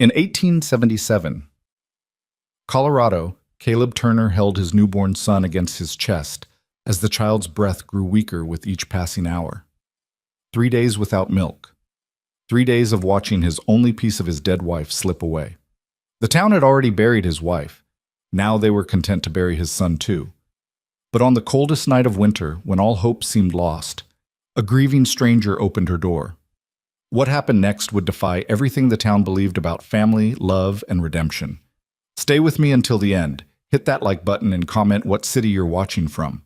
In 1877, Colorado, Caleb Turner held his newborn son against his chest as the child's breath grew weaker with each passing hour. 3 days without milk. 3 days of watching his only piece of his dead wife slip away. The town had already buried his wife. Now they were content to bury his son too. But on the coldest night of winter, when all hope seemed lost, a grieving stranger opened her door. What happened next would defy everything the town believed about family, love, and redemption. Stay with me until the end. Hit that like button and comment what city you're watching from.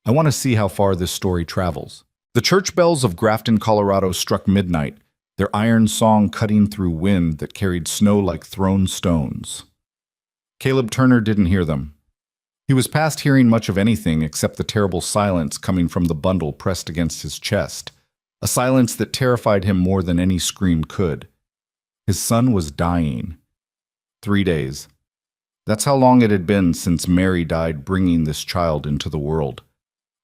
I want to see how far this story travels. The church bells of Grafton, Colorado struck midnight, their iron song cutting through wind that carried snow like thrown stones. Caleb Turner didn't hear them. He was past hearing much of anything except the terrible silence coming from the bundle pressed against his chest, a silence that terrified him more than any scream could. His son was dying. 3 days. That's how long it had been since Mary died bringing this child into the world.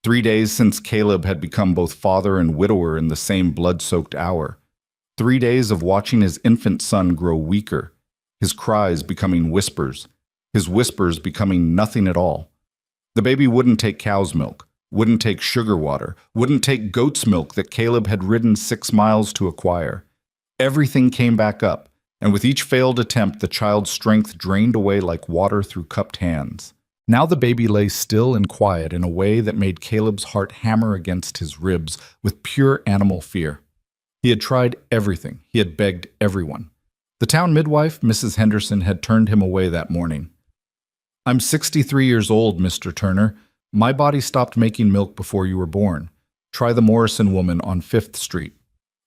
3 days since Caleb had become both father and widower in the same blood-soaked hour. 3 days of watching his infant son grow weaker, his cries becoming whispers, his whispers becoming nothing at all. The baby wouldn't take cow's milk, wouldn't take sugar water, wouldn't take goat's milk that Caleb had ridden 6 miles to acquire. Everything came back up, and with each failed attempt, the child's strength drained away like water through cupped hands. Now the baby lay still and quiet in a way that made Caleb's heart hammer against his ribs with pure animal fear. He had tried everything. He had begged everyone. The town midwife, Mrs. Henderson, had turned him away that morning. "I'm 63 years old, Mr. Turner. My body stopped making milk before you were born. Try the Morrison woman on 5th Street.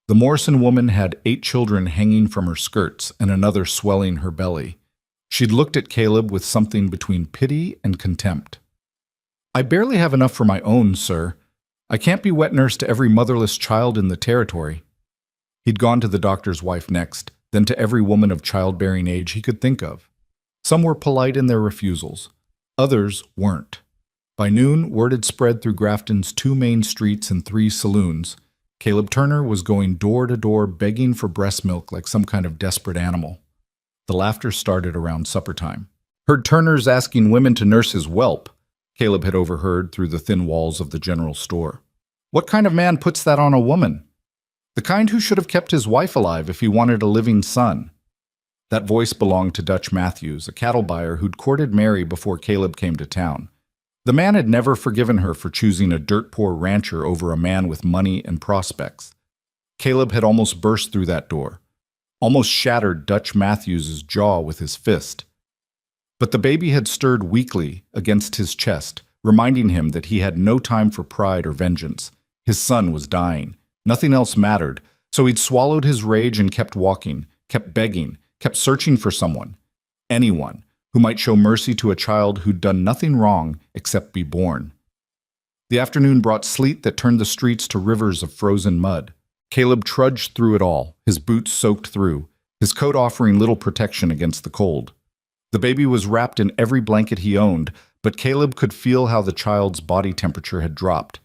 The Morrison woman had 8 children hanging from her skirts and another swelling her belly. She'd looked at Caleb with something between pity and contempt. "I barely have enough for my own, sir. I can't be wet nurse to every motherless child in the territory." He'd gone to the doctor's wife next, then to every woman of childbearing age he could think of. Some were polite in their refusals. Others weren't. By noon, word had spread through Grafton's 2 main streets and 3 saloons. Caleb Turner was going door to door begging for breast milk like some kind of desperate animal. The laughter started around supper time. Heard Turner's asking women to nurse his whelp, Caleb had overheard through the thin walls of the general store. What kind of man puts that on a woman? The kind who should have kept his wife alive if he wanted a living son. That voice belonged to Dutch Matthews, a cattle buyer who'd courted Mary before Caleb came to town. The man had never forgiven her for choosing a dirt-poor rancher over a man with money and prospects. Caleb had almost burst through that door, almost shattered Dutch Matthews' jaw with his fist. But the baby had stirred weakly against his chest, reminding him that he had no time for pride or vengeance. His son was dying. Nothing else mattered, so he'd swallowed his rage and kept walking, kept begging, kept searching for someone, anyone, who might show mercy to a child who'd done nothing wrong except be born. The afternoon brought sleet that turned the streets to rivers of frozen mud. Caleb trudged through it all, his boots soaked through, his coat offering little protection against the cold. The baby was wrapped in every blanket he owned, but Caleb could feel how the child's body temperature had dropped,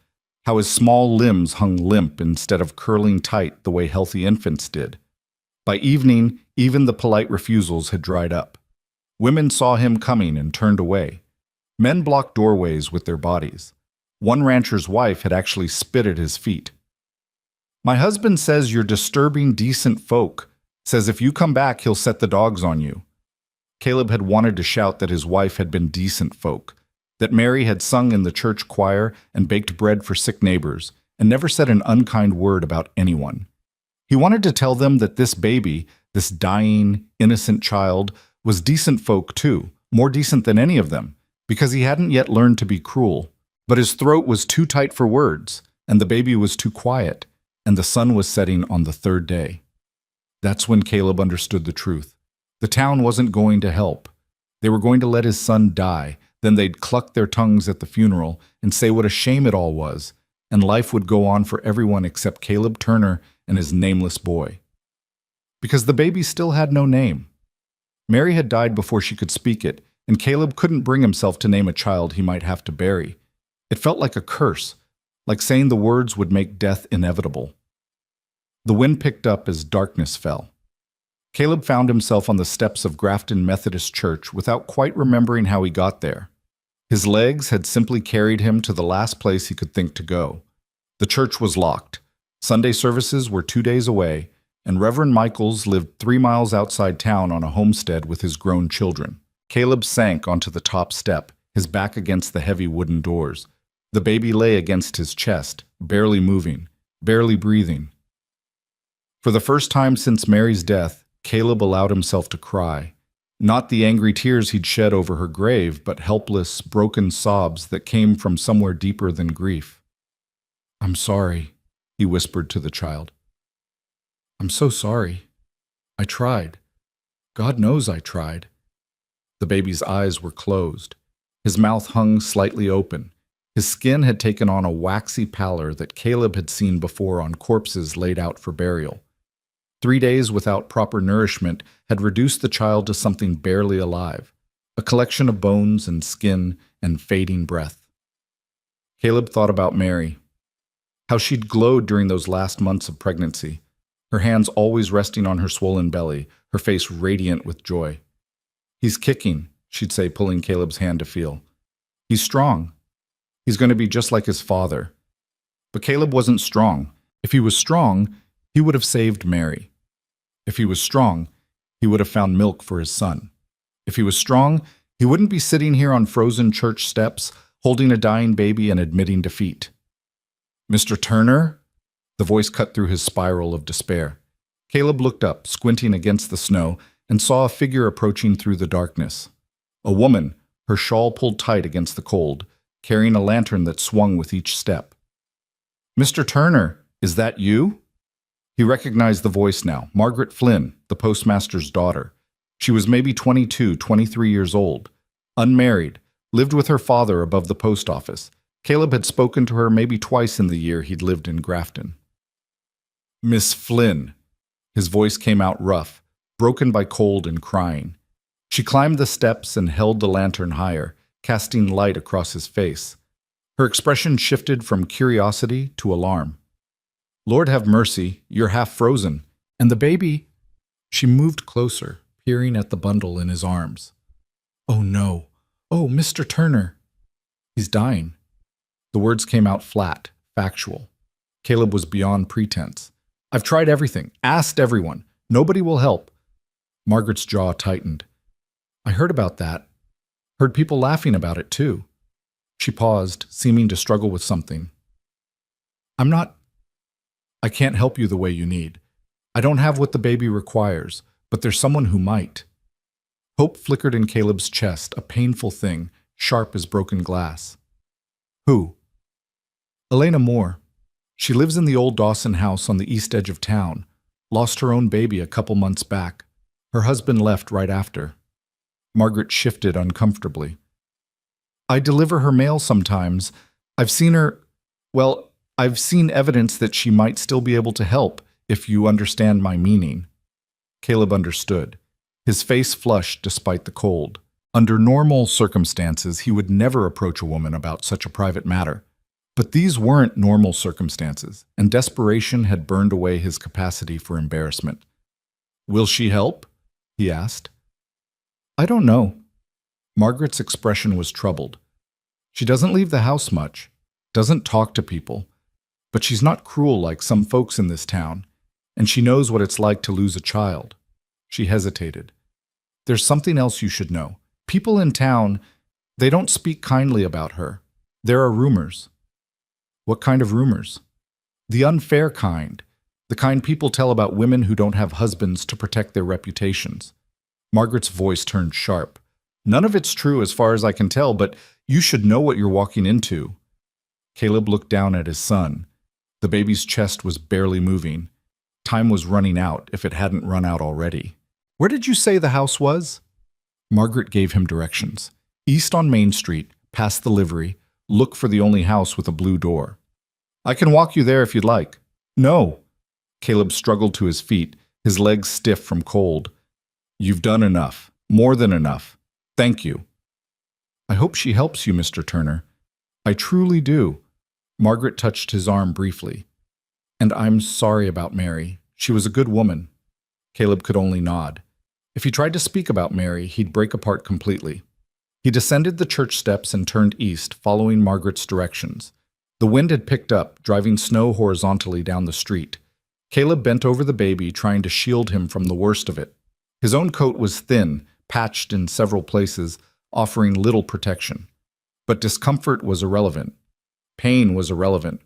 how his small limbs hung limp instead of curling tight the way healthy infants did. By evening, even the polite refusals had dried up. Women saw him coming and turned away. Men blocked doorways with their bodies. One rancher's wife had actually spit at his feet. "My husband says you're disturbing decent folk. Says if you come back, he'll set the dogs on you." Caleb had wanted to shout that his wife had been decent folk, that Mary had sung in the church choir and baked bread for sick neighbors, and never said an unkind word about anyone. He wanted to tell them that this baby, this dying, innocent child, was decent folk too, more decent than any of them, because he hadn't yet learned to be cruel. But his throat was too tight for words, and the baby was too quiet, and the sun was setting on the 3rd day. That's when Caleb understood the truth. The town wasn't going to help. They were going to let his son die, then they'd cluck their tongues at the funeral and say what a shame it all was, and life would go on for everyone except Caleb Turner and his nameless boy. Because the baby still had no name. Mary had died before she could speak it, and Caleb couldn't bring himself to name a child he might have to bury. It felt like a curse, like saying the words would make death inevitable. The wind picked up as darkness fell. Caleb found himself on the steps of Grafton Methodist Church without quite remembering how he got there. His legs had simply carried him to the last place he could think to go. The church was locked. Sunday services were 2 days away, and Reverend Michaels lived 3 miles outside town on a homestead with his grown children. Caleb sank onto the top step, his back against the heavy wooden doors. The baby lay against his chest, barely moving, barely breathing. For the first time since Mary's death, Caleb allowed himself to cry. Not the angry tears he'd shed over her grave, but helpless, broken sobs that came from somewhere deeper than grief. "I'm sorry," he whispered to the child. "I'm so sorry. I tried. God knows I tried." The baby's eyes were closed. His mouth hung slightly open. His skin had taken on a waxy pallor that Caleb had seen before on corpses laid out for burial. 3 days without proper nourishment had reduced the child to something barely alive, a collection of bones and skin and fading breath. Caleb thought about Mary, how she'd glowed during those last months of pregnancy, her hands always resting on her swollen belly, her face radiant with joy. "He's kicking," she'd say, pulling Caleb's hand to feel. "He's strong. He's going to be just like his father." But Caleb wasn't strong. If he was strong, he would have saved Mary. If he was strong, he would have found milk for his son. If he was strong, he wouldn't be sitting here on frozen church steps, holding a dying baby and admitting defeat. "Mr. Turner?" The voice cut through his spiral of despair. Caleb looked up, squinting against the snow, and saw a figure approaching through the darkness. A woman, her shawl pulled tight against the cold, carrying a lantern that swung with each step. "Mr. Turner, is that you?" He recognized the voice now, Margaret Flynn, the postmaster's daughter. She was maybe 22, 23 years old, unmarried, lived with her father above the post office. Caleb had spoken to her maybe twice in the year he'd lived in Grafton. "Miss Flynn." His voice came out rough, broken by cold and crying. She climbed the steps and held the lantern higher, casting light across his face. Her expression shifted from curiosity to alarm. "Lord have mercy, you're half frozen. And the baby—" She moved closer, peering at the bundle in his arms. "Oh no. Oh, Mr. Turner. He's dying." The words came out flat, factual. Caleb was beyond pretense. "I've tried everything, asked everyone. Nobody will help." Margaret's jaw tightened. "I heard about that. Heard people laughing about it, too." She paused, seeming to struggle with something. I can't help you the way you need. I don't have what the baby requires, but there's someone who might." Hope flickered in Caleb's chest, a painful thing, sharp as broken glass. "Who?" "Elena Moore. She lives in the old Dawson house on the east edge of town. Lost her own baby a couple months back. Her husband left right after." Margaret shifted uncomfortably. "I deliver her mail sometimes. I've seen her, well, I've seen evidence that she might still be able to help, if you understand my meaning." Caleb understood. His face flushed despite the cold. Under normal circumstances, he would never approach a woman about such a private matter. But these weren't normal circumstances, and desperation had burned away his capacity for embarrassment. "Will she help?" he asked. "I don't know." Margaret's expression was troubled. "She doesn't leave the house much, doesn't talk to people. But she's not cruel like some folks in this town, and she knows what it's like to lose a child." She hesitated. "There's something else you should know. People in town, they don't speak kindly about her. There are rumors." "What kind of rumors?" "The unfair kind. The kind people tell about women who don't have husbands to protect their reputations." Margaret's voice turned sharp. "None of it's true as far as I can tell, but you should know what you're walking into." Caleb looked down at his son. The baby's chest was barely moving. Time was running out, if it hadn't run out already. "Where did you say the house was?" Margaret gave him directions. "East on Main Street, past the livery. Look for the only house with a blue door." "I can walk you there if you'd like." "No." Caleb struggled to his feet, his legs stiff from cold. "You've done enough. More than enough. Thank you." "I hope she helps you, Mr. Turner. I truly do." Margaret touched his arm briefly. "And I'm sorry about Mary. She was a good woman." Caleb could only nod. If he tried to speak about Mary, he'd break apart completely. He descended the church steps and turned east, following Margaret's directions. The wind had picked up, driving snow horizontally down the street. Caleb bent over the baby, trying to shield him from the worst of it. His own coat was thin, patched in several places, offering little protection. But discomfort was irrelevant. Pain was irrelevant.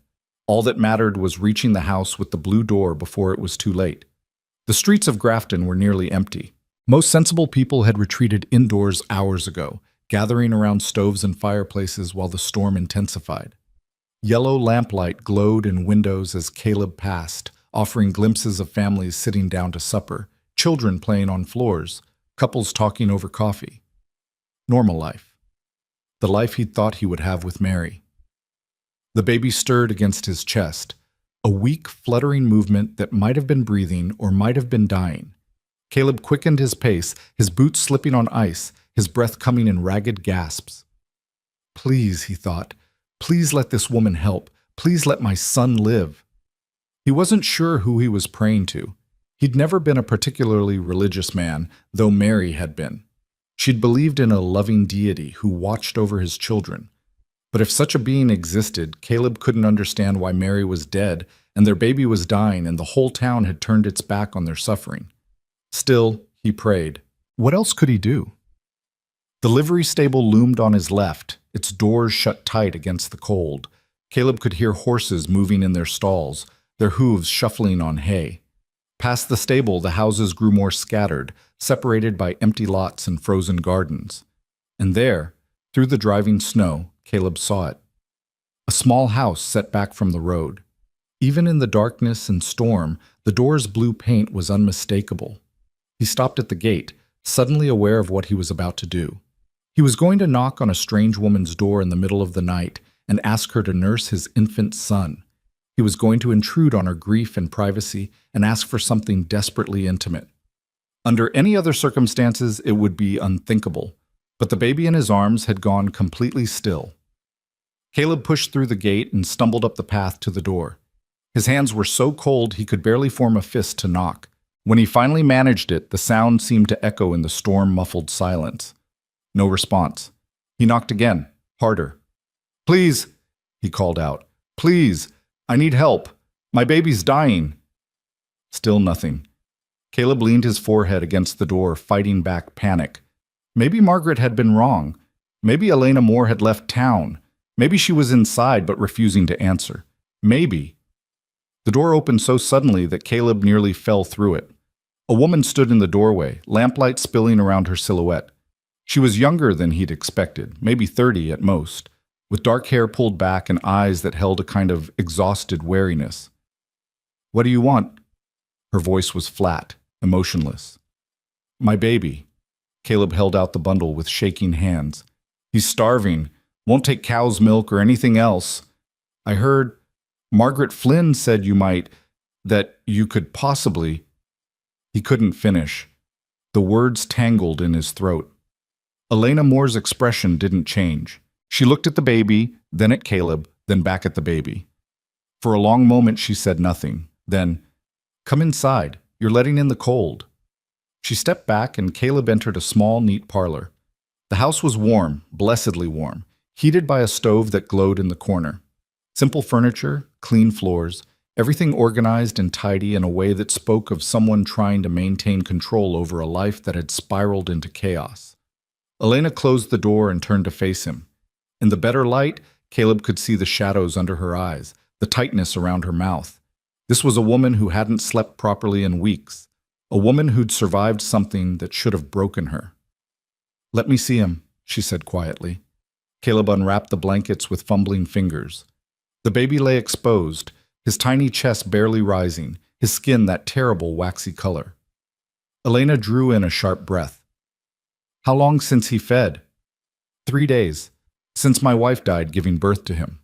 All that mattered was reaching the house with the blue door before it was too late. The streets of Grafton were nearly empty. Most sensible people had retreated indoors hours ago, gathering around stoves and fireplaces while the storm intensified. Yellow lamplight glowed in windows as Caleb passed, offering glimpses of families sitting down to supper, children playing on floors, couples talking over coffee. Normal life. The life he'd thought he would have with Mary. The baby stirred against his chest, a weak, fluttering movement that might have been breathing or might have been dying. Caleb quickened his pace, his boots slipping on ice, his breath coming in ragged gasps. Please, he thought, please let this woman help. Please let my son live. He wasn't sure who he was praying to. He'd never been a particularly religious man, though Mary had been. She'd believed in a loving deity who watched over his children. But if such a being existed, Caleb couldn't understand why Mary was dead and their baby was dying and the whole town had turned its back on their suffering. Still, he prayed. What else could he do? The livery stable loomed on his left, its doors shut tight against the cold. Caleb could hear horses moving in their stalls, their hooves shuffling on hay. Past the stable, the houses grew more scattered, separated by empty lots and frozen gardens. And there, through the driving snow, Caleb saw it. A small house set back from the road. Even in the darkness and storm, the door's blue paint was unmistakable. He stopped at the gate, suddenly aware of what he was about to do. He was going to knock on a strange woman's door in the middle of the night and ask her to nurse his infant son. He was going to intrude on her grief and privacy and ask for something desperately intimate. Under any other circumstances, it would be unthinkable, but the baby in his arms had gone completely still. Caleb pushed through the gate and stumbled up the path to the door. His hands were so cold he could barely form a fist to knock. When he finally managed it, the sound seemed to echo in the storm-muffled silence. No response. He knocked again, harder. "Please," he called out. "Please, I need help. My baby's dying." Still nothing. Caleb leaned his forehead against the door, fighting back panic. Maybe Margaret had been wrong. Maybe Elena Moore had left town. Maybe she was inside but refusing to answer. Maybe. The door opened so suddenly that Caleb nearly fell through it. A woman stood in the doorway, lamplight spilling around her silhouette. She was younger than he'd expected, maybe 30 at most, with dark hair pulled back and eyes that held a kind of exhausted wariness. "What do you want?" Her voice was flat, emotionless. "My baby." Caleb held out the bundle with shaking hands. "He's starving. Won't take cow's milk or anything else. I heard Margaret Flynn said that you could possibly." He couldn't finish. The words tangled in his throat. Elena Moore's expression didn't change. She looked at the baby, then at Caleb, then back at the baby. For a long moment she said nothing. Then, "Come inside. You're letting in the cold." She stepped back and Caleb entered a small, neat parlor. The house was warm, blessedly warm, heated by a stove that glowed in the corner. Simple furniture, clean floors, everything organized and tidy in a way that spoke of someone trying to maintain control over a life that had spiraled into chaos. Elena closed the door and turned to face him. In the better light, Caleb could see the shadows under her eyes, the tightness around her mouth. This was a woman who hadn't slept properly in weeks, a woman who'd survived something that should have broken her. "Let me see him," she said quietly. Caleb unwrapped the blankets with fumbling fingers. The baby lay exposed, his tiny chest barely rising, his skin that terrible waxy color. Elena drew in a sharp breath. "How long since he fed?" 3 days. Since my wife died giving birth to him."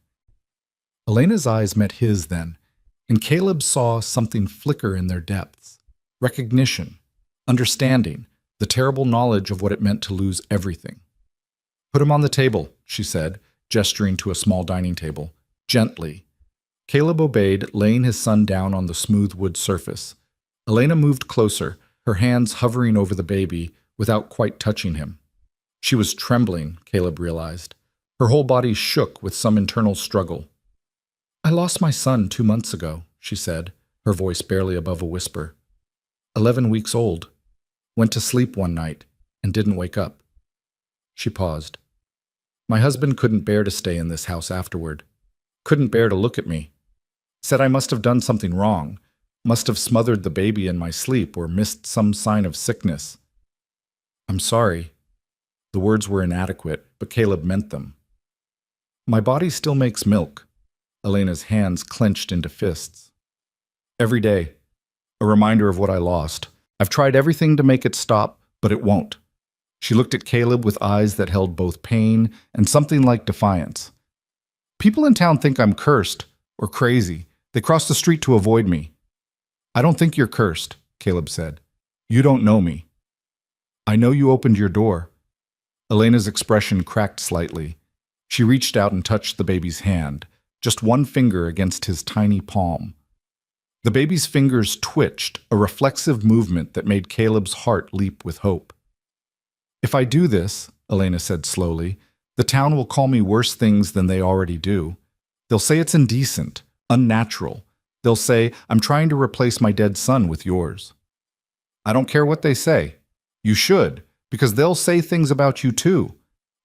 Elena's eyes met his then, and Caleb saw something flicker in their depths. Recognition, understanding, the terrible knowledge of what it meant to lose everything. "Put him on the table," she said, gesturing to a small dining table. Gently. Caleb obeyed, laying his son down on the smooth wood surface. Elena moved closer, her hands hovering over the baby without quite touching him. She was trembling, Caleb realized. Her whole body shook with some internal struggle. "I lost my son 2 months ago," she said, her voice barely above a whisper. 11 weeks old. Went to sleep one night and didn't wake up. She paused. My husband couldn't bear to stay in this house afterward. Couldn't bear to look at me. Said I must have done something wrong, must have smothered the baby in my sleep or missed some sign of sickness. "I'm sorry." The words were inadequate, but Caleb meant them. "My body still makes milk." Elena's hands clenched into fists. "Every day. A reminder of what I lost. I've tried everything to make it stop, but it won't." She looked at Caleb with eyes that held both pain and something like defiance. "People in town think I'm cursed or crazy. They cross the street to avoid me." "I don't think you're cursed," Caleb said. "You don't know me." "I know you opened your door." Elena's expression cracked slightly. She reached out and touched the baby's hand, just one finger against his tiny palm. The baby's fingers twitched, a reflexive movement that made Caleb's heart leap with hope. "If I do this," Elena said slowly, "the town will call me worse things than they already do. They'll say it's indecent, unnatural. They'll say I'm trying to replace my dead son with yours." "I don't care what they say. You should, because they'll say things about you too.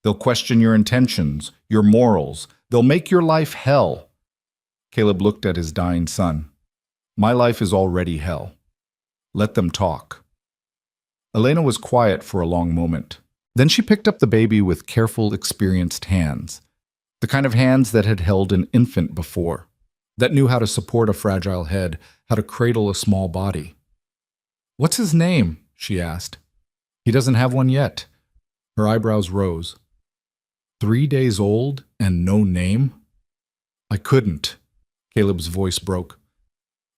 They'll question your intentions, your morals. They'll make your life hell." Caleb looked at his dying son. "My life is already hell. Let them talk." Elena was quiet for a long moment. Then she picked up the baby with careful, experienced hands. The kind of hands that had held an infant before, that knew how to support a fragile head, how to cradle a small body. "What's his name?" she asked. "He doesn't have one yet." Her eyebrows rose. 3 days old and no name? "I couldn't." Caleb's voice broke.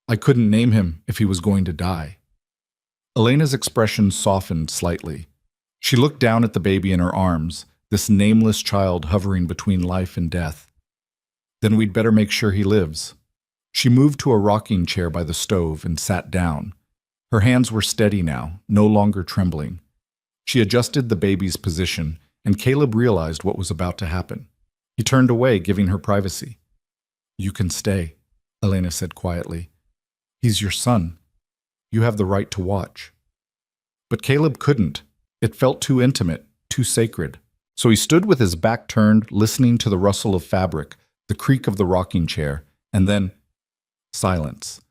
"I couldn't name him if he was going to die." Elena's expression softened slightly. She looked down at the baby in her arms, this nameless child hovering between life and death. "Then we'd better make sure he lives." She moved to a rocking chair by the stove and sat down. Her hands were steady now, no longer trembling. She adjusted the baby's position, and Caleb realized what was about to happen. He turned away, giving her privacy. "You can stay," Elena said quietly. "He's your son. You have the right to watch." But Caleb couldn't. It felt too intimate, too sacred. So he stood with his back turned, listening to the rustle of fabric, the creak of the rocking chair, and then silence.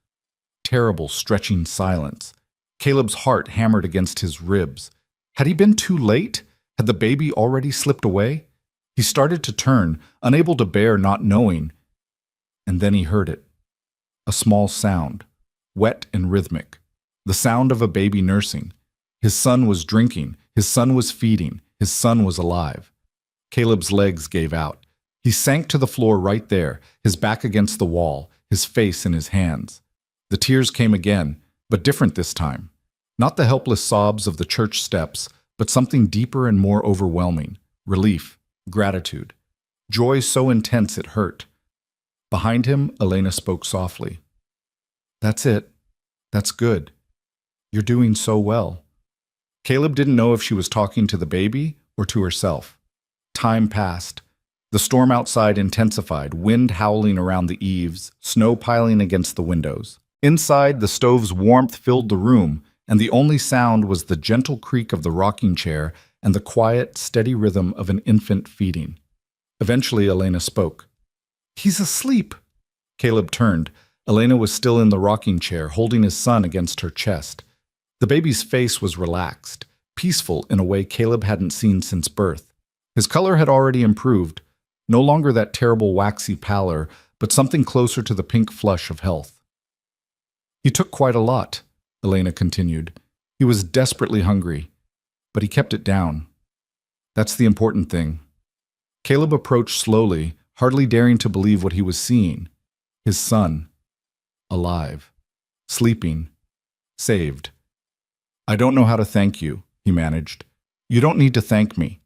Terrible, stretching silence. Caleb's heart hammered against his ribs. Had he been too late? Had the baby already slipped away? He started to turn, unable to bear not knowing. And then he heard it. A small sound, wet and rhythmic. The sound of a baby nursing. His son was drinking. His son was feeding. His son was alive. Caleb's legs gave out. He sank to the floor right there, his back against the wall, his face in his hands. The tears came again, but different this time. Not the helpless sobs of the church steps, but something deeper and more overwhelming. Relief, gratitude, joy so intense it hurt. Behind him, Elena spoke softly. "That's it. That's good. You're doing so well." Caleb didn't know if she was talking to the baby or to herself. Time passed. The storm outside intensified, wind howling around the eaves, snow piling against the windows. Inside, the stove's warmth filled the room, and the only sound was the gentle creak of the rocking chair and the quiet, steady rhythm of an infant feeding. Eventually, Elena spoke. "He's asleep." Caleb turned. Elena was still in the rocking chair, holding his son against her chest. The baby's face was relaxed, peaceful in a way Caleb hadn't seen since birth. His color had already improved, no longer that terrible waxy pallor, but something closer to the pink flush of health. "He took quite a lot," Elena continued. "He was desperately hungry, but he kept it down. That's the important thing." Caleb approached slowly, hardly daring to believe what he was seeing. His son. Alive. Sleeping. Saved. "I don't know how to thank you," he managed. "You don't need to thank me."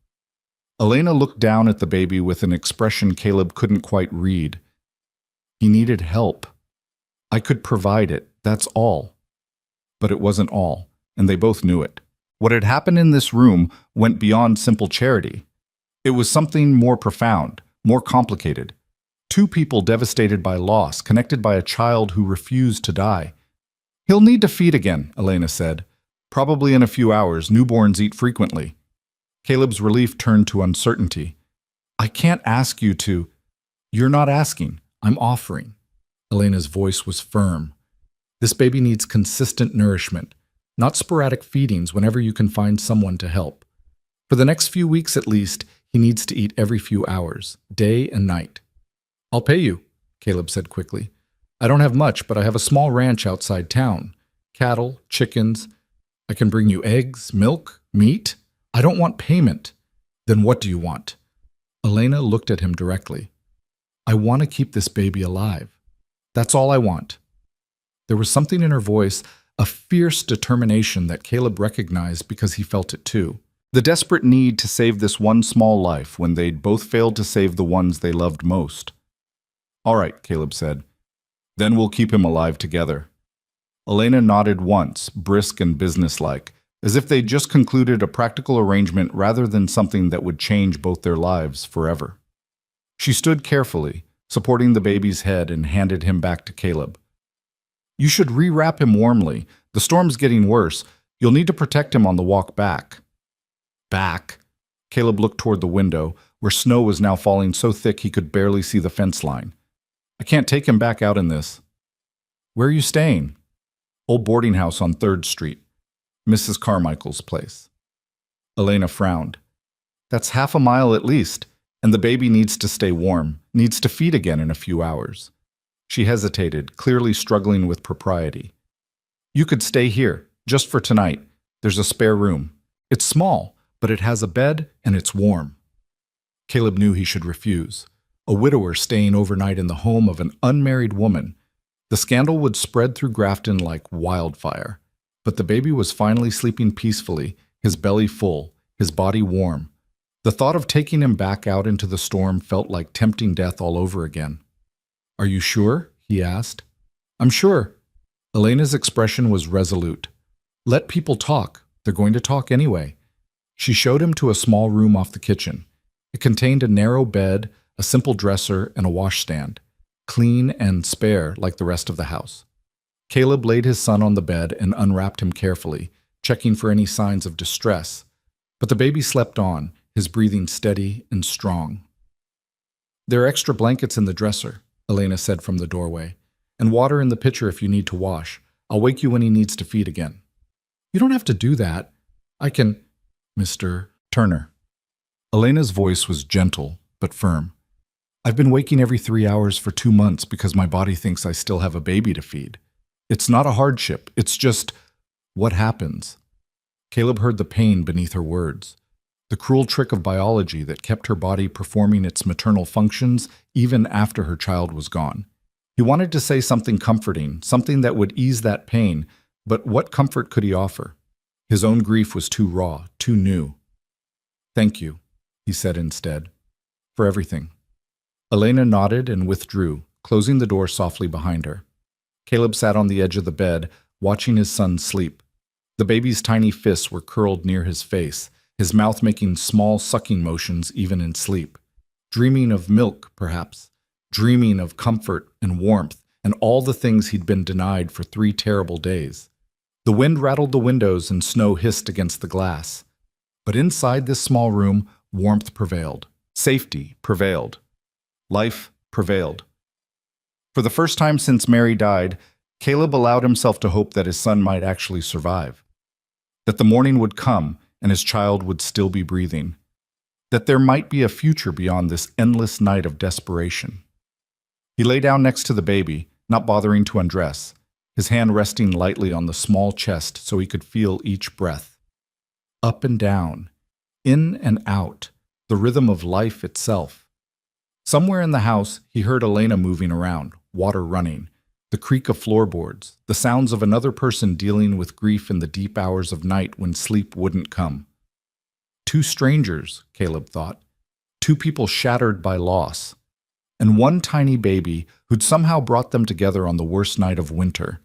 Elena looked down at the baby with an expression Caleb couldn't quite read. He needed help. I could provide it, that's all. But it wasn't all, and they both knew it. What had happened in this room went beyond simple charity. It was something more profound, more complicated. Two people devastated by loss, connected by a child who refused to die. "He'll need to feed again," Elena said. "Probably in a few hours. Newborns eat frequently." Caleb's relief turned to uncertainty. "I can't ask you to—" "You're not asking. I'm offering." Elena's voice was firm. "This baby needs consistent nourishment, not sporadic feedings whenever you can find someone to help. For the next few weeks at least, he needs to eat every few hours, day and night." "I'll pay you," Caleb said quickly. "I don't have much, but I have a small ranch outside town. Cattle, chickens. I can bring you eggs, milk, meat. I don't want payment." "Then what do you want?" Elena looked at him directly. "I want to keep this baby alive. That's all I want." There was something in her voice, a fierce determination that Caleb recognized because he felt it too. The desperate need to save this one small life when they'd both failed to save the ones they loved most. "All right," Caleb said. "Then we'll keep him alive together." Elena nodded once, brisk and businesslike, as if they'd just concluded a practical arrangement rather than something that would change both their lives forever. She stood carefully, supporting the baby's head, and handed him back to Caleb. "You should rewrap him warmly. The storm's getting worse. You'll need to protect him on the walk back." "Back?" Caleb looked toward the window, where snow was now falling so thick he could barely see the fence line. "I can't take him back out in this." "Where are you staying?" "Old boarding house on 3rd Street. Mrs. Carmichael's place." Elena frowned. "That's half a mile at least, and the baby needs to stay warm, needs to feed again in a few hours." She hesitated, clearly struggling with propriety. "You could stay here, just for tonight. There's a spare room. It's small, but it has a bed and it's warm." Caleb knew he should refuse. A widower staying overnight in the home of an unmarried woman. The scandal would spread through Grafton like wildfire. But the baby was finally sleeping peacefully, his belly full, his body warm. The thought of taking him back out into the storm felt like tempting death all over again. "Are you sure?" he asked. "I'm sure." Elena's expression was resolute. "Let people talk. They're going to talk anyway." She showed him to a small room off the kitchen. It contained a narrow bed, a simple dresser, and a washstand, clean and spare like the rest of the house. Caleb laid his son on the bed and unwrapped him carefully, checking for any signs of distress. But the baby slept on, his breathing steady and strong. "There are extra blankets in the dresser," Elena said from the doorway, "and water in the pitcher if you need to wash. I'll wake you when he needs to feed again." "You don't have to do that. I can—" "Mr. Turner." Elena's voice was gentle but firm. "I've been waking every 3 hours for 2 months because my body thinks I still have a baby to feed. It's not a hardship. It's just what happens." Caleb heard the pain beneath her words, the cruel trick of biology that kept her body performing its maternal functions even after her child was gone. He wanted to say something comforting, something that would ease that pain, but what comfort could he offer? His own grief was too raw, too new. "Thank you," he said instead, "for everything." Elena nodded and withdrew, closing the door softly behind her. Caleb sat on the edge of the bed, watching his son sleep. The baby's tiny fists were curled near his face, his mouth making small sucking motions even in sleep. Dreaming of milk, perhaps. Dreaming of comfort and warmth and all the things he'd been denied for 3 terrible days. The wind rattled the windows and snow hissed against the glass. But inside this small room, warmth prevailed. Safety prevailed. Life prevailed. For the first time since Mary died, Caleb allowed himself to hope that his son might actually survive. That the morning would come and his child would still be breathing. That there might be a future beyond this endless night of desperation. He lay down next to the baby, not bothering to undress, his hand resting lightly on the small chest so he could feel each breath. Up and down, in and out, the rhythm of life itself. Somewhere in the house, he heard Elena moving around, water running, the creak of floorboards, the sounds of another person dealing with grief in the deep hours of night when sleep wouldn't come. 2 strangers, Caleb thought, 2 people shattered by loss, and 1 tiny baby who'd somehow brought them together on the worst night of winter.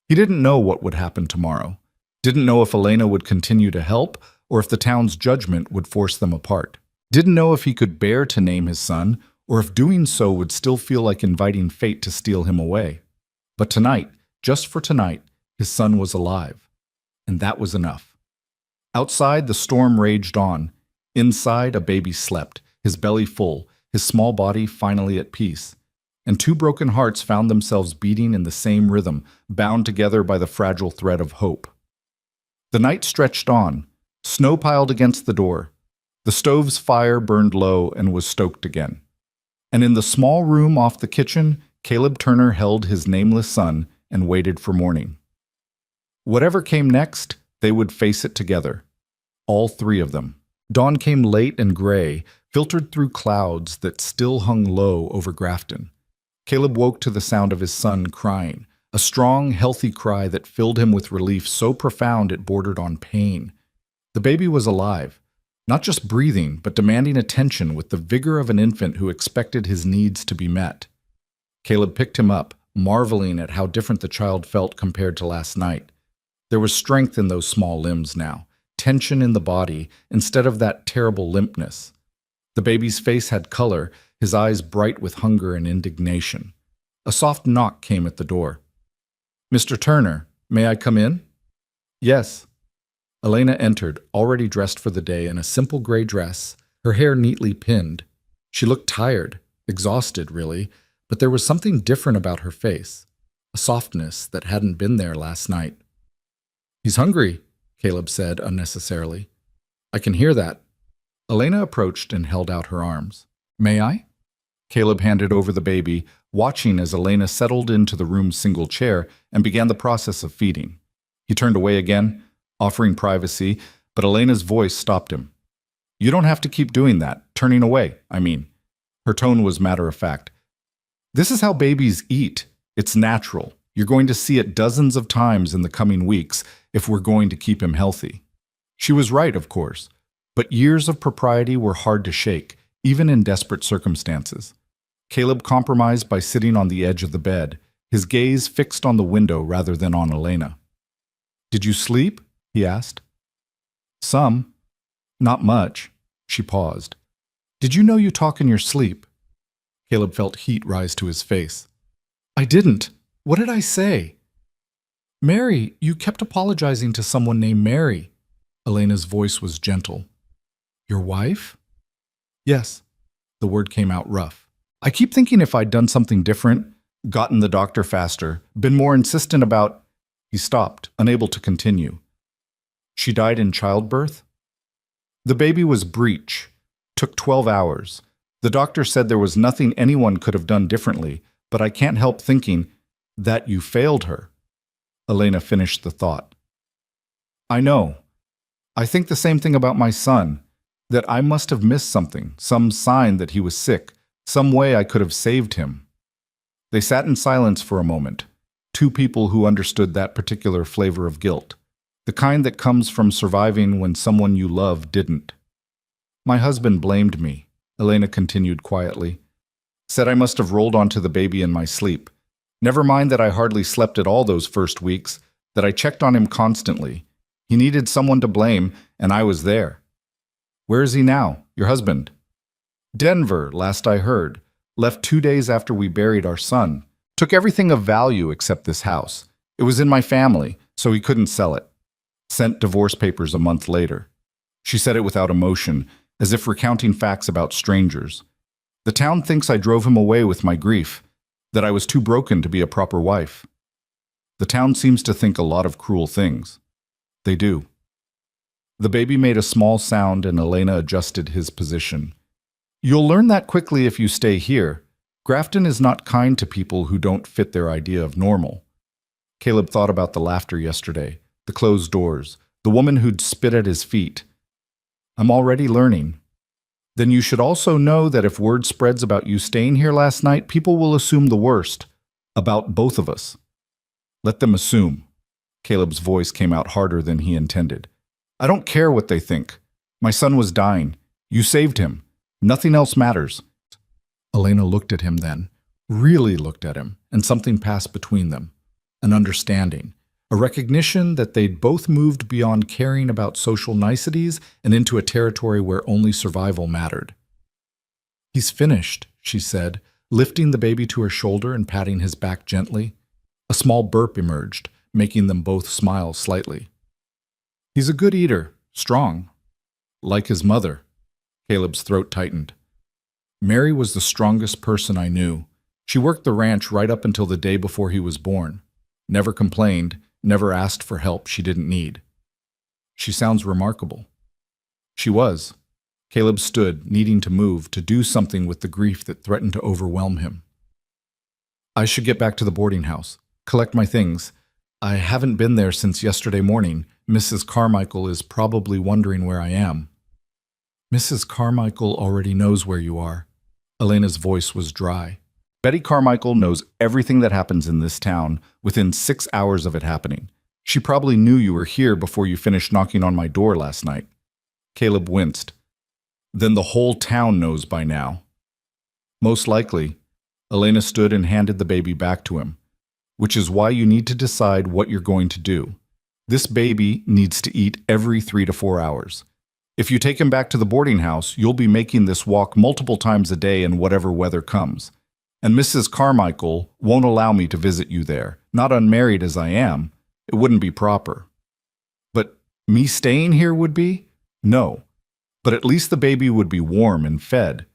He didn't know what would happen tomorrow, Didn't know if Elena would continue to help or if the town's judgment would force them apart. Didn't know if he could bear to name his son or if doing so would still feel like inviting fate to steal him away. But tonight, just for tonight, his son was alive. And that was enough. Outside, the storm raged on. Inside, a baby slept, his belly full, his small body finally at peace. And two broken hearts found themselves beating in the same rhythm, bound together by the fragile thread of hope. The night stretched on. Snow piled against the door. The stove's fire burned low and was stoked again. And in the small room off the kitchen, Caleb Turner held his nameless son and waited for morning. Whatever came next, they would face it together. All three of them. Dawn came late and gray, filtered through clouds that still hung low over Grafton. Caleb woke to the sound of his son crying, a strong, healthy cry that filled him with relief so profound it bordered on pain. The baby was alive, not just breathing, but demanding attention with the vigor of an infant who expected his needs to be met. Caleb picked him up, marveling at how different the child felt compared to last night. There was strength in those small limbs now, tension in the body, instead of that terrible limpness. The baby's face had color, his eyes bright with hunger and indignation. A soft knock came at the door. "Mr. Turner, may I come in?" "Yes." Elena entered, already dressed for the day in a simple gray dress, her hair neatly pinned. She looked tired, exhausted really, but there was something different about her face, a softness that hadn't been there last night. "He's hungry," Caleb said unnecessarily. "I can hear that." Elena approached and held out her arms. "May I?" Caleb handed over the baby, watching as Elena settled into the room's single chair and began the process of feeding. He turned away again, offering privacy, but Elena's voice stopped him. "You don't have to keep doing that, turning away, I mean." Her tone was matter-of-fact. "This is how babies eat. It's natural. You're going to see it dozens of times in the coming weeks if we're going to keep him healthy." She was right, of course, but years of propriety were hard to shake, even in desperate circumstances. Caleb compromised by sitting on the edge of the bed, his gaze fixed on the window rather than on Elena. "Did you sleep?" he asked. "Some. Not much." She paused. "Did you know you talk in your sleep?" Caleb felt heat rise to his face. "I didn't. What did I say?" "Mary, you kept apologizing to someone named Mary." Elena's voice was gentle. "Your wife?" "Yes." The word came out rough. "I keep thinking if I'd done something different, gotten the doctor faster, been more insistent about—" He stopped, unable to continue. "She died in childbirth?" "The baby was breech. Took 12 hours. The doctor said there was nothing anyone could have done differently, but I can't help thinking that you failed her." Elena finished the thought. "I know. I think the same thing about my son, that I must have missed something, some sign that he was sick, some way I could have saved him." They sat in silence for a moment, two people who understood that particular flavor of guilt, the kind that comes from surviving when someone you love didn't. "My husband blamed me," Elena continued quietly. "Said I must have rolled onto the baby in my sleep. Never mind that I hardly slept at all those first weeks, that I checked on him constantly. He needed someone to blame, and I was there." "Where is he now, your husband?" "Denver, last I heard. Left 2 days after we buried our son. Took everything of value except this house. It was in my family, so he couldn't sell it. Sent divorce papers a month later." She said it without emotion, as if recounting facts about strangers. "The town thinks I drove him away with my grief, that I was too broken to be a proper wife. The town seems to think a lot of cruel things. They do." The baby made a small sound and Elena adjusted his position. "You'll learn that quickly if you stay here. Grafton is not kind to people who don't fit their idea of normal." Caleb thought about the laughter yesterday, the closed doors, the woman who'd spit at his feet. "I'm already learning." "Then you should also know that if word spreads about you staying here last night, people will assume the worst, about both of us." "Let them assume." Caleb's voice came out harder than he intended. "I don't care what they think. My son was dying. You saved him. Nothing else matters." Elena looked at him then, really looked at him, and something passed between them, an understanding. a recognition that they'd both moved beyond caring about social niceties and into a territory where only survival mattered. "He's finished," she said, lifting the baby to her shoulder and patting his back gently. A small burp emerged, making them both smile slightly. "He's a good eater, strong. Like his mother." Caleb's throat tightened. "Mary was the strongest person I knew. She worked the ranch right up until the day before he was born. Never complained, never asked for help she didn't need." "She sounds remarkable." She was. Caleb stood, needing to move, to do something with the grief that threatened to overwhelm him. "I should get back to the boarding house, collect my things. I haven't been there since yesterday morning. Mrs. Carmichael is probably wondering where I am." "Mrs. Carmichael already knows where you are." Elena's voice was dry. "Betty Carmichael knows everything that happens in this town within 6 hours of it happening. She probably knew you were here before you finished knocking on my door last night." Caleb winced. "Then the whole town knows by now." "Most likely." Elena stood and handed the baby back to him. "Which is why you need to decide what you're going to do. This baby needs to eat every 3 to 4 hours. If you take him back to the boarding house, you'll be making this walk multiple times a day in whatever weather comes. And Mrs. Carmichael won't allow me to visit you there. Not unmarried as I am, it wouldn't be proper." "But me staying here would be?" "No. But at least the baby would be warm and fed.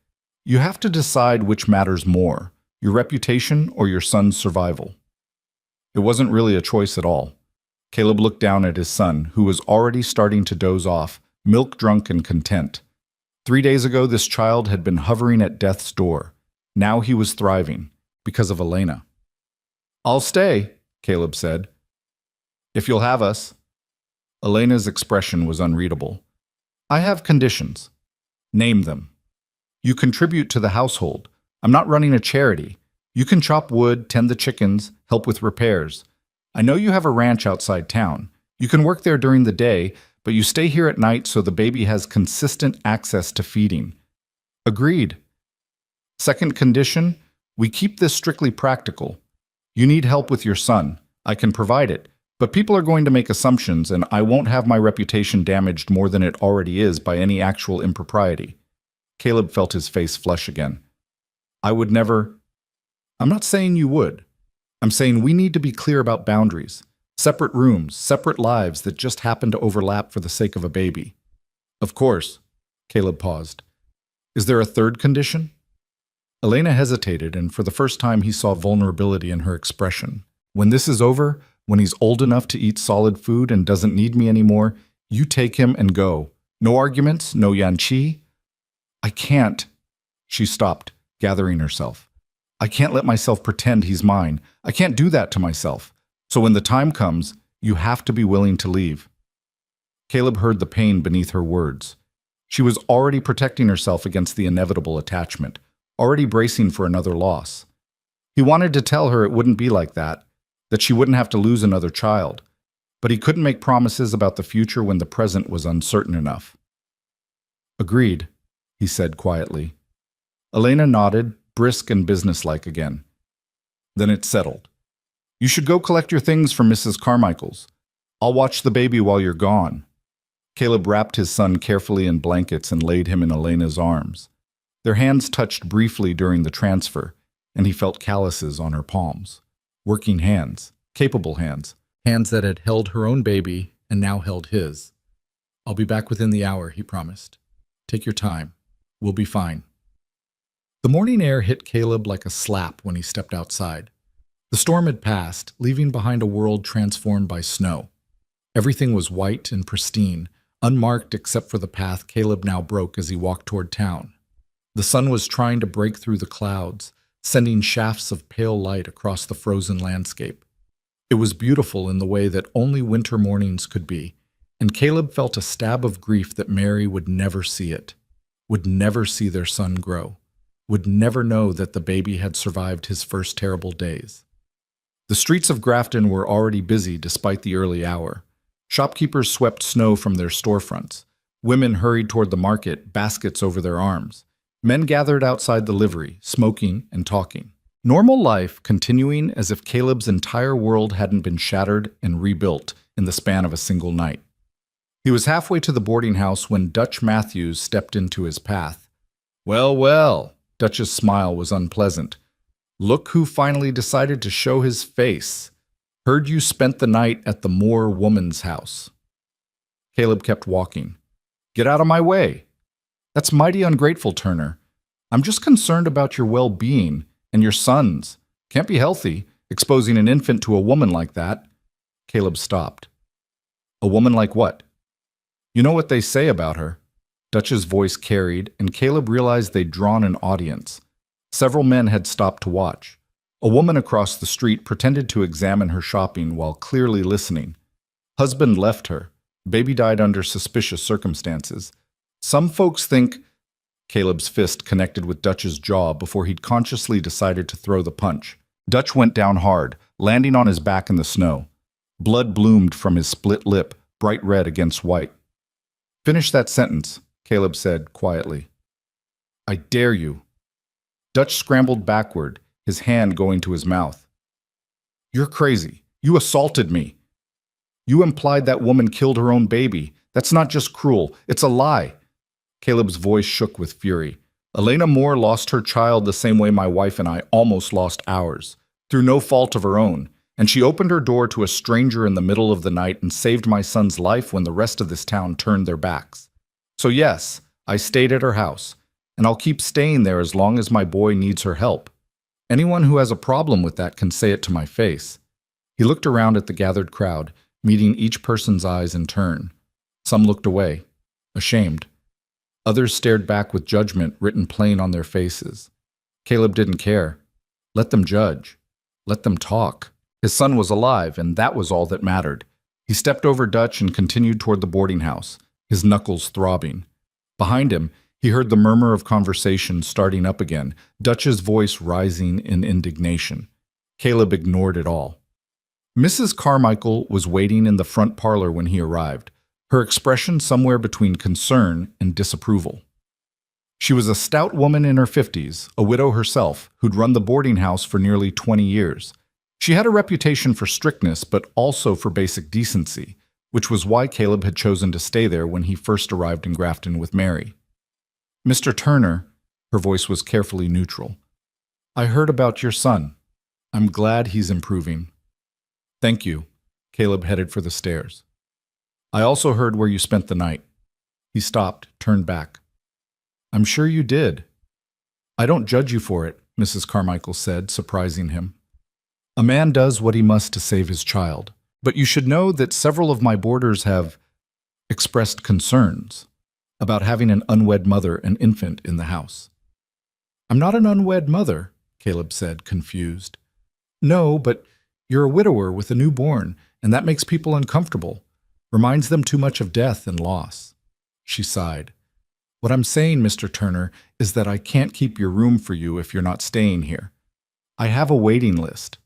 You have to decide which matters more, your reputation or your son's survival." It wasn't really a choice at all. Caleb looked down at his son, who was already starting to doze off, milk-drunk and content. 3 days ago, this child had been hovering at death's door. Now he was thriving, because of Elena. "I'll stay," Caleb said. "If you'll have us." Elena's expression was unreadable. "I have conditions." "Name them." "You contribute to the household. I'm not running a charity. You can chop wood, tend the chickens, help with repairs. I know you have a ranch outside town. You can work there during the day, but you stay here at night so the baby has consistent access to feeding." "Agreed." "Second condition, we keep this strictly practical. You need help with your son. I can provide it, but people are going to make assumptions, and I won't have my reputation damaged more than it already is by any actual impropriety." Caleb felt his face flush again. "I would never—" "I'm not saying you would. I'm saying we need to be clear about boundaries. Separate rooms, separate lives that just happen to overlap for the sake of a baby." "Of course." Caleb paused. "Is there a third condition?" Elena hesitated, and for the first time he saw vulnerability in her expression. "When this is over, when he's old enough to eat solid food and doesn't need me anymore, you take him and go. No arguments, no Yanqi." "I can't." She stopped, gathering herself. "I can't let myself pretend he's mine. I can't do that to myself. So when the time comes, you have to be willing to leave." Caleb heard the pain beneath her words. She was already protecting herself against the inevitable attachment, already bracing for another loss. He wanted to tell her it wouldn't be like that she wouldn't have to lose another child, but he couldn't make promises about the future when the present was uncertain enough. "Agreed," he said quietly. Elena nodded, brisk and businesslike again. "Then it's settled. You should go collect your things from Mrs. Carmichael's. I'll watch the baby while you're gone." Caleb wrapped his son carefully in blankets and laid him in Elena's arms. Their hands touched briefly during the transfer, and he felt calluses on her palms. Working hands, capable hands, hands that had held her own baby and now held his. "I'll be back within the hour," he promised. "Take your time. We'll be fine." The morning air hit Caleb like a slap when he stepped outside. The storm had passed, leaving behind a world transformed by snow. Everything was white and pristine, unmarked except for the path Caleb now broke as he walked toward town. The sun was trying to break through the clouds, sending shafts of pale light across the frozen landscape. It was beautiful in the way that only winter mornings could be, and Caleb felt a stab of grief that Mary would never see it, would never see their son grow, would never know that the baby had survived his first terrible days. The streets of Grafton were already busy despite the early hour. Shopkeepers swept snow from their storefronts. Women hurried toward the market, baskets over their arms. Men gathered outside the livery, smoking and talking. Normal life continuing as if Caleb's entire world hadn't been shattered and rebuilt in the span of a single night. He was halfway to the boarding house when Dutch Matthews stepped into his path. Well, well, Dutch's smile was unpleasant. Look who finally decided to show his face. Heard you spent the night at the Moore woman's house. Caleb kept walking. Get out of my way. That's mighty ungrateful, Turner. I'm just concerned about your well-being and your son's. Can't be healthy, exposing an infant to a woman like that. Caleb stopped. A woman like what? You know what they say about her. Dutch's voice carried, and Caleb realized they'd drawn an audience. Several men had stopped to watch. A woman across the street pretended to examine her shopping while clearly listening. Husband left her. Baby died under suspicious circumstances. Some folks think... Caleb's fist connected with Dutch's jaw before he'd consciously decided to throw the punch. Dutch went down hard, landing on his back in the snow. Blood bloomed from his split lip, bright red against white. Finish that sentence, Caleb said quietly. I dare you. Dutch scrambled backward, his hand going to his mouth. You're crazy. You assaulted me. You implied that woman killed her own baby. That's not just cruel. It's a lie. Caleb's voice shook with fury. Elena Moore lost her child the same way my wife and I almost lost ours, through no fault of her own, and she opened her door to a stranger in the middle of the night and saved my son's life when the rest of this town turned their backs. So yes, I stayed at her house, and I'll keep staying there as long as my boy needs her help. Anyone who has a problem with that can say it to my face. He looked around at the gathered crowd, meeting each person's eyes in turn. Some looked away, ashamed. Others stared back with judgment written plain on their faces. Caleb didn't care. Let them judge. Let them talk. His son was alive, and that was all that mattered. He stepped over Dutch and continued toward the boarding house, his knuckles throbbing. Behind him, he heard the murmur of conversation starting up again, Dutch's voice rising in indignation. Caleb ignored it all. Mrs. Carmichael was waiting in the front parlor when he arrived, her expression somewhere between concern and disapproval. She was a stout woman in her 50s, a widow herself, who'd run the boarding house for nearly 20 years. She had a reputation for strictness, but also for basic decency, which was why Caleb had chosen to stay there when he first arrived in Grafton with Mary. Mr. Turner, her voice was carefully neutral. I heard about your son. I'm glad he's improving. Thank you. Caleb headed for the stairs. I also heard where you spent the night. He stopped, turned back. I'm sure you did. I don't judge you for it, Mrs. Carmichael said, surprising him. A man does what he must to save his child, but you should know that several of my boarders have expressed concerns about having an unwed mother and infant in the house. I'm not an unwed mother, Caleb said, confused. No, but you're a widower with a newborn, and that makes people uncomfortable. Reminds them too much of death and loss. She sighed. What I'm saying, Mr. Turner, is that I can't keep your room for you if you're not staying here. I have a waiting list.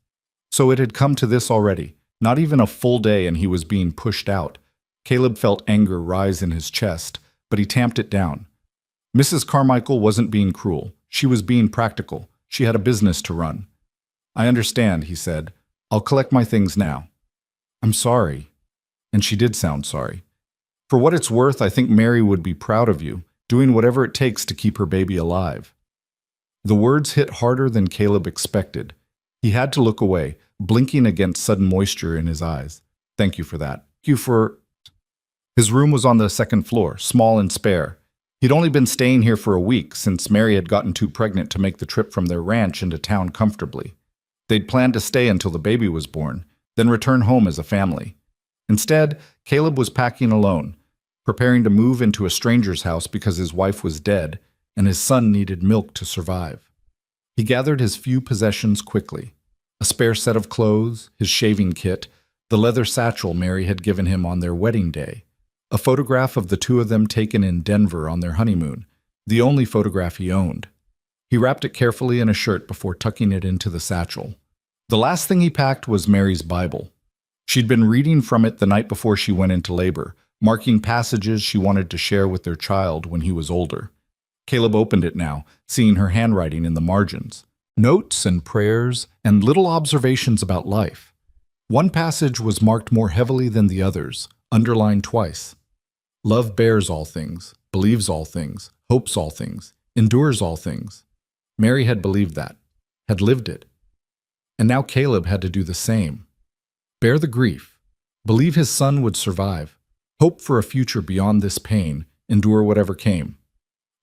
So it had come to this already. Not even a full day and he was being pushed out. Caleb felt anger rise in his chest, but he tamped it down. Mrs. Carmichael wasn't being cruel. She was being practical. She had a business to run. I understand, he said. I'll collect my things now. I'm sorry. And she did sound sorry. For what it's worth, I think Mary would be proud of you, doing whatever it takes to keep her baby alive. The words hit harder than Caleb expected. He had to look away, blinking against sudden moisture in his eyes. Thank you for that. Thank you for... His room was on the second floor, small and spare. He'd only been staying here for a week since Mary had gotten too pregnant to make the trip from their ranch into town comfortably. They'd planned to stay until the baby was born, then return home as a family. Instead, Caleb was packing alone, preparing to move into a stranger's house because his wife was dead and his son needed milk to survive. He gathered his few possessions quickly. A spare set of clothes, his shaving kit, the leather satchel Mary had given him on their wedding day, a photograph of the two of them taken in Denver on their honeymoon, the only photograph he owned. He wrapped it carefully in a shirt before tucking it into the satchel. The last thing he packed was Mary's Bible. She'd been reading from it the night before she went into labor, marking passages she wanted to share with their child when he was older. Caleb opened it now, seeing her handwriting in the margins. Notes and prayers and little observations about life. One passage was marked more heavily than the others, underlined twice. Love bears all things, believes all things, hopes all things, endures all things. Mary had believed that, had lived it. And now Caleb had to do the same. Bear the grief, believe his son would survive, hope for a future beyond this pain, endure whatever came.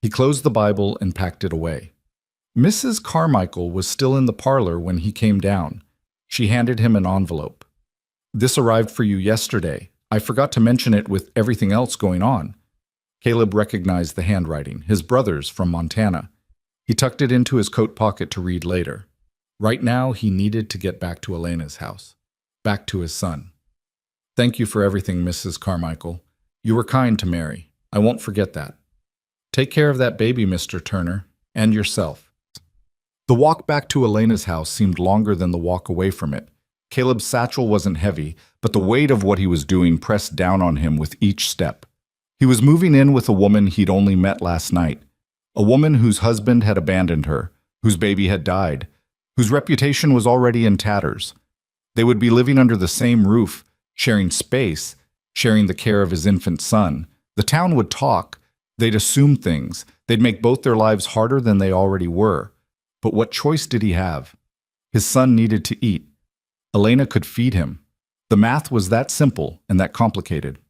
He closed the Bible and packed it away. Mrs. Carmichael was still in the parlor when he came down. She handed him an envelope. "This arrived for you yesterday. I forgot to mention it with everything else going on." Caleb recognized the handwriting, his brother's from Montana. He tucked it into his coat pocket to read later. Right now, he needed to get back to Elena's house, back to his son. "Thank you for everything, Mrs. Carmichael. You were kind to Mary. I won't forget that. Take care of that baby, Mr. Turner, and yourself." The walk back to Elena's house seemed longer than the walk away from it. Caleb's satchel wasn't heavy, but the weight of what he was doing pressed down on him with each step. He was moving in with a woman he'd only met last night, a woman whose husband had abandoned her, whose baby had died, whose reputation was already in tatters. They would be living under the same roof, sharing space, sharing the care of his infant son. The town would talk. They'd assume things. They'd make both their lives harder than they already were. But what choice did he have? His son needed to eat. Elena could feed him. The math was that simple and that complicated.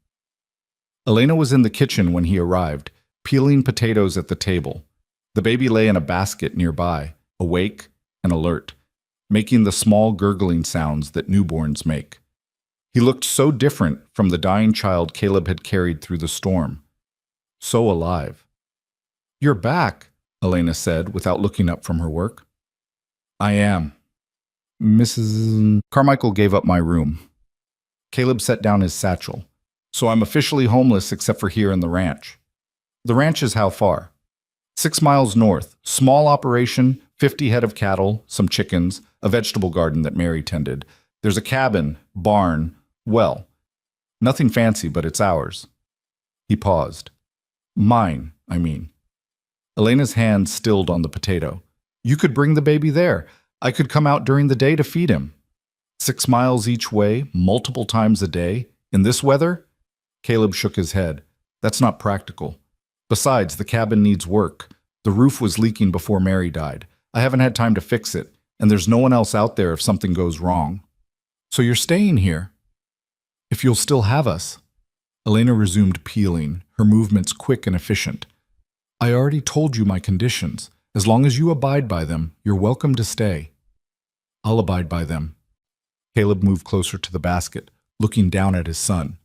Elena was in the kitchen when he arrived, peeling potatoes at the table. The baby lay in a basket nearby, awake and alert, making the small gurgling sounds that newborns make. He looked so different from the dying child Caleb had carried through the storm. So alive. "You're back," Elena said without looking up from her work. "I am." Mrs. Carmichael gave up my room. Caleb set down his satchel. "So I'm officially homeless except for here in the ranch." "The ranch is how far?" 6 miles north. Small operation, 50 head of cattle, some chickens, a vegetable garden that Mary tended. There's a cabin, barn, well. Nothing fancy, but it's ours." He paused. "Mine, I mean." Elena's hand stilled on the potato. "You could bring the baby there. I could come out during the day to feed him." 6 miles each way, multiple times a day, in this weather? Caleb shook his head. "That's not practical. Besides, the cabin needs work. The roof was leaking before Mary died. I haven't had time to fix it, and there's no one else out there if something goes wrong." "So you're staying here?" "If you'll still have us." Elena resumed peeling, her movements quick and efficient. "I already told you my conditions. As long as you abide by them, you're welcome to stay." "I'll abide by them." Caleb moved closer to the basket, looking down at his son.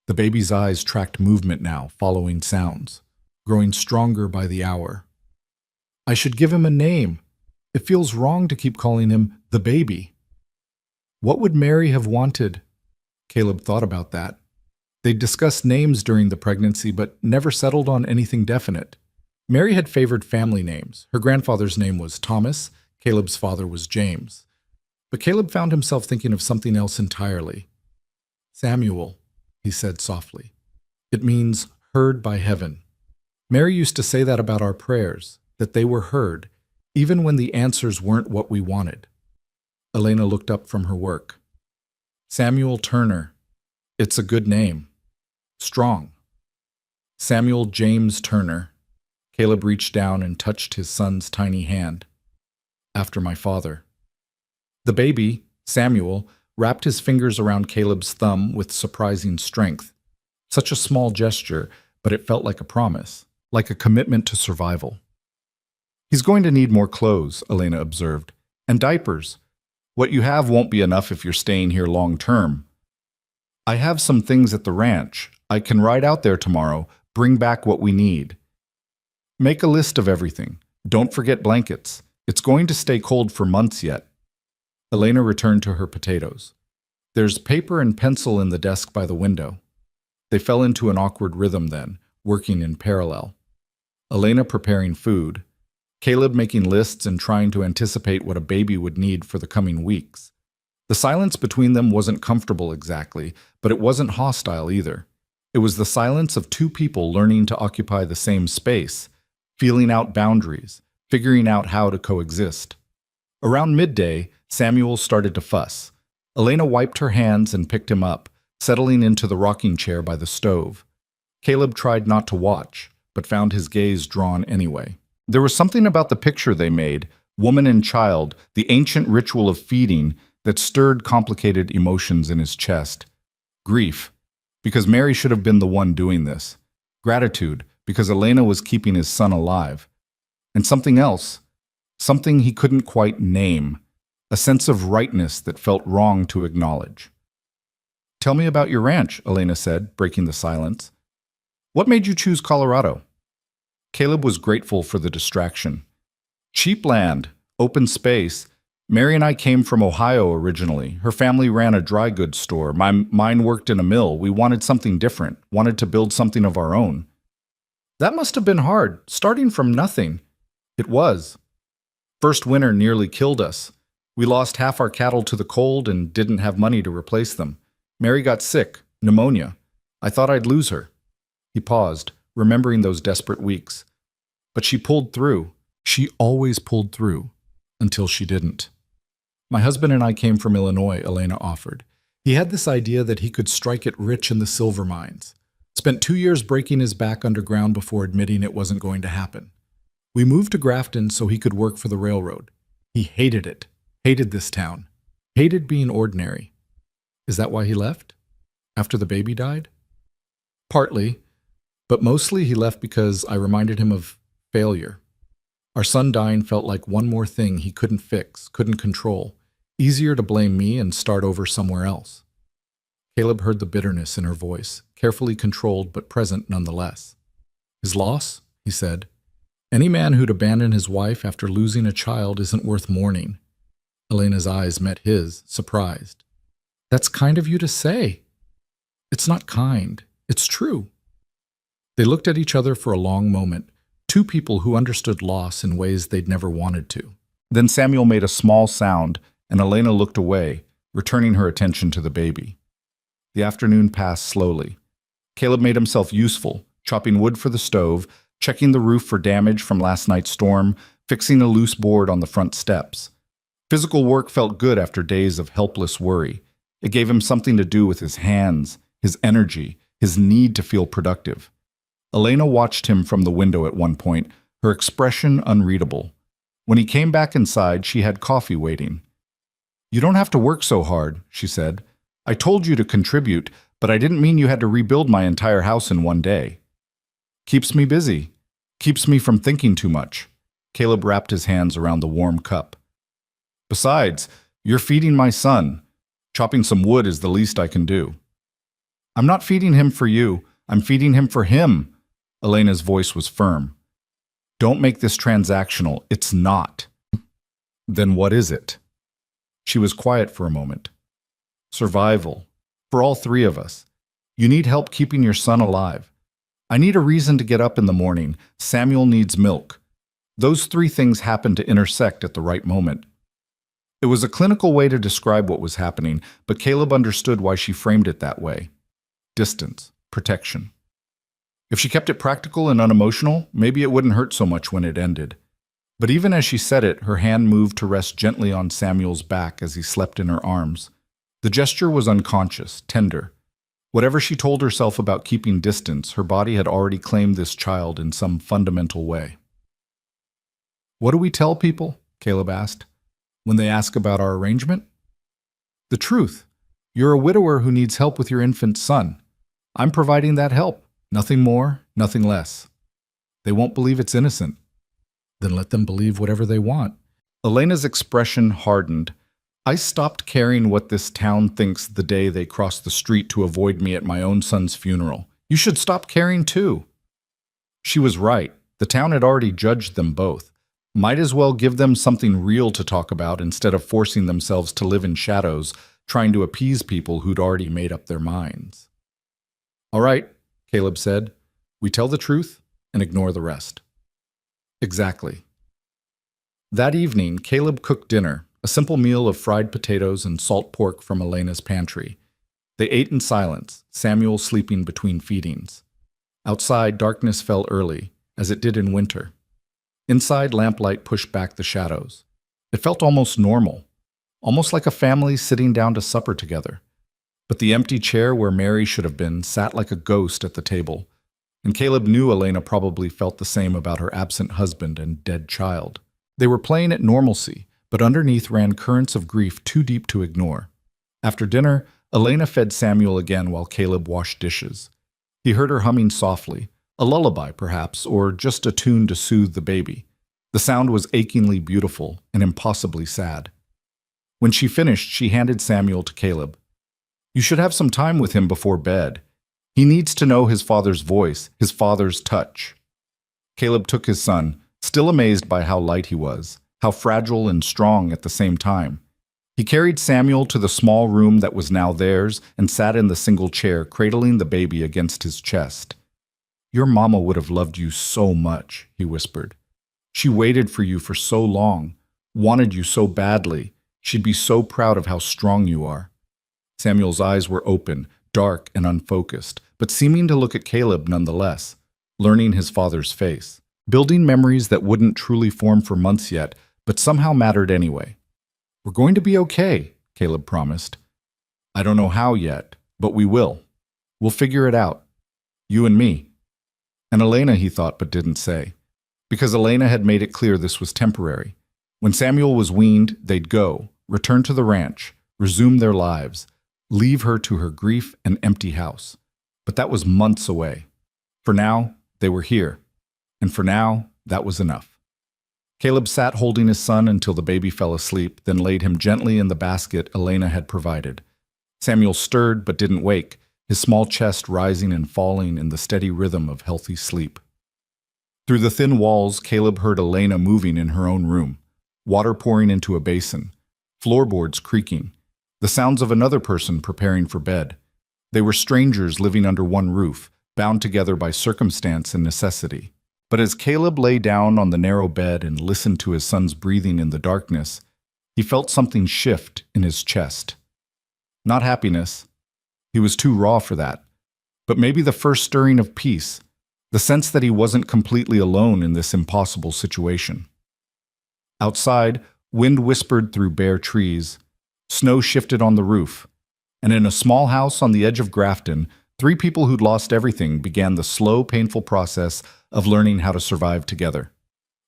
The baby's eyes tracked movement now, following sounds, growing stronger by the hour. "I should give him a name. It feels wrong to keep calling him the baby." What would Mary have wanted? Caleb thought about that. They'd discussed names during the pregnancy, but never settled on anything definite. Mary had favored family names. Her grandfather's name was Thomas. Caleb's father was James. But Caleb found himself thinking of something else entirely. "Samuel," he said softly. "It means heard by heaven." Mary used to say that about our prayers, that they were heard, even when the answers weren't what we wanted. Elena looked up from her work. "Samuel Turner. It's a good name. Strong." Samuel James Turner. Caleb reached down and touched his son's tiny hand. "After my father." The baby, Samuel, wrapped his fingers around Caleb's thumb with surprising strength. Such a small gesture, but it felt like a promise, like a commitment to survival. "He's going to need more clothes," Elena observed, "and diapers. What you have won't be enough if you're staying here long term. I have some things at the ranch. I can ride out there tomorrow, bring back what we need. Make a list of everything. Don't forget blankets. It's going to stay cold for months yet." Elena returned to her potatoes. "There's paper and pencil in the desk by the window." They fell into an awkward rhythm then, working in parallel. Elena preparing food, Caleb making lists and trying to anticipate what a baby would need for the coming weeks. The silence between them wasn't comfortable exactly, but it wasn't hostile either. It was the silence of two people learning to occupy the same space, feeling out boundaries, figuring out how to coexist. Around midday, Samuel started to fuss. Elena wiped her hands and picked him up, settling into the rocking chair by the stove. Caleb tried not to watch, but found his gaze drawn anyway. There was something about the picture they made, woman and child, the ancient ritual of feeding, that stirred complicated emotions in his chest. Grief, because Mary should have been the one doing this. Gratitude, because Elena was keeping his son alive. And something else, something he couldn't quite name, a sense of rightness that felt wrong to acknowledge. "Tell me about your ranch," Elena said, breaking the silence. "What made you choose Colorado?" Caleb was grateful for the distraction. "Cheap land, open space. Mary and I came from Ohio originally. Her family ran a dry goods store. Mine worked in a mill. We wanted something different, wanted to build something of our own." "That must have been hard, starting from nothing." "It was. First winter nearly killed us. We lost half our cattle to the cold and didn't have money to replace them. Mary got sick, pneumonia. I thought I'd lose her." He paused, remembering those desperate weeks. But she pulled through. She always pulled through, until she didn't. "My husband and I came from Illinois," Elena offered. "He had this idea that he could strike it rich in the silver mines. Spent 2 years breaking his back underground before admitting it wasn't going to happen. We moved to Grafton so he could work for the railroad. He hated it, hated this town, hated being ordinary." "Is that why he left? After the baby died?" "Partly, but mostly he left because I reminded him of failure. Our son dying felt like one more thing he couldn't fix, couldn't control. Easier to blame me and start over somewhere else." Caleb heard the bitterness in her voice, carefully controlled but present nonetheless. "His loss?" he said. "Any man who'd abandon his wife after losing a child isn't worth mourning." Elena's eyes met his, surprised. "That's kind of you to say." "It's not kind. It's true." They looked at each other for a long moment, two people who understood loss in ways they'd never wanted to. Then Samuel made a small sound, and Elena looked away, returning her attention to the baby. The afternoon passed slowly. Caleb made himself useful, chopping wood for the stove, checking the roof for damage from last night's storm, fixing a loose board on the front steps. Physical work felt good after days of helpless worry. It gave him something to do with his hands, his energy, his need to feel productive. Elena watched him from the window at one point, her expression unreadable. When he came back inside, she had coffee waiting. "You don't have to work so hard," she said. "I told you to contribute, but I didn't mean you had to rebuild my entire house in one day." "Keeps me busy. Keeps me from thinking too much." Caleb wrapped his hands around the warm cup. "Besides, you're feeding my son. Chopping some wood is the least I can do." "I'm not feeding him for you. I'm feeding him for him." Elena's voice was firm. "Don't make this transactional. It's not." "Then what is it?" She was quiet for a moment. "Survival. For all three of us. You need help keeping your son alive. I need a reason to get up in the morning. Samuel needs milk. Those three things happen to intersect at the right moment." It was a clinical way to describe what was happening, but Caleb understood why she framed it that way. Distance, protection. If she kept it practical and unemotional, maybe it wouldn't hurt so much when it ended. But even as she said it, her hand moved to rest gently on Samuel's back as he slept in her arms. The gesture was unconscious, tender. Whatever she told herself about keeping distance, her body had already claimed this child in some fundamental way. "What do we tell people?" Caleb asked. "When they ask about our arrangement?" "The truth. You're a widower who needs help with your infant son. I'm providing that help. Nothing more, nothing less. They won't believe it's innocent." "Then let them believe whatever they want." Elena's expression hardened. "I stopped caring what this town thinks the day they cross the street to avoid me at my own son's funeral. You should stop caring too." She was right. The town had already judged them both. Might as well give them something real to talk about instead of forcing themselves to live in shadows, trying to appease people who'd already made up their minds. "All right," Caleb said. "We tell the truth and ignore the rest." Exactly. That evening, Caleb cooked dinner, a simple meal of fried potatoes and salt pork from Elena's pantry. They ate in silence, Samuel sleeping between feedings. Outside, darkness fell early, as it did in winter. Inside, lamplight pushed back the shadows. It felt almost normal, almost like a family sitting down to supper together. But the empty chair where Mary should have been sat like a ghost at the table, and Caleb knew Elena probably felt the same about her absent husband and dead child. They were playing at normalcy, but underneath ran currents of grief too deep to ignore. After dinner, Elena fed Samuel again while Caleb washed dishes. He heard her humming softly, a lullaby perhaps, or just a tune to soothe the baby. The sound was achingly beautiful and impossibly sad. When she finished, she handed Samuel to Caleb. "You should have some time with him before bed. He needs to know his father's voice, his father's touch." Caleb took his son, still amazed by how light he was, how fragile and strong at the same time. He carried Samuel to the small room that was now theirs and sat in the single chair, cradling the baby against his chest. "Your mama would have loved you so much," he whispered. "She waited for you for so long, wanted you so badly. She'd be so proud of how strong you are." Samuel's eyes were open, dark and unfocused, but seeming to look at Caleb nonetheless, learning his father's face, building memories that wouldn't truly form for months yet, but somehow mattered anyway. "We're going to be okay," Caleb promised. "I don't know how yet, but we will. We'll figure it out. You and me." And Elena, he thought, but didn't say. Because Elena had made it clear this was temporary. When Samuel was weaned, they'd go, return to the ranch, resume their lives, leave her to her grief and empty house. But that was months away. For now, they were here. And for now, that was enough. Caleb sat holding his son until the baby fell asleep, then laid him gently in the basket Elena had provided. Samuel stirred but didn't wake, his small chest rising and falling in the steady rhythm of healthy sleep. Through the thin walls, Caleb heard Elena moving in her own room, water pouring into a basin, floorboards creaking, the sounds of another person preparing for bed. They were strangers living under one roof, bound together by circumstance and necessity. But as Caleb lay down on the narrow bed and listened to his son's breathing in the darkness, he felt something shift in his chest. Not happiness. He was too raw for that. But maybe the first stirring of peace, the sense that he wasn't completely alone in this impossible situation. Outside, wind whispered through bare trees, snow shifted on the roof, and in a small house on the edge of Grafton, 3 people who'd lost everything began the slow, painful process of learning how to survive together.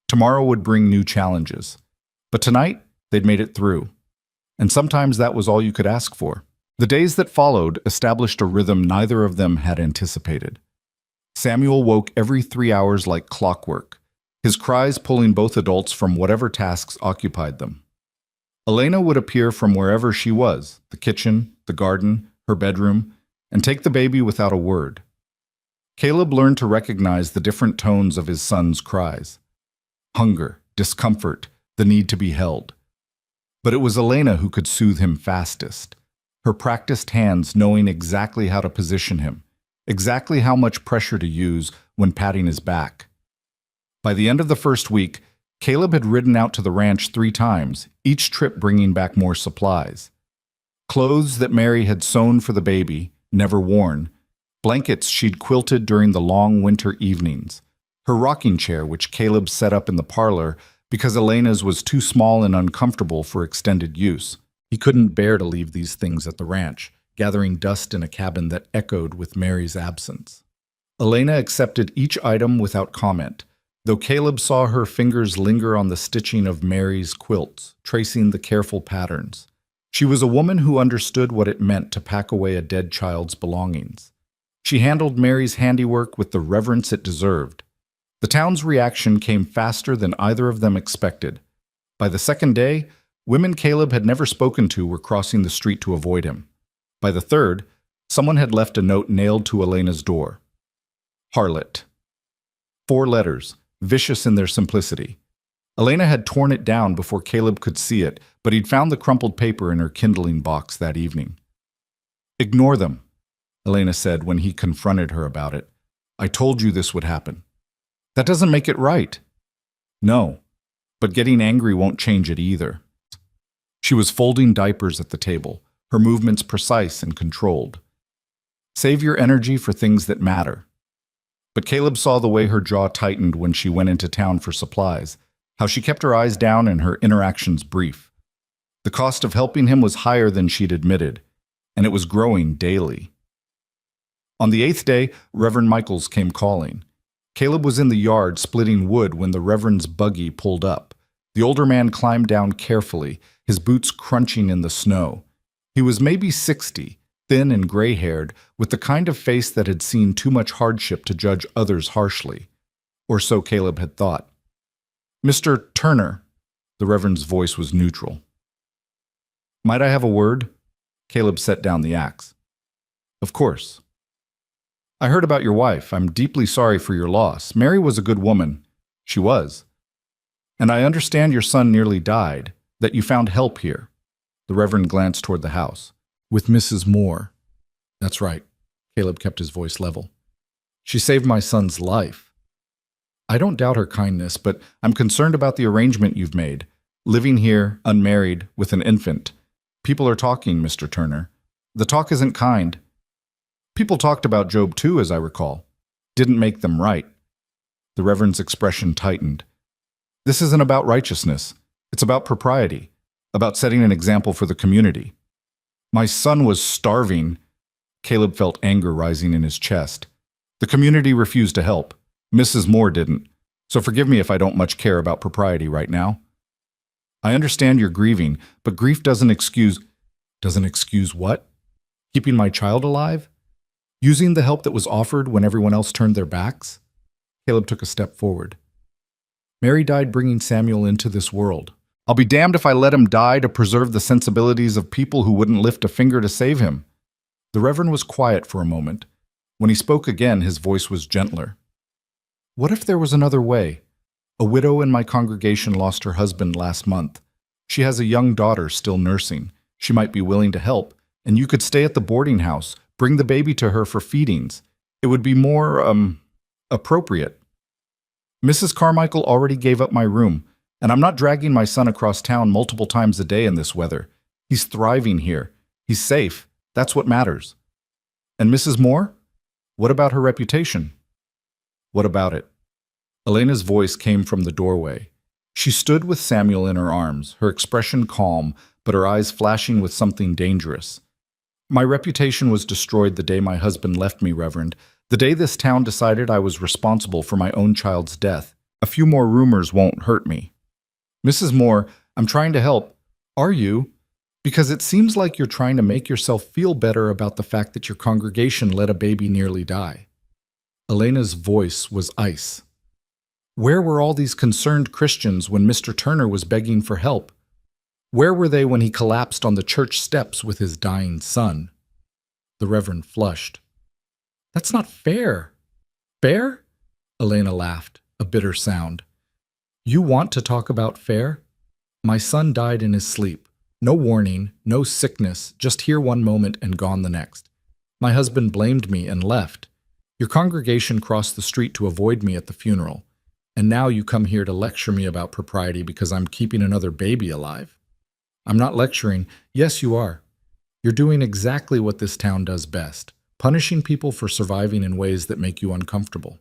Tomorrow would bring new challenges, but tonight they'd made it through. And sometimes that was all you could ask for. The days that followed established a rhythm neither of them had anticipated. Samuel woke every 3 hours like clockwork, his cries pulling both adults from whatever tasks occupied them. Elena would appear from wherever she was, the kitchen, the garden, her bedroom, and take the baby without a word. Caleb learned to recognize the different tones of his son's cries. Hunger, discomfort, the need to be held. But it was Elena who could soothe him fastest, her practiced hands knowing exactly how to position him, exactly how much pressure to use when patting his back. By the end of the first week, Caleb had ridden out to the ranch 3 times, each trip bringing back more supplies. Clothes that Mary had sewn for the baby, never worn, blankets she'd quilted during the long winter evenings, her rocking chair which Caleb set up in the parlor because Elena's was too small and uncomfortable for extended use. He couldn't bear to leave these things at the ranch, gathering dust in a cabin that echoed with Mary's absence. Elena accepted each item without comment, though Caleb saw her fingers linger on the stitching of Mary's quilts, tracing the careful patterns. She was a woman who understood what it meant to pack away a dead child's belongings. She handled Mary's handiwork with the reverence it deserved. The town's reaction came faster than either of them expected. By the second day, women Caleb had never spoken to were crossing the street to avoid him. By the third, someone had left a note nailed to Elena's door. Harlot. 4 letters, vicious in their simplicity. Elena had torn it down before Caleb could see it, but he'd found the crumpled paper in her kindling box that evening. "Ignore them," Elena said when he confronted her about it. "I told you this would happen." "That doesn't make it right." "No, but getting angry won't change it either." She was folding diapers at the table, her movements precise and controlled. "Save your energy for things that matter." But Caleb saw the way her jaw tightened when she went into town for supplies. how she kept her eyes down and her interactions brief. The cost of helping him was higher than she'd admitted, and it was growing daily. On the 8th day, Reverend Michaels came calling. Caleb was in the yard splitting wood when the Reverend's buggy pulled up. The older man climbed down carefully, his boots crunching in the snow. He was maybe 60, thin and gray-haired, with the kind of face that had seen too much hardship to judge others harshly. Or so Caleb had thought. "Mr. Turner," the Reverend's voice was neutral. "Might I have a word?" Caleb set down the axe. "Of course." "I heard about your wife. I'm deeply sorry for your loss. Mary was a good woman." "She was." "And I understand your son nearly died, that you found help here." The Reverend glanced toward the house. "With Mrs. Moore." "That's right." Caleb kept his voice level. "She saved my son's life." "I don't doubt her kindness, but I'm concerned about the arrangement you've made. Living here, unmarried, with an infant. People are talking, Mr. Turner. The talk isn't kind. People talked about Job too, as I recall. Didn't make them right." The Reverend's expression tightened. "This isn't about righteousness. It's about propriety, about setting an example for the community. My son was starving." Caleb felt anger rising in his chest. "The community refused to help. Mrs. Moore didn't. So forgive me if I don't much care about propriety right now. I understand you're grieving, but grief doesn't excuse..." "Doesn't excuse what?" "Keeping my child alive? Using the help that was offered when everyone else turned their backs?" Caleb took a step forward. "Mary died bringing Samuel into this world. I'll be damned if I let him die to preserve the sensibilities of people who wouldn't lift a finger to save him." The Reverend was quiet for a moment. When he spoke again, his voice was gentler. "What if there was another way? A widow in my congregation lost her husband last month. She has a young daughter still nursing. She might be willing to help, and you could stay at the boarding house, bring the baby to her for feedings. It would be more, appropriate. Mrs. Carmichael already gave up my room, and I'm not dragging my son across town multiple times a day in this weather. He's thriving here. He's safe. That's what matters. And Mrs. Moore? What about her reputation?" "What about it?" Elena's voice came from the doorway. She stood with Samuel in her arms, her expression calm, but her eyes flashing with something dangerous. "My reputation was destroyed the day my husband left me, Reverend, the day this town decided I was responsible for my own child's death. A few more rumors won't hurt me." "Mrs. Moore, I'm trying to help." "Are you? Because it seems like you're trying to make yourself feel better about the fact that your congregation let a baby nearly die." Elena's voice was ice. "Where were all these concerned Christians when Mr. Turner was begging for help? Where were they when he collapsed on the church steps with his dying son?" The Reverend flushed. "That's not fair." "Fair?" Elena laughed, a bitter sound. "You want to talk about fair? My son died in his sleep. No warning, no sickness, just here one moment and gone the next. My husband blamed me and left. Your congregation crossed the street to avoid me at the funeral. And now you come here to lecture me about propriety because I'm keeping another baby alive. I'm not lecturing. Yes, you are. You're doing exactly what this town does best, punishing people for surviving in ways that make you uncomfortable."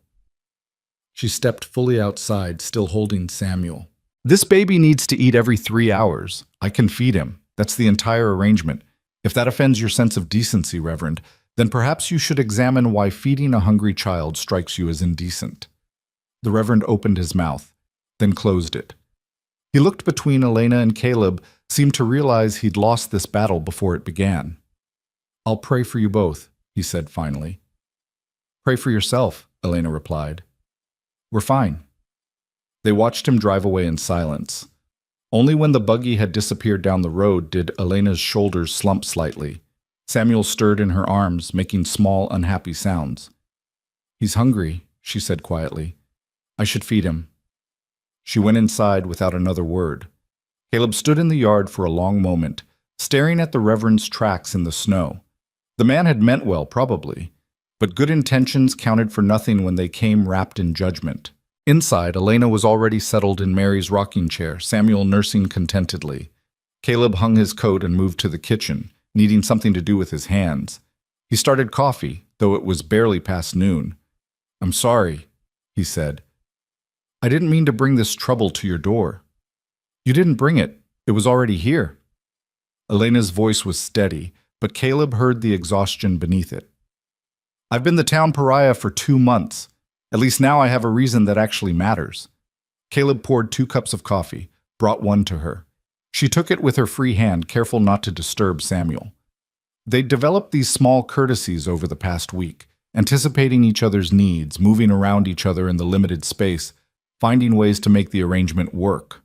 She stepped fully outside, still holding Samuel. "This baby needs to eat every 3 hours. I can feed him. That's the entire arrangement. If that offends your sense of decency, Reverend, then perhaps you should examine why feeding a hungry child strikes you as indecent." The Reverend opened his mouth, then closed it. He looked between Elena and Caleb, seemed to realize he'd lost this battle before it began. "I'll pray for you both," he said finally. "Pray for yourself," Elena replied. "We're fine." They watched him drive away in silence. Only when the buggy had disappeared down the road did Elena's shoulders slump slightly. Samuel stirred in her arms, making small, unhappy sounds. "He's hungry," she said quietly. "I should feed him." She went inside without another word. Caleb stood in the yard for a long moment, staring at the Reverend's tracks in the snow. The man had meant well, probably, but good intentions counted for nothing when they came wrapped in judgment. Inside, Elena was already settled in Mary's rocking chair, Samuel nursing contentedly. Caleb hung his coat and moved to the kitchen, needing something to do with his hands. He started coffee, though it was barely past noon. "I'm sorry," he said. I didn't mean to bring this trouble to your door. You didn't bring it. It was already here. Elena's voice was steady, but Caleb heard the exhaustion beneath it. I've been the town pariah for 2 months. At least now I have a reason that actually matters. Caleb poured 2 cups of coffee, brought one to her. She took it with her free hand, careful not to disturb Samuel. They'd developed these small courtesies over the past week, anticipating each other's needs, moving around each other in the limited space, finding ways to make the arrangement work.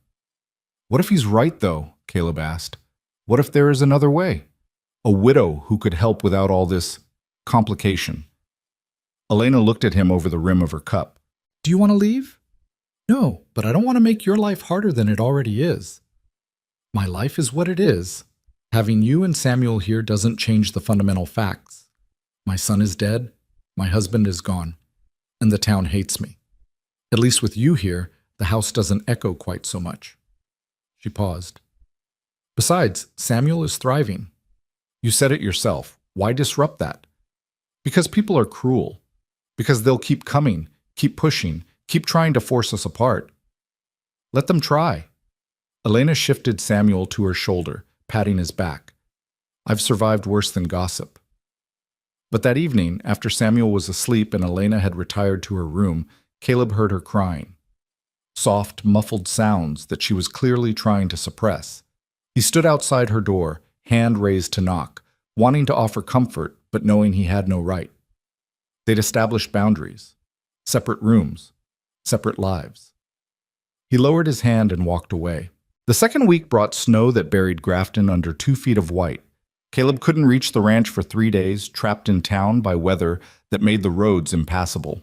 What if he's right, though? Caleb asked. What if there is another way? A widow who could help without all this complication. Elena looked at him over the rim of her cup. Do you want to leave? No, but I don't want to make your life harder than it already is. My life is what it is. Having you and Samuel here doesn't change the fundamental facts. My son is dead, my husband is gone, and the town hates me. At least with you here, the house doesn't echo quite so much. She paused. Besides, Samuel is thriving. You said it yourself. Why disrupt that? Because people are cruel. Because they'll keep coming, keep pushing, keep trying to force us apart. Let them try. Elena shifted Samuel to her shoulder, patting his back. I've survived worse than gossip. But that evening, after Samuel was asleep and Elena had retired to her room, Caleb heard her crying. Soft, muffled sounds that she was clearly trying to suppress. He stood outside her door, hand raised to knock, wanting to offer comfort, but knowing he had no right. They'd established boundaries, separate rooms, separate lives. He lowered his hand and walked away. The second week brought snow that buried Grafton under 2 feet of white. Caleb couldn't reach the ranch for 3 days, trapped in town by weather that made the roads impassable.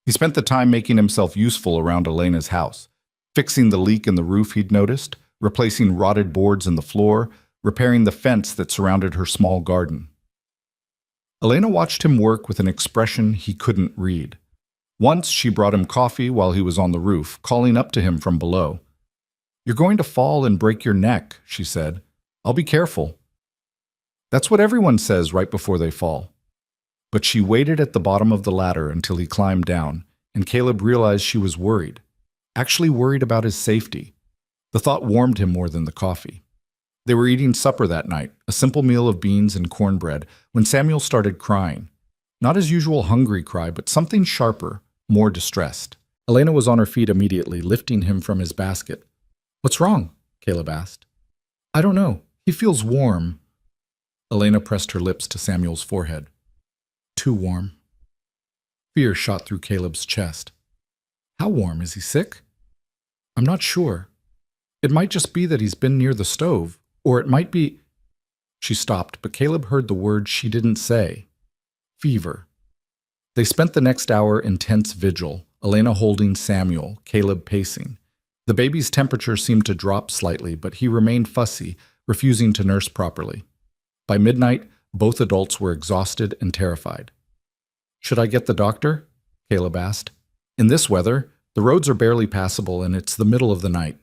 He spent the time making himself useful around Elena's house, fixing the leak in the roof he'd noticed, replacing rotted boards in the floor, repairing the fence that surrounded her small garden. Elena watched him work with an expression he couldn't read. Once she brought him coffee while he was on the roof, calling up to him from below. You're going to fall and break your neck, she said. I'll be careful. That's what everyone says right before they fall. But she waited at the bottom of the ladder until he climbed down, and Caleb realized she was worried, actually worried about his safety. The thought warmed him more than the coffee. They were eating supper that night, a simple meal of beans and cornbread, when Samuel started crying. Not his usual hungry cry, but something sharper, more distressed. Elena was on her feet immediately, lifting him from his basket. What's wrong? Caleb asked. I don't know. He feels warm. Elena pressed her lips to Samuel's forehead. Too warm. Fear shot through Caleb's chest. How warm? Is he sick? I'm not sure. It might just be that he's been near the stove, or it might be... She stopped, but Caleb heard the word she didn't say. Fever. They spent the next hour in tense vigil, Elena holding Samuel, Caleb pacing. The baby's temperature seemed to drop slightly, but he remained fussy, refusing to nurse properly. By midnight, both adults were exhausted and terrified. Should I get the doctor? Caleb asked. In this weather, the roads are barely passable and it's the middle of the night.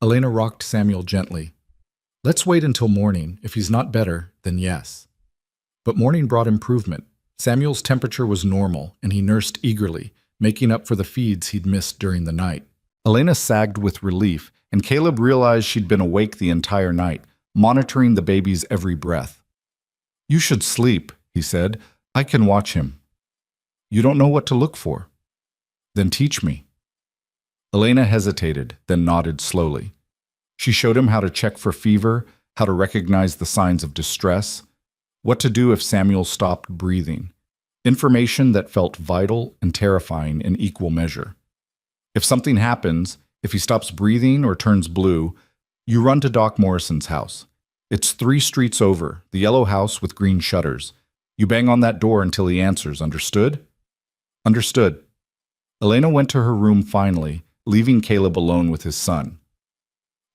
Elena rocked Samuel gently. Let's wait until morning. If he's not better, then yes. But morning brought improvement. Samuel's temperature was normal, and he nursed eagerly, making up for the feeds he'd missed during the night. Elena sagged with relief, and Caleb realized she'd been awake the entire night, monitoring the baby's every breath. You should sleep, he said. I can watch him. You don't know what to look for. Then teach me. Elena hesitated, then nodded slowly. She showed him how to check for fever, how to recognize the signs of distress, what to do if Samuel stopped breathing. Information that felt vital and terrifying in equal measure. If something happens, if he stops breathing or turns blue, you run to Doc Morrison's house. It's 3 streets over, the yellow house with green shutters. You bang on that door until he answers, understood? Understood. Elena went to her room finally, leaving Caleb alone with his son.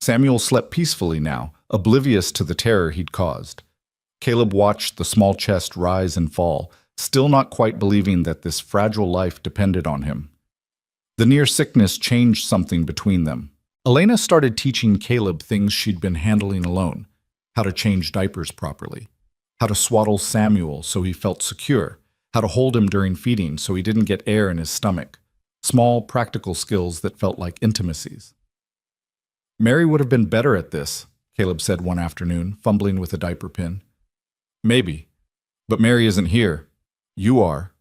Samuel slept peacefully now, oblivious to the terror he'd caused. Caleb watched the small chest rise and fall, still not quite believing that this fragile life depended on him. The near sickness changed something between them. Elena started teaching Caleb things she'd been handling alone, how to change diapers properly, how to swaddle Samuel so he felt secure, how to hold him during feeding so he didn't get air in his stomach. Small, practical skills that felt like intimacies. Mary would have been better at this, Caleb said one afternoon, fumbling with a diaper pin. Maybe, but Mary isn't here. You are.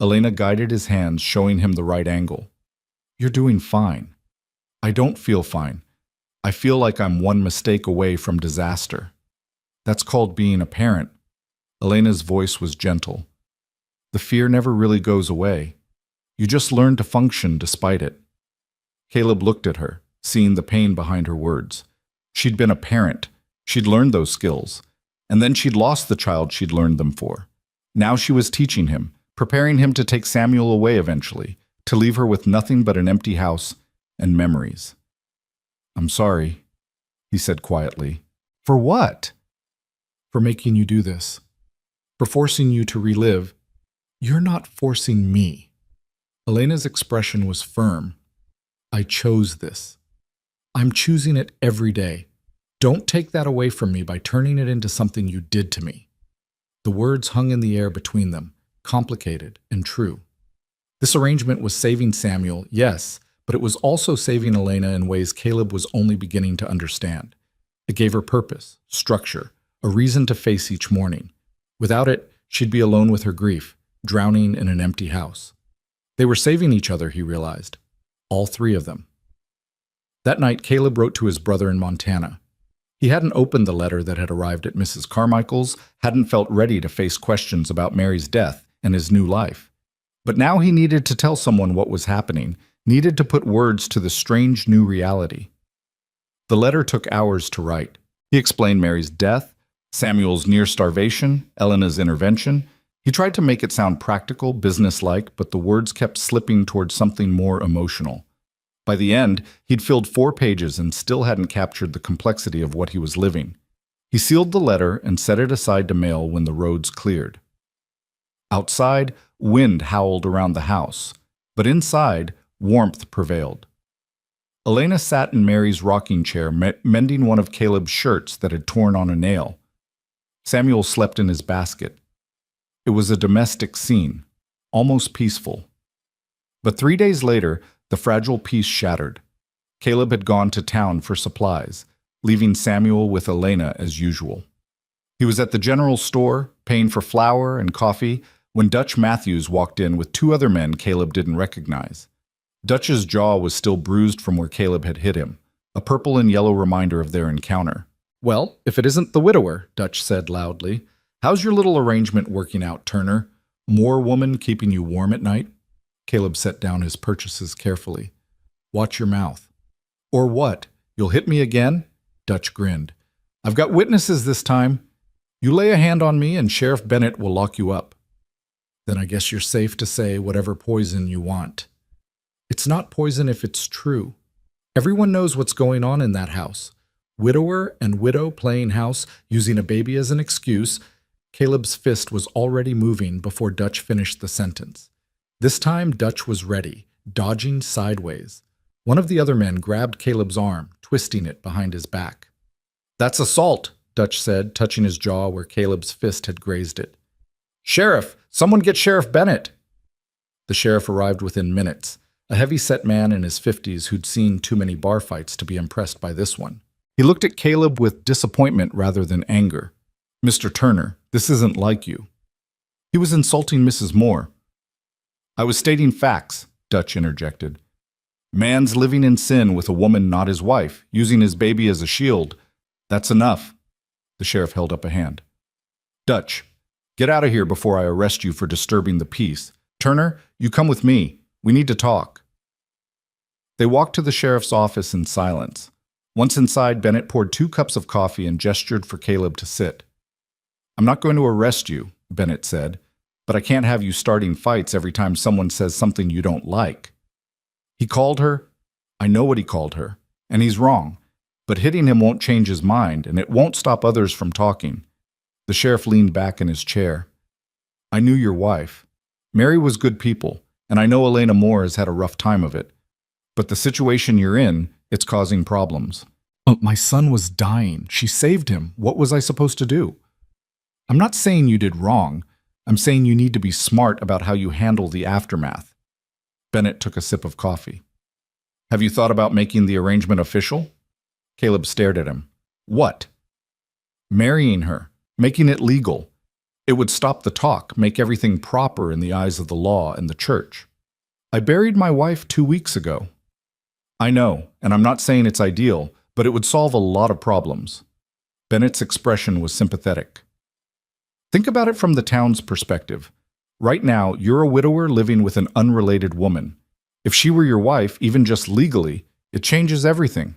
Elena guided his hands, showing him the right angle. You're doing fine. I don't feel fine. I feel like I'm one mistake away from disaster. That's called being a parent. Elena's voice was gentle. The fear never really goes away. You just learn to function despite it. Caleb looked at her, seeing the pain behind her words. She'd been a parent. She'd learned those skills. And then she'd lost the child she'd learned them for. Now she was teaching him, preparing him to take Samuel away eventually, to leave her with nothing but an empty house and memories. I'm sorry, he said quietly. For what? For making you do this. For forcing you to relive. You're not forcing me. Elena's expression was firm. I chose this. I'm choosing it every day. Don't take that away from me by turning it into something you did to me. The words hung in the air between them, complicated and true. This arrangement was saving Samuel, yes, but it was also saving Elena in ways Caleb was only beginning to understand. It gave her purpose, structure, a reason to face each morning. Without it, she'd be alone with her grief, drowning in an empty house. They were saving each other, he realized. All three of them. That night, Caleb wrote to his brother in Montana. He hadn't opened the letter that had arrived at Mrs. Carmichael's, hadn't felt ready to face questions about Mary's death and his new life. But now he needed to tell someone what was happening, needed to put words to the strange new reality. The letter took hours to write. He explained Mary's death, Samuel's near starvation, Elena's intervention. He tried to make it sound practical, businesslike, but the words kept slipping towards something more emotional. By the end, he'd filled 4 pages and still hadn't captured the complexity of what he was living. He sealed the letter and set it aside to mail when the roads cleared. Outside, wind howled around the house, but inside, warmth prevailed. Elena sat in Mary's rocking chair, mending one of Caleb's shirts that had torn on a nail. Samuel slept in his basket. It was a domestic scene, almost peaceful. But 3 days later, the fragile peace shattered. Caleb had gone to town for supplies, leaving Samuel with Elena as usual. He was at the general store, paying for flour and coffee, when Dutch Matthews walked in with 2 other men Caleb didn't recognize. Dutch's jaw was still bruised from where Caleb had hit him, a purple and yellow reminder of their encounter. Well, if it isn't the widower, Dutch said loudly. How's your little arrangement working out, Turner? More woman keeping you warm at night? Caleb set down his purchases carefully. Watch your mouth. Or what? You'll hit me again? Dutch grinned. I've got witnesses this time. You lay a hand on me and Sheriff Bennett will lock you up. Then I guess you're safe to say whatever poison you want. It's not poison if it's true. Everyone knows what's going on in that house. Widower and widow playing house, using a baby as an excuse. Caleb's fist was already moving before Dutch finished the sentence. This time, Dutch was ready, dodging sideways. One of the other men grabbed Caleb's arm, twisting it behind his back. That's assault, Dutch said, touching his jaw where Caleb's fist had grazed it. Sheriff! Someone get Sheriff Bennett! The sheriff arrived within minutes, a heavy-set man in his 50s who'd seen too many bar fights to be impressed by this one. He looked at Caleb with disappointment rather than anger. Mr. Turner, this isn't like you. He was insulting Mrs. Moore. I was stating facts, Dutch interjected. Man's living in sin with a woman not his wife, using his baby as a shield. That's enough. The sheriff held up a hand. Dutch, get out of here before I arrest you for disturbing the peace. Turner, you come with me. We need to talk. They walked to the sheriff's office in silence. Once inside, Bennett poured 2 cups of coffee and gestured for Caleb to sit. I'm not going to arrest you, Bennett said, but I can't have you starting fights every time someone says something you don't like. He called her. I know what he called her, and he's wrong, but hitting him won't change his mind, and it won't stop others from talking. The sheriff leaned back in his chair. I knew your wife. Mary was good people, and I know Elena Moore has had a rough time of it. But the situation you're in, it's causing problems. Oh, my son was dying. She saved him. What was I supposed to do? I'm not saying you did wrong. I'm saying you need to be smart about how you handle the aftermath. Bennett took a sip of coffee. Have you thought about making the arrangement official? Caleb stared at him. What? Marrying her, making it legal. It would stop the talk, make everything proper in the eyes of the law and the church. I buried my wife 2 weeks ago. I know, and I'm not saying it's ideal, but it would solve a lot of problems. Bennett's expression was sympathetic. Think about it from the town's perspective. Right now, you're a widower living with an unrelated woman. If she were your wife, even just legally, it changes everything.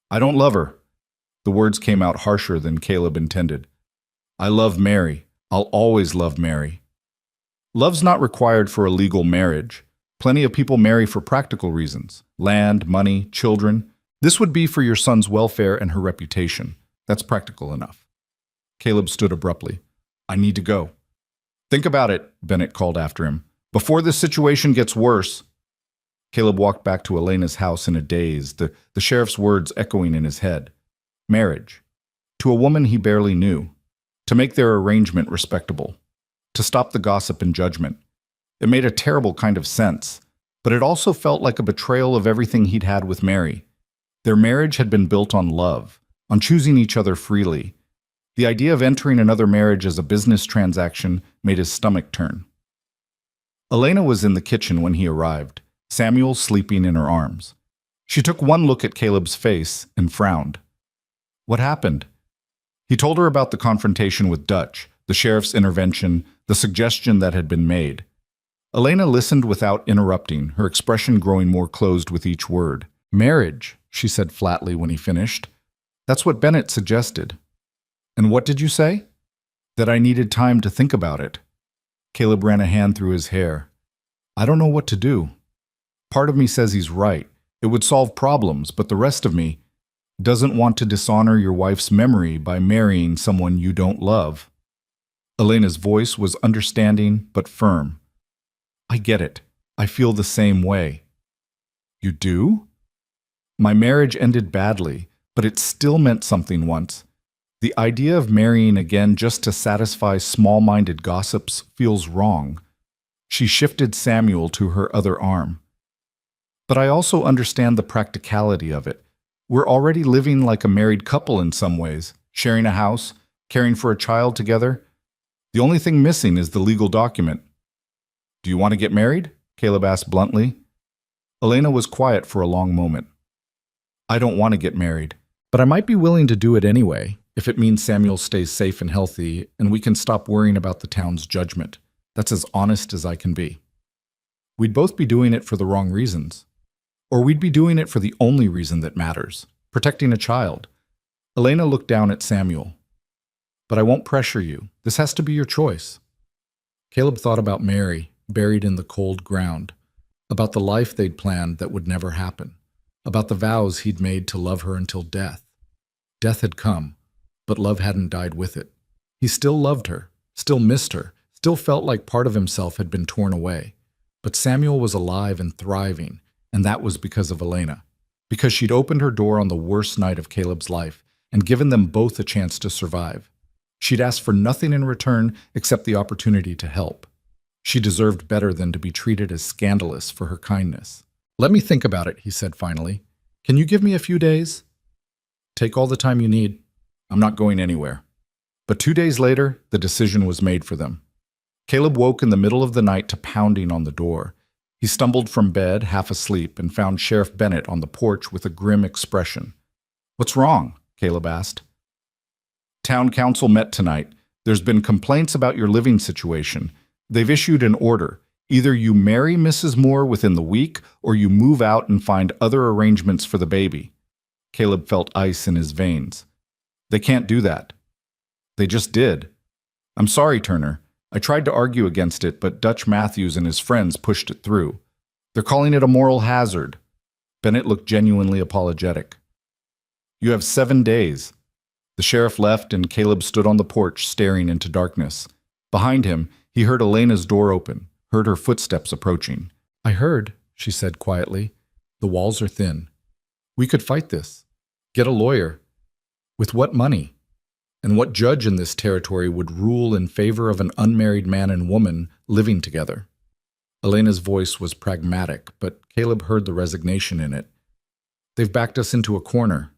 I don't love her. The words came out harsher than Caleb intended. I love Mary. I'll always love Mary. Love's not required for a legal marriage. Plenty of people marry for practical reasons. Land, money, children. This would be for your son's welfare and her reputation. That's practical enough. Caleb stood abruptly. I need to go. Think about it, Bennett called after him. Before this situation gets worse. Caleb walked back to Elena's house in a daze, the sheriff's words echoing in his head. Marriage. To a woman he barely knew. To make their arrangement respectable. To stop the gossip and judgment. It made a terrible kind of sense, but it also felt like a betrayal of everything he'd had with Mary. Their marriage had been built on love, on choosing each other freely. The idea of entering another marriage as a business transaction made his stomach turn. Elena was in the kitchen when he arrived, Samuel sleeping in her arms. She took one look at Caleb's face and frowned. What happened? He told her about the confrontation with Dutch, the sheriff's intervention, the suggestion that had been made. Elena listened without interrupting, her expression growing more closed with each word. Marriage, she said flatly when he finished. That's what Bennett suggested. And what did you say? That I needed time to think about it. Caleb ran a hand through his hair. I don't know what to do. Part of me says he's right. It would solve problems, but the rest of me doesn't want to dishonor your wife's memory by marrying someone you don't love. Elena's voice was understanding but firm. I get it. I feel the same way. You do? My marriage ended badly, but it still meant something once. The idea of marrying again just to satisfy small-minded gossips feels wrong. She shifted Samuel to her other arm. But I also understand the practicality of it. We're already living like a married couple in some ways, sharing a house, caring for a child together. The only thing missing is the legal document. Do you want to get married? Caleb asked bluntly. Elena was quiet for a long moment. I don't want to get married, but I might be willing to do it anyway, if it means Samuel stays safe and healthy and we can stop worrying about the town's judgment. That's as honest as I can be. We'd both be doing it for the wrong reasons. Or we'd be doing it for the only reason that matters, protecting a child. Elena looked down at Samuel. But I won't pressure you. This has to be your choice. Caleb thought about Mary, buried in the cold ground, about the life they'd planned that would never happen, about the vows he'd made to love her until death. Death had come, but love hadn't died with it. He still loved her, still missed her, still felt like part of himself had been torn away. But Samuel was alive and thriving, and that was because of Elena, because she'd opened her door on the worst night of Caleb's life and given them both a chance to survive. She'd asked for nothing in return except the opportunity to help. She deserved better than to be treated as scandalous for her kindness. Let me think about it, he said finally. Can you give me a few days? Take all the time you need. I'm not going anywhere. But 2 days later, the decision was made for them. Caleb woke in the middle of the night to pounding on the door. He stumbled from bed, half asleep, and found Sheriff Bennett on the porch with a grim expression. What's wrong? Caleb asked. Town council met tonight. There's been complaints about your living situation. They've issued an order. Either you marry Mrs. Moore within the week, or you move out and find other arrangements for the baby. Caleb felt ice in his veins. They can't do that. They just did. I'm sorry, Turner. I tried to argue against it, but Dutch Matthews and his friends pushed it through. They're calling it a moral hazard. Bennett looked genuinely apologetic. You have 7 days. The sheriff left, and Caleb stood on the porch staring into darkness. Behind him, he heard Elena's door open, heard her footsteps approaching. I heard, she said quietly. The walls are thin. We could fight this. Get a lawyer. With what money? And what judge in this territory would rule in favor of an unmarried man and woman living together? Elena's voice was pragmatic, but Caleb heard the resignation in it. They've backed us into a corner.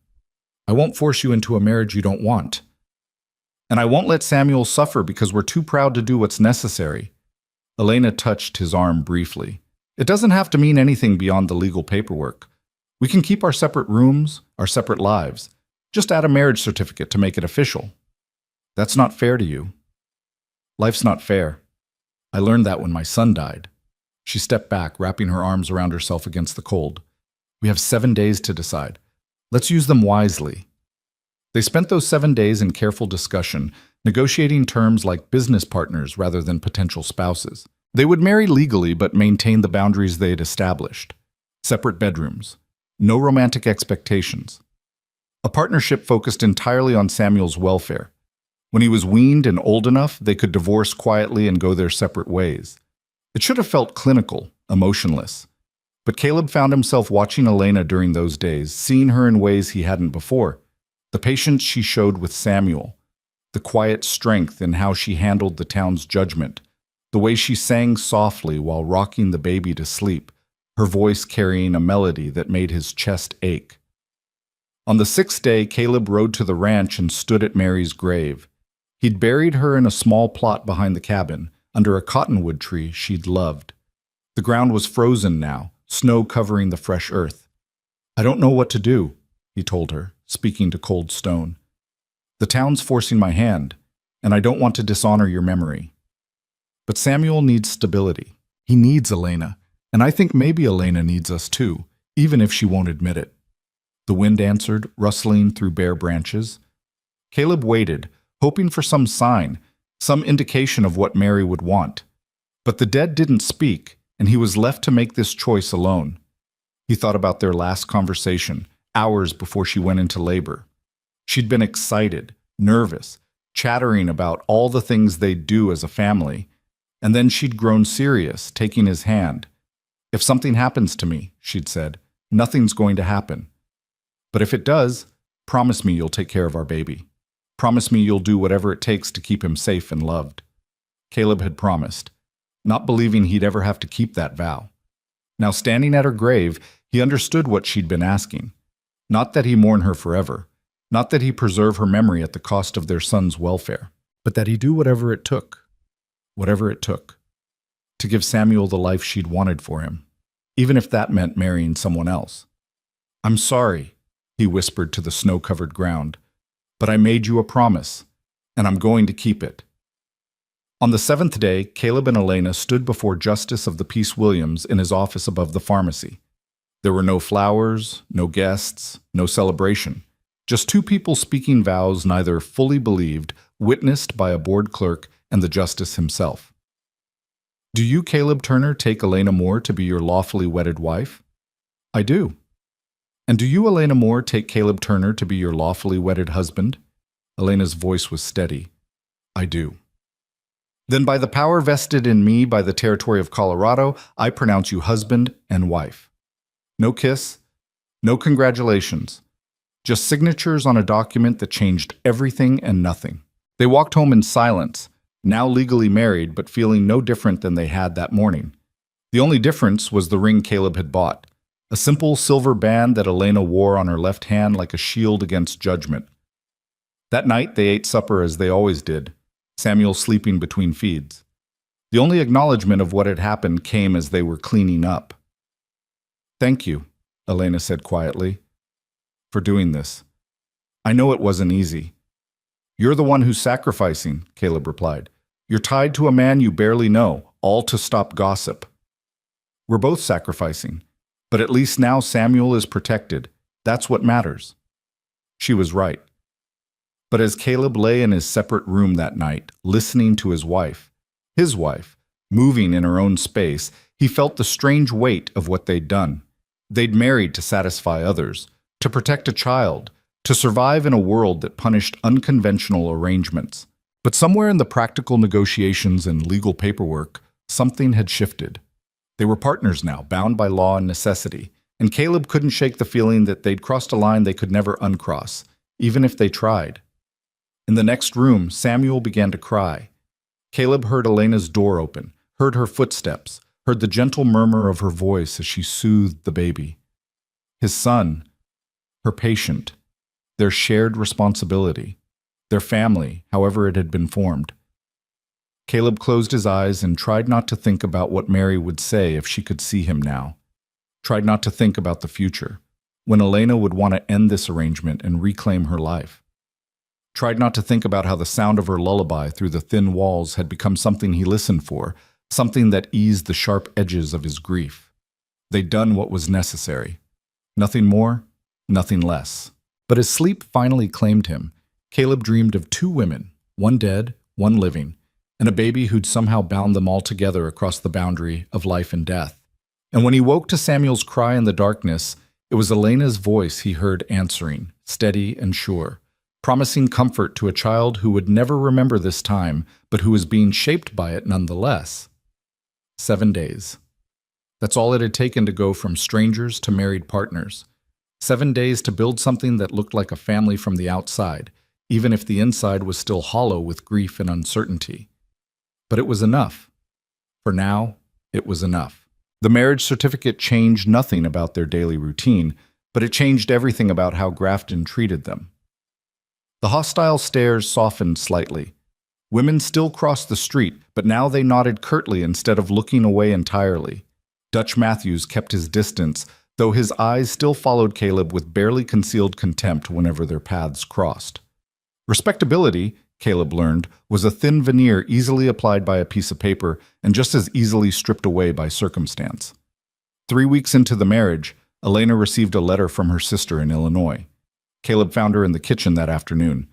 I won't force you into a marriage you don't want. And I won't let Samuel suffer because we're too proud to do what's necessary. Elena touched his arm briefly. It doesn't have to mean anything beyond the legal paperwork. We can keep our separate rooms, our separate lives. Just add a marriage certificate to make it official. That's not fair to you. Life's not fair. I learned that when my son died. She stepped back, wrapping her arms around herself against the cold. We have 7 days to decide. Let's use them wisely. They spent those 7 days in careful discussion, negotiating terms like business partners rather than potential spouses. They would marry legally but maintain the boundaries they had established. Separate bedrooms. No romantic expectations. A partnership focused entirely on Samuel's welfare. When he was weaned and old enough, they could divorce quietly and go their separate ways. It should have felt clinical, emotionless. But Caleb found himself watching Elena during those days, seeing her in ways he hadn't before. The patience she showed with Samuel, the quiet strength in how she handled the town's judgment, the way she sang softly while rocking the baby to sleep, her voice carrying a melody that made his chest ache. On the 6th day, Caleb rode to the ranch and stood at Mary's grave. He'd buried her in a small plot behind the cabin, under a cottonwood tree she'd loved. The ground was frozen now, snow covering the fresh earth. I don't know what to do, he told her, speaking to cold stone. The town's forcing my hand, and I don't want to dishonor your memory. But Samuel needs stability. He needs Elena, and I think maybe Elena needs us too, even if she won't admit it. The wind answered, rustling through bare branches. Caleb waited, hoping for some sign, some indication of what Mary would want. But the dead didn't speak, and he was left to make this choice alone. He thought about their last conversation, hours before she went into labor. She'd been excited, nervous, chattering about all the things they'd do as a family, and then she'd grown serious, taking his hand. If something happens to me, she'd said, nothing's going to happen. But if it does, promise me you'll take care of our baby. Promise me you'll do whatever it takes to keep him safe and loved. Caleb had promised, not believing he'd ever have to keep that vow. Now standing at her grave, he understood what she'd been asking. Not that he mourn her forever, not that he preserve her memory at the cost of their son's welfare, but that he do whatever it took, to give Samuel the life she'd wanted for him, even if that meant marrying someone else. I'm sorry, he whispered to the snow-covered ground, but I made you a promise, and I'm going to keep it. On the 7th day, Caleb and Elena stood before Justice of the Peace Williams in his office above the pharmacy. There were no flowers, no guests, no celebration. Just two people speaking vows neither fully believed, witnessed by a board clerk and the justice himself. Do you, Caleb Turner, take Elena Moore to be your lawfully wedded wife? I do. And do you, Elena Moore, take Caleb Turner to be your lawfully wedded husband? Elena's voice was steady. I do. Then by the power vested in me by the territory of Colorado, I pronounce you husband and wife. No kiss, no congratulations, just signatures on a document that changed everything and nothing. They walked home in silence, now legally married but feeling no different than they had that morning. The only difference was the ring Caleb had bought, a simple silver band that Elena wore on her left hand like a shield against judgment. That night they ate supper as they always did, Samuel sleeping between feeds. The only acknowledgement of what had happened came as they were cleaning up. Thank you, Elena said quietly, for doing this. I know it wasn't easy. You're the one who's sacrificing, Caleb replied. You're tied to a man you barely know, all to stop gossip. We're both sacrificing, but at least now Samuel is protected. That's what matters. She was right. But as Caleb lay in his separate room that night, listening to his wife, moving in her own space, he felt the strange weight of what they'd done. They'd married to satisfy others, to protect a child, to survive in a world that punished unconventional arrangements. But somewhere in the practical negotiations and legal paperwork, something had shifted. They were partners now, bound by law and necessity, and Caleb couldn't shake the feeling that they'd crossed a line they could never uncross, even if they tried. In the next room, Samuel began to cry. Caleb heard Elena's door open, heard her footsteps, heard the gentle murmur of her voice as she soothed the baby. His son, her patient, their shared responsibility, their family, however it had been formed. Caleb closed his eyes and tried not to think about what Mary would say if she could see him now. Tried not to think about the future, when Elena would want to end this arrangement and reclaim her life. Tried not to think about how the sound of her lullaby through the thin walls had become something he listened for, something that eased the sharp edges of his grief. They'd done what was necessary. Nothing more, nothing less. But as sleep finally claimed him, Caleb dreamed of two women, one dead, one living, and a baby who'd somehow bound them all together across the boundary of life and death. And when he woke to Samuel's cry in the darkness, it was Elena's voice he heard answering, steady and sure, promising comfort to a child who would never remember this time, but who was being shaped by it nonetheless. 7 days. That's all it had taken to go from strangers to married partners. 7 days to build something that looked like a family from the outside, even if the inside was still hollow with grief and uncertainty. But it was enough. For now, it was enough. The marriage certificate changed nothing about their daily routine, but it changed everything about how Grafton treated them. The hostile stares softened slightly. Women still crossed the street, but now they nodded curtly instead of looking away entirely. Dutch Matthews kept his distance, though his eyes still followed Caleb with barely concealed contempt whenever their paths crossed. Respectability, Caleb learned, was a thin veneer easily applied by a piece of paper and just as easily stripped away by circumstance. 3 weeks into the marriage, Elena received a letter from her sister in Illinois. Caleb found her in the kitchen that afternoon.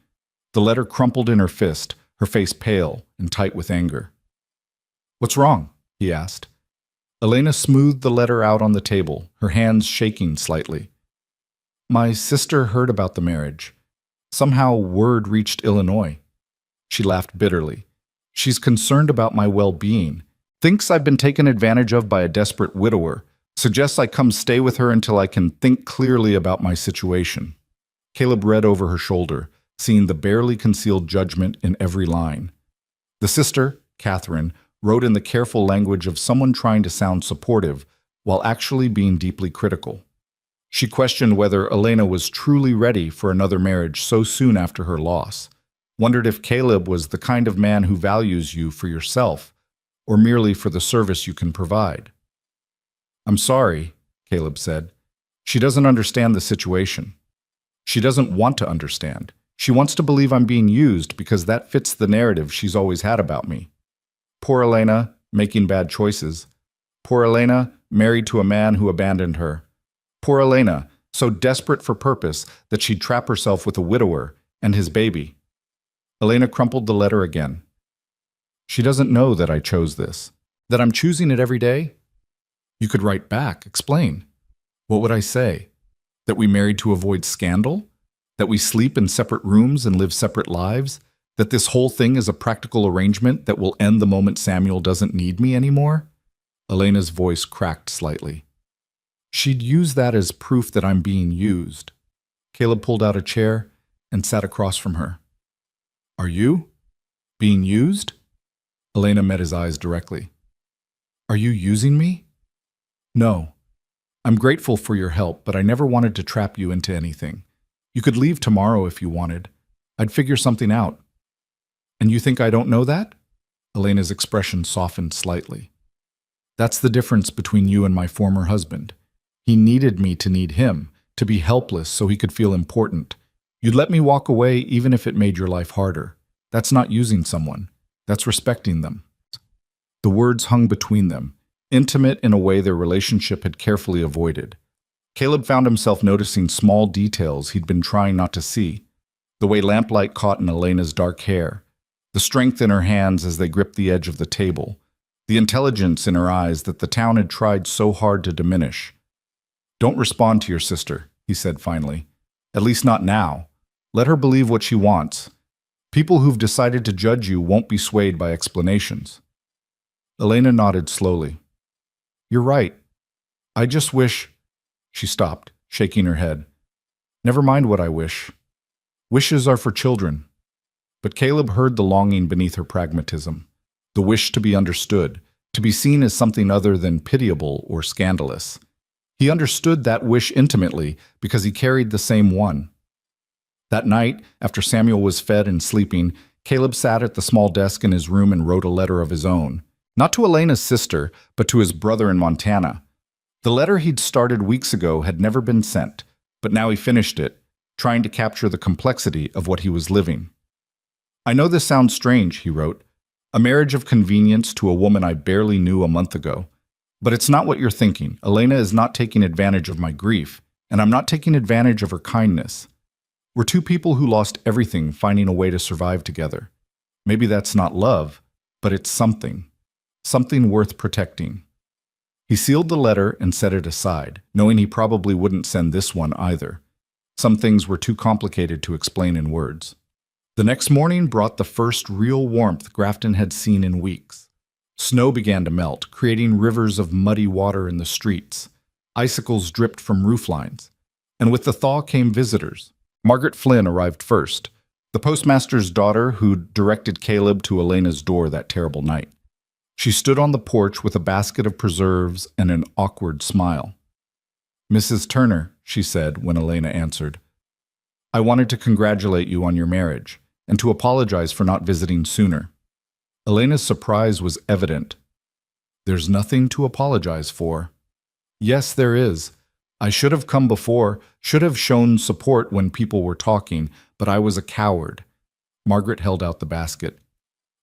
The letter crumpled in her fist, her face pale and tight with anger. "What's wrong?" he asked. Elena smoothed the letter out on the table, her hands shaking slightly. "My sister heard about the marriage. Somehow word reached Illinois." She laughed bitterly. "She's concerned about my well-being, thinks I've been taken advantage of by a desperate widower, suggests I come stay with her until I can think clearly about my situation." Caleb read over her shoulder, seeing the barely concealed judgment in every line. The sister, Catherine, wrote in the careful language of someone trying to sound supportive while actually being deeply critical. She questioned whether Elena was truly ready for another marriage so soon after her loss, wondered if Caleb was the kind of man who values you for yourself or merely for the service you can provide. "I'm sorry," Caleb said. "She doesn't understand the situation. She doesn't want to understand. She wants to believe I'm being used because that fits the narrative she's always had about me. Poor Elena, making bad choices. Poor Elena, married to a man who abandoned her. Poor Elena, so desperate for purpose that she'd trap herself with a widower and his baby." Elena crumpled the letter again. "She doesn't know that I chose this, that I'm choosing it every day." "You could write back, explain. What would I say? That we married to avoid scandal? That we sleep in separate rooms and live separate lives? That this whole thing is a practical arrangement that will end the moment Samuel doesn't need me anymore?" Elena's voice cracked slightly. "She'd use that as proof that I'm being used." Caleb pulled out a chair and sat across from her. "Are you? Being used?" Elena met his eyes directly. "Are you using me?" "No. I'm grateful for your help, but I never wanted to trap you into anything. You could leave tomorrow if you wanted. I'd figure something out." "And you think I don't know that?" Elena's expression softened slightly. "That's the difference between you and my former husband. He needed me to need him, to be helpless so he could feel important. You'd let me walk away even if it made your life harder. That's not using someone. That's respecting them." The words hung between them, intimate in a way their relationship had carefully avoided. Caleb found himself noticing small details he'd been trying not to see. The way lamplight caught in Elena's dark hair, the strength in her hands as they gripped the edge of the table, the intelligence in her eyes that the town had tried so hard to diminish. "Don't respond to your sister," he said finally. "At least not now. Let her believe what she wants. People who've decided to judge you won't be swayed by explanations." Elena nodded slowly. "You're right. I just wish—" She stopped, shaking her head. "Never mind what I wish. Wishes are for children." But Caleb heard the longing beneath her pragmatism, the wish to be understood, to be seen as something other than pitiable or scandalous. He understood that wish intimately because he carried the same one. That night, after Samuel was fed and sleeping, Caleb sat at the small desk in his room and wrote a letter of his own. Not to Elena's sister, but to his brother in Montana. The letter he'd started weeks ago had never been sent, but now he finished it, trying to capture the complexity of what he was living. "I know this sounds strange," he wrote. "A marriage of convenience to a woman I barely knew a month ago. But it's not what you're thinking. Elena is not taking advantage of my grief, and I'm not taking advantage of her kindness. We're two people who lost everything finding a way to survive together. Maybe that's not love, but it's something. Something worth protecting." He sealed the letter and set it aside, knowing he probably wouldn't send this one either. Some things were too complicated to explain in words. The next morning brought the first real warmth Grafton had seen in weeks. Snow began to melt, creating rivers of muddy water in the streets. Icicles dripped from roof lines. And with the thaw came visitors. Margaret Flynn arrived first, the postmaster's daughter who'd directed Caleb to Elena's door that terrible night. She stood on the porch with a basket of preserves and an awkward smile. "Mrs. Turner," she said when Elena answered, "I wanted to congratulate you on your marriage and to apologize for not visiting sooner." Elena's surprise was evident. "There's nothing to apologize for." "Yes, there is. I should have come before, should have shown support when people were talking, but I was a coward." Margaret held out the basket.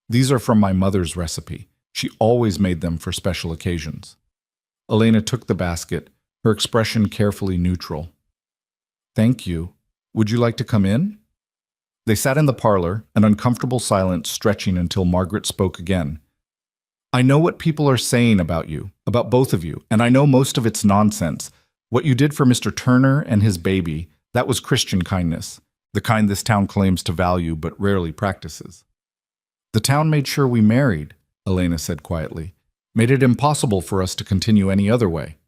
"These are from my mother's recipe. She always made them for special occasions." Elena took the basket, her expression carefully neutral. "Thank you. Would you like to come in?" They sat in the parlor, an uncomfortable silence stretching until Margaret spoke again. "I know what people are saying about you, about both of you, and I know most of it's nonsense. What you did for Mr. Turner and his baby, that was Christian kindness, the kind this town claims to value but rarely practices." "The town made sure we married," Elena said quietly, "made it impossible for us to continue any other way."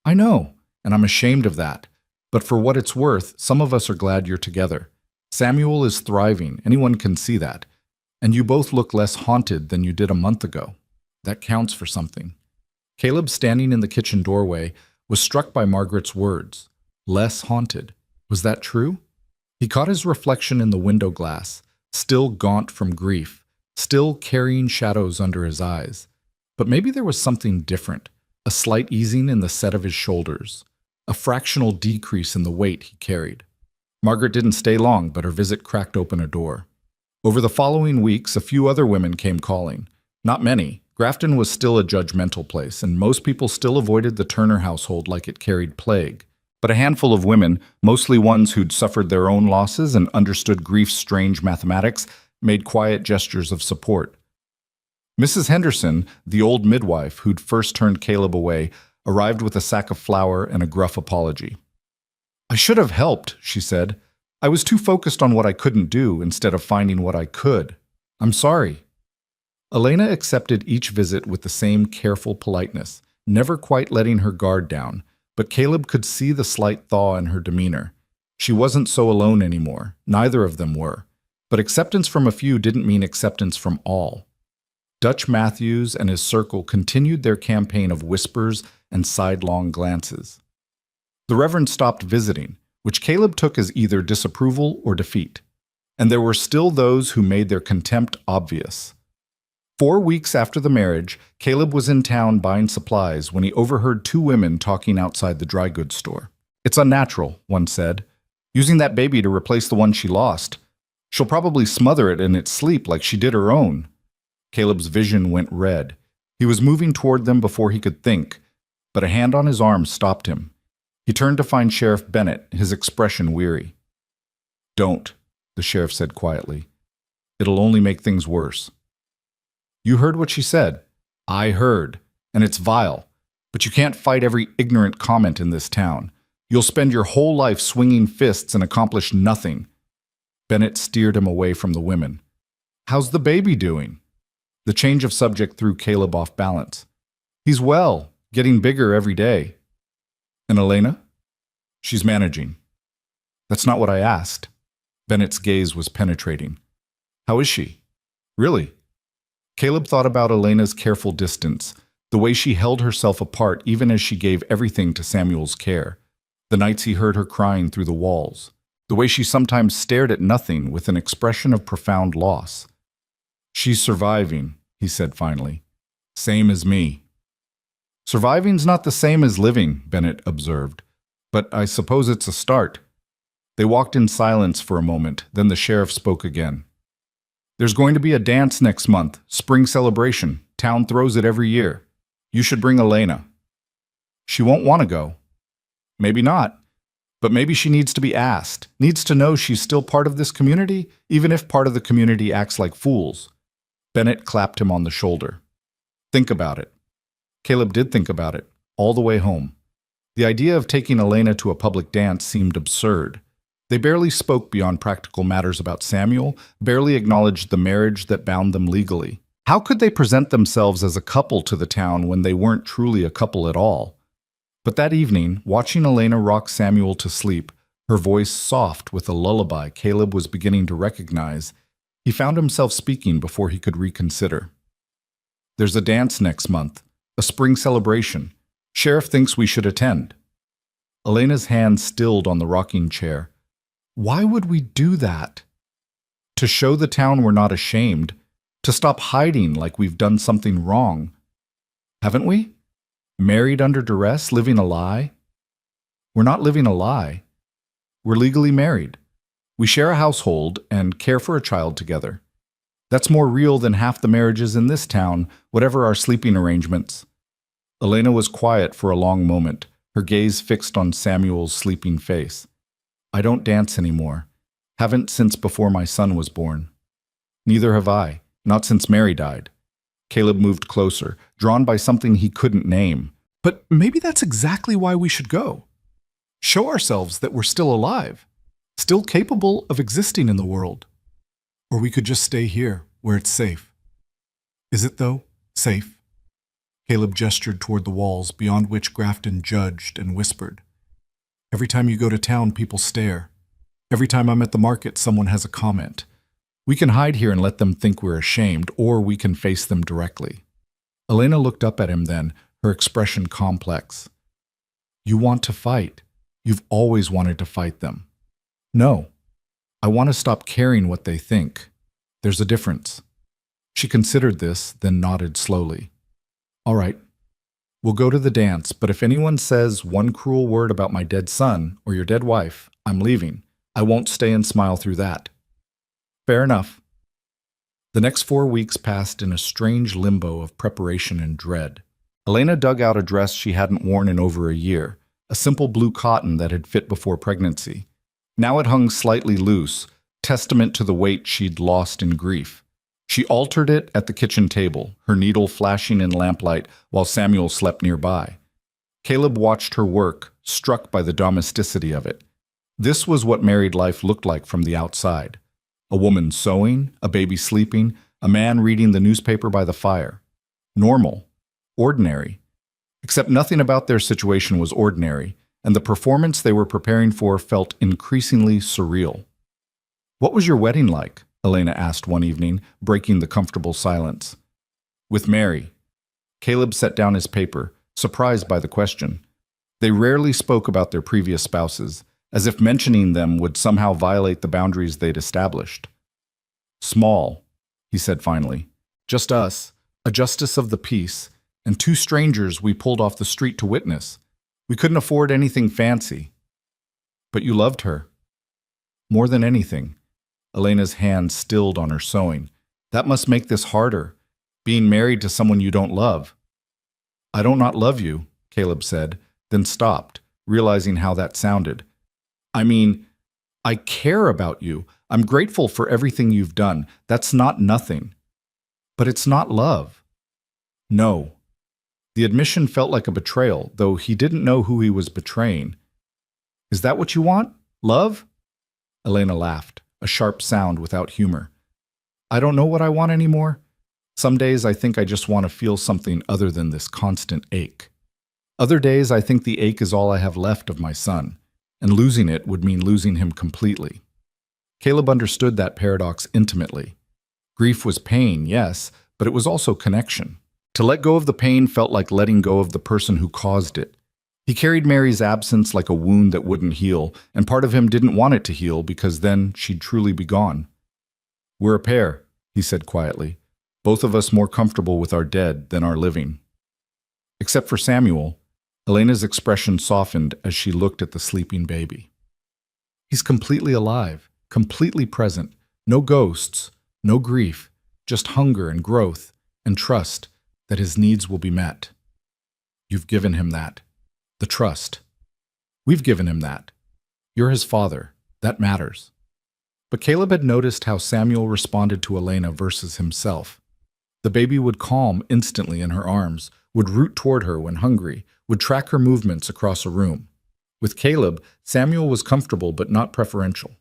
"I know, and I'm ashamed of that. But for what it's worth, some of us are glad you're together. Samuel is thriving, anyone can see that. And you both look less haunted than you did a month ago. That counts for something." Caleb, standing in the kitchen doorway, was struck by Margaret's words. Less haunted. Was that true? He caught his reflection in the window glass, still gaunt from grief, still carrying shadows under his eyes. But maybe there was something different, a slight easing in the set of his shoulders, a fractional decrease in the weight he carried. Margaret didn't stay long, but her visit cracked open a door. Over the following weeks, a few other women came calling. Not many. Grafton was still a judgmental place, and most people still avoided the Turner household like it carried plague. But a handful of women, mostly ones who'd suffered their own losses and understood grief's strange mathematics, made quiet gestures of support. Mrs. Henderson, the old midwife who'd first turned Caleb away, arrived with a sack of flour and a gruff apology. "I should have helped," she said. "I was too focused on what I couldn't do instead of finding what I could. I'm sorry." Elena accepted each visit with the same careful politeness, never quite letting her guard down, but Caleb could see the slight thaw in her demeanor. She wasn't so alone anymore. Neither of them were. But acceptance from a few didn't mean acceptance from all. Dutch Matthews and his circle continued their campaign of whispers and sidelong glances. The Reverend stopped visiting, which Caleb took as either disapproval or defeat. And there were still those who made their contempt obvious. 4 weeks after the marriage, Caleb was in town buying supplies when he overheard 2 women talking outside the dry goods store. "It's unnatural," one said, "using that baby to replace the one she lost. She'll probably smother it in its sleep like she did her own." Caleb's vision went red. He was moving toward them before he could think, but a hand on his arm stopped him. He turned to find Sheriff Bennett, his expression weary. "Don't," the sheriff said quietly. "It'll only make things worse." "You heard what she said." "I heard, and it's vile. But you can't fight every ignorant comment in this town. You'll spend your whole life swinging fists and accomplish nothing." Bennett steered him away from the women. "How's the baby doing?" The change of subject threw Caleb off balance. "He's well, getting bigger every day." "And Elena?" "She's managing." "That's not what I asked." Bennett's gaze was penetrating. "How is she?" "Really?" Caleb thought about Elena's careful distance, the way she held herself apart even as she gave everything to Samuel's care, the nights he heard her crying through the walls, the way she sometimes stared at nothing with an expression of profound loss. "She's surviving," he said finally. "Same as me." "Surviving's not the same as living," Bennett observed, "but I suppose it's a start." They walked in silence for a moment, then the sheriff spoke again. "There's going to be a dance next month, spring celebration. Town throws it every year. You should bring Elena." "She won't want to go." "Maybe not. But maybe she needs to be asked, needs to know she's still part of this community, even if part of the community acts like fools." Bennett clapped him on the shoulder. "Think about it." Caleb did think about it, all the way home. The idea of taking Elena to a public dance seemed absurd. They barely spoke beyond practical matters about Samuel, barely acknowledged the marriage that bound them legally. How could they present themselves as a couple to the town when they weren't truly a couple at all? But that evening, watching Elena rock Samuel to sleep, her voice soft with a lullaby Caleb was beginning to recognize, he found himself speaking before he could reconsider. "There's a dance next month, a spring celebration. Sheriff thinks we should attend." Elena's hand stilled on the rocking chair. "Why would we do that?" "To show the town we're not ashamed, to stop hiding like we've done something wrong. Haven't we? Married under duress, living a lie?" "We're not living a lie. We're legally married. We share a household and care for a child together. That's more real than half the marriages in this town, whatever our sleeping arrangements." Elena was quiet for a long moment, her gaze fixed on Samuel's sleeping face. "I don't dance anymore. Haven't since before my son was born." "Neither have I, not since Mary died." Caleb moved closer, drawn by something he couldn't name. "But maybe that's exactly why we should go. Show ourselves that we're still alive, still capable of existing in the world. Or we could just stay here, where it's safe." "Is it, though, safe?" Caleb gestured toward the walls, beyond which Grafton judged and whispered. "Every time you go to town, people stare. Every time I'm at the market, someone has a comment. We can hide here and let them think we're ashamed, or we can face them directly." Elena looked up at him then, her expression complex. "You want to fight. You've always wanted to fight them." "No. I want to stop caring what they think. There's a difference." She considered this, then nodded slowly. "All right. We'll go to the dance, but if anyone says one cruel word about my dead son or your dead wife, I'm leaving. I won't stay and smile through that." "Fair enough." The next 4 weeks passed in a strange limbo of preparation and dread. Elena dug out a dress she hadn't worn in over a year, a simple blue cotton that had fit before pregnancy. Now it hung slightly loose, testament to the weight she'd lost in grief. She altered it at the kitchen table, her needle flashing in lamplight while Samuel slept nearby. Caleb watched her work, struck by the domesticity of it. This was what married life looked like from the outside. A woman sewing, a baby sleeping, a man reading the newspaper by the fire. Normal. Ordinary. Except nothing about their situation was ordinary, and the performance they were preparing for felt increasingly surreal. "What was your wedding like?" Elena asked one evening, breaking the comfortable silence. "With Mary." Caleb set down his paper, surprised by the question. They rarely spoke about their previous spouses, as if mentioning them would somehow violate the boundaries they'd established. "Small," he said finally. "Just us, a justice of the peace, and 2 strangers we pulled off the street to witness. We couldn't afford anything fancy." "But you loved her." "More than anything." Elena's hand stilled on her sewing. "That must make this harder, being married to someone you don't love." "I don't not love you," Caleb said, then stopped, realizing how that sounded. "I mean, I care about you. I'm grateful for everything you've done. That's not nothing. But it's not love." "No." The admission felt like a betrayal, though he didn't know who he was betraying. "Is that what you want? Love?" Elena laughed, a sharp sound without humor. "I don't know what I want anymore. Some days I think I just want to feel something other than this constant ache. Other days I think the ache is all I have left of my son, and losing it would mean losing him completely." Caleb understood that paradox intimately. Grief was pain, yes, but it was also connection. To let go of the pain felt like letting go of the person who caused it. He carried Mary's absence like a wound that wouldn't heal, and part of him didn't want it to heal because then she'd truly be gone. "We're a pair," he said quietly, "both of us more comfortable with our dead than our living." Except for Samuel, Elena's expression softened as she looked at the sleeping baby. He's completely alive, completely present, no ghosts, no grief, just hunger and growth and trust that his needs will be met. You've given him that. The trust. We've given him that. You're his father. That matters. But Caleb had noticed how Samuel responded to Elena versus himself. The baby would calm instantly in her arms, would root toward her when hungry, would track her movements across a room. With Caleb, Samuel was comfortable but not preferential.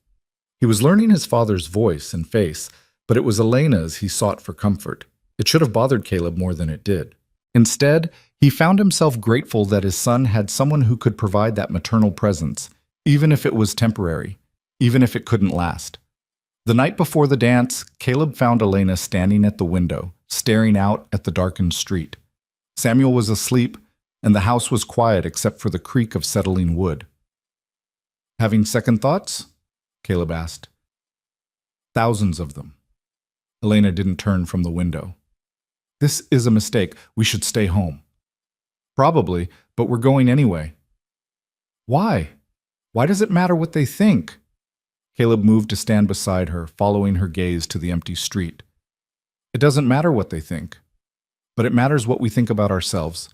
He was learning his father's voice and face, but it was Elena's he sought for comfort. It should have bothered Caleb more than it did. Instead, he found himself grateful that his son had someone who could provide that maternal presence, even if it was temporary, even if it couldn't last. The night before the dance, Caleb found Elena standing at the window, staring out at the darkened street. Samuel was asleep, and the house was quiet except for the creak of settling wood. "Having second thoughts?" Caleb asked. "Thousands of them." Elena didn't turn from the window. "This is a mistake. We should stay home." "Probably, but we're going anyway." "Why? Why does it matter what they think?" Caleb moved to stand beside her, following her gaze to the empty street. "It doesn't matter what they think, but it matters what we think about ourselves.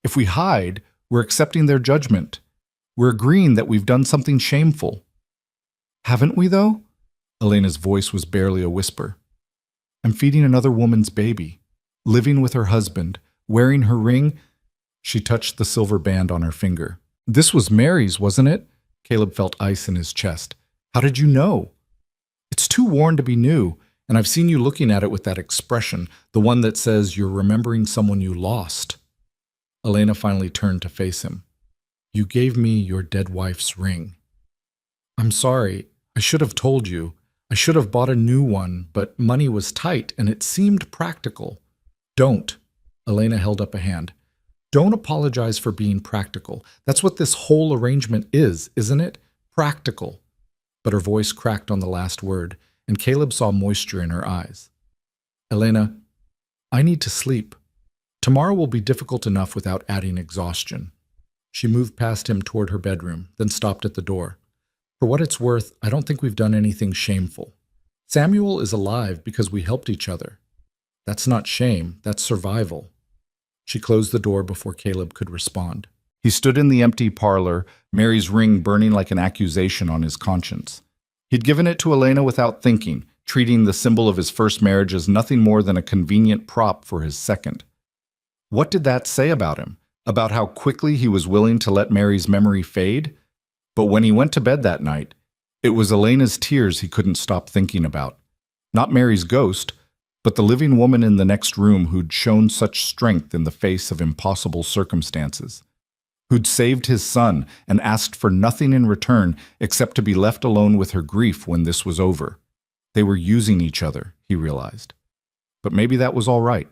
If we hide, we're accepting their judgment. We're agreeing that we've done something shameful." "Haven't we, though?" Elena's voice was barely a whisper. "I'm feeding another woman's baby, living with her husband, wearing her ring." She touched the silver band on her finger. "This was Mary's, wasn't it?" Caleb felt ice in his chest. "How did you know?" "It's too worn to be new, and I've seen you looking at it with that expression, the one that says you're remembering someone you lost." Elena finally turned to face him. "You gave me your dead wife's ring." "I'm sorry. I should have told you. I should have bought a new one, but money was tight and it seemed practical." "Don't." Elena held up a hand. "Don't apologize for being practical. That's what this whole arrangement is, isn't it? Practical." But her voice cracked on the last word, and Caleb saw moisture in her eyes. "Elena, I need to sleep. Tomorrow will be difficult enough without adding exhaustion." She moved past him toward her bedroom, then stopped at the door. "For what it's worth, I don't think we've done anything shameful. Samuel is alive because we helped each other. That's not shame, that's survival." She closed the door before Caleb could respond. He stood in the empty parlor, Mary's ring burning like an accusation on his conscience. He'd given it to Elena without thinking, treating the symbol of his first marriage as nothing more than a convenient prop for his second. What did that say about him? About how quickly he was willing to let Mary's memory fade? But when he went to bed that night, it was Elena's tears he couldn't stop thinking about. Not Mary's ghost, but the living woman in the next room who'd shown such strength in the face of impossible circumstances. Who'd saved his son and asked for nothing in return except to be left alone with her grief when this was over. They were using each other, he realized. But maybe that was all right.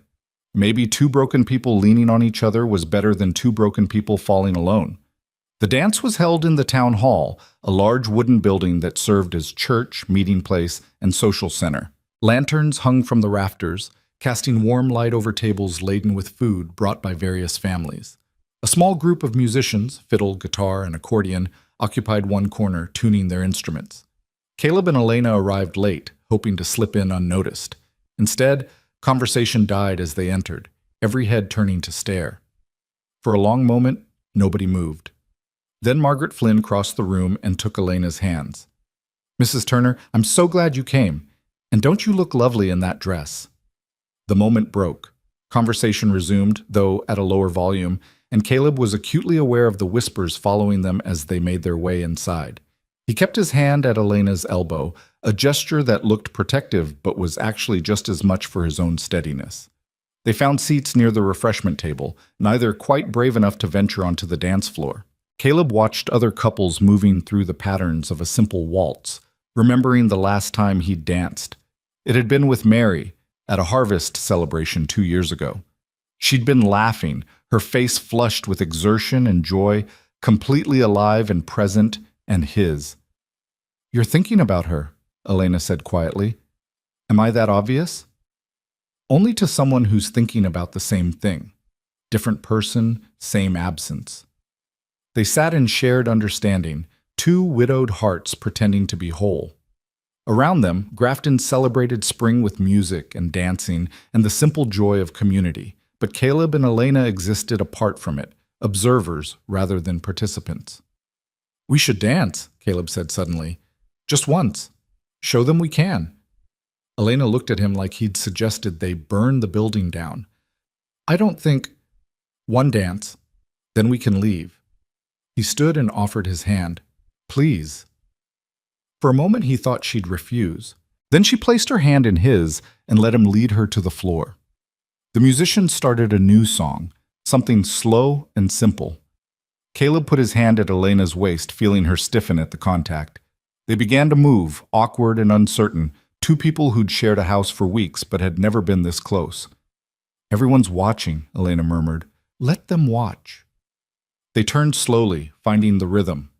Maybe two broken people leaning on each other was better than two broken people falling alone. The dance was held in the town hall, a large wooden building that served as church, meeting place, and social center. Lanterns hung from the rafters, casting warm light over tables laden with food brought by various families. A small group of musicians, fiddle, guitar, and accordion, occupied one corner, tuning their instruments. Caleb and Elena arrived late, hoping to slip in unnoticed. Instead, conversation died as they entered, every head turning to stare. For a long moment, nobody moved. Then Margaret Flynn crossed the room and took Elena's hands. "Mrs. Turner, I'm so glad you came. And don't you look lovely in that dress?" The moment broke. Conversation resumed, though at a lower volume, and Caleb was acutely aware of the whispers following them as they made their way inside. He kept his hand at Elena's elbow, a gesture that looked protective but was actually just as much for his own steadiness. They found seats near the refreshment table, neither quite brave enough to venture onto the dance floor. Caleb watched other couples moving through the patterns of a simple waltz, remembering the last time he'd danced. It had been with Mary, at a harvest celebration 2 years ago. She'd been laughing, her face flushed with exertion and joy, completely alive and present, and his. "You're thinking about her," Elena said quietly. "Am I that obvious?" "Only to someone who's thinking about the same thing. Different person, same absence." They sat in shared understanding, two widowed hearts pretending to be whole. Around them, Grafton celebrated spring with music and dancing and the simple joy of community, but Caleb and Elena existed apart from it, observers rather than participants. "We should dance," Caleb said suddenly. "Just once. Show them we can." Elena looked at him like he'd suggested they burn the building down. "I don't think—" "One dance, then we can leave." He stood and offered his hand. "Please." For a moment he thought she'd refuse. Then she placed her hand in his and let him lead her to the floor. The musician started a new song, something slow and simple. Caleb put his hand at Elena's waist, feeling her stiffen at the contact. They began to move, awkward and uncertain, two people who'd shared a house for weeks but had never been this close. "Everyone's watching," Elena murmured. "Let them watch." They turned slowly, finding the rhythm.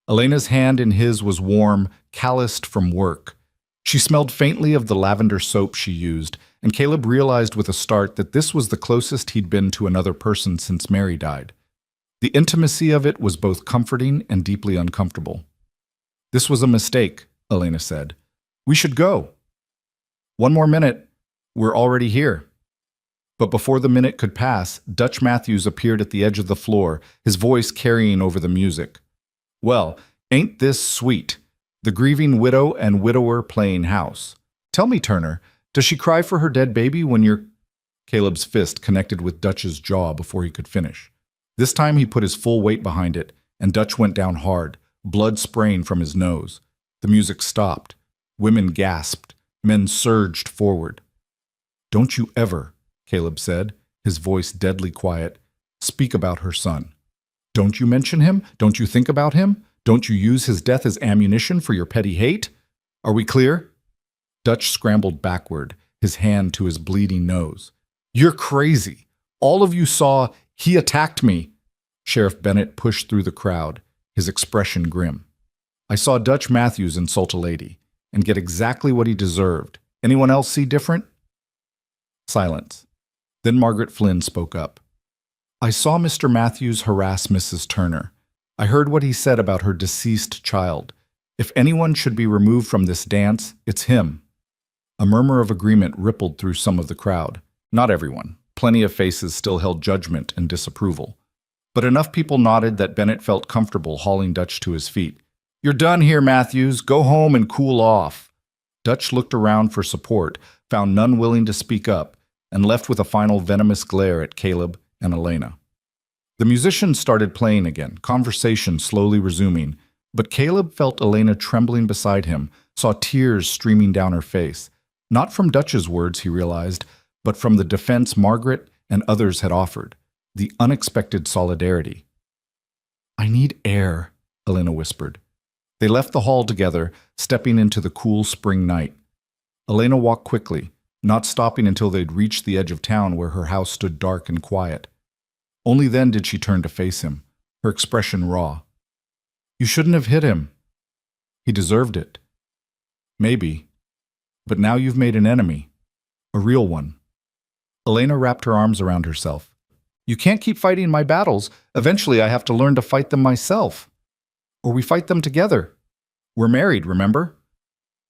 Elena's hand in his was warm, calloused from work. She smelled faintly of the lavender soap she used, and Caleb realized with a start that this was the closest he'd been to another person since Mary died. The intimacy of it was both comforting and deeply uncomfortable. "This was a mistake," Elena said. "We should go." "One more minute. We're already here." But before the minute could pass, Dutch Matthews appeared at the edge of the floor, his voice carrying over the music. "Well, ain't this sweet? The grieving widow and widower playing house. Tell me, Turner, does she cry for her dead baby when you're—" Caleb's fist connected with Dutch's jaw before he could finish. This time he put his full weight behind it, and Dutch went down hard, blood spraying from his nose. The music stopped. Women gasped. Men surged forward. "Don't you ever," Caleb said, his voice deadly quiet, "speak about her son. Don't you mention him? Don't you think about him? Don't you use his death as ammunition for your petty hate? Are we clear?" Dutch scrambled backward, his hand to his bleeding nose. "You're crazy. All of you saw he attacked me." Sheriff Bennett pushed through the crowd, his expression grim. "I saw Dutch Matthews insult a lady and get exactly what he deserved. Anyone else see different?" Silence. Then Margaret Flynn spoke up. "I saw Mr. Matthews harass Mrs. Turner. I heard what he said about her deceased child. If anyone should be removed from this dance, it's him." A murmur of agreement rippled through some of the crowd. Not everyone. Plenty of faces still held judgment and disapproval. But enough people nodded that Bennett felt comfortable hauling Dutch to his feet. "You're done here, Matthews. Go home and cool off." Dutch looked around for support, found none willing to speak up, and left with a final venomous glare at Caleb and Elena. The musicians started playing again, conversation slowly resuming, but Caleb felt Elena trembling beside him, saw tears streaming down her face. Not from Dutch's words, he realized, but from the defense Margaret and others had offered, the unexpected solidarity. "I need air," Elena whispered. They left the hall together, stepping into the cool spring night. Elena walked quickly, not stopping until they'd reached the edge of town where her house stood dark and quiet. Only then did she turn to face him, her expression raw. "You shouldn't have hit him. He deserved it." "Maybe. But now you've made an enemy. A real one." Elena wrapped her arms around herself. "You can't keep fighting my battles. Eventually I have to learn to fight them myself. Or we fight them together. We're married, remember?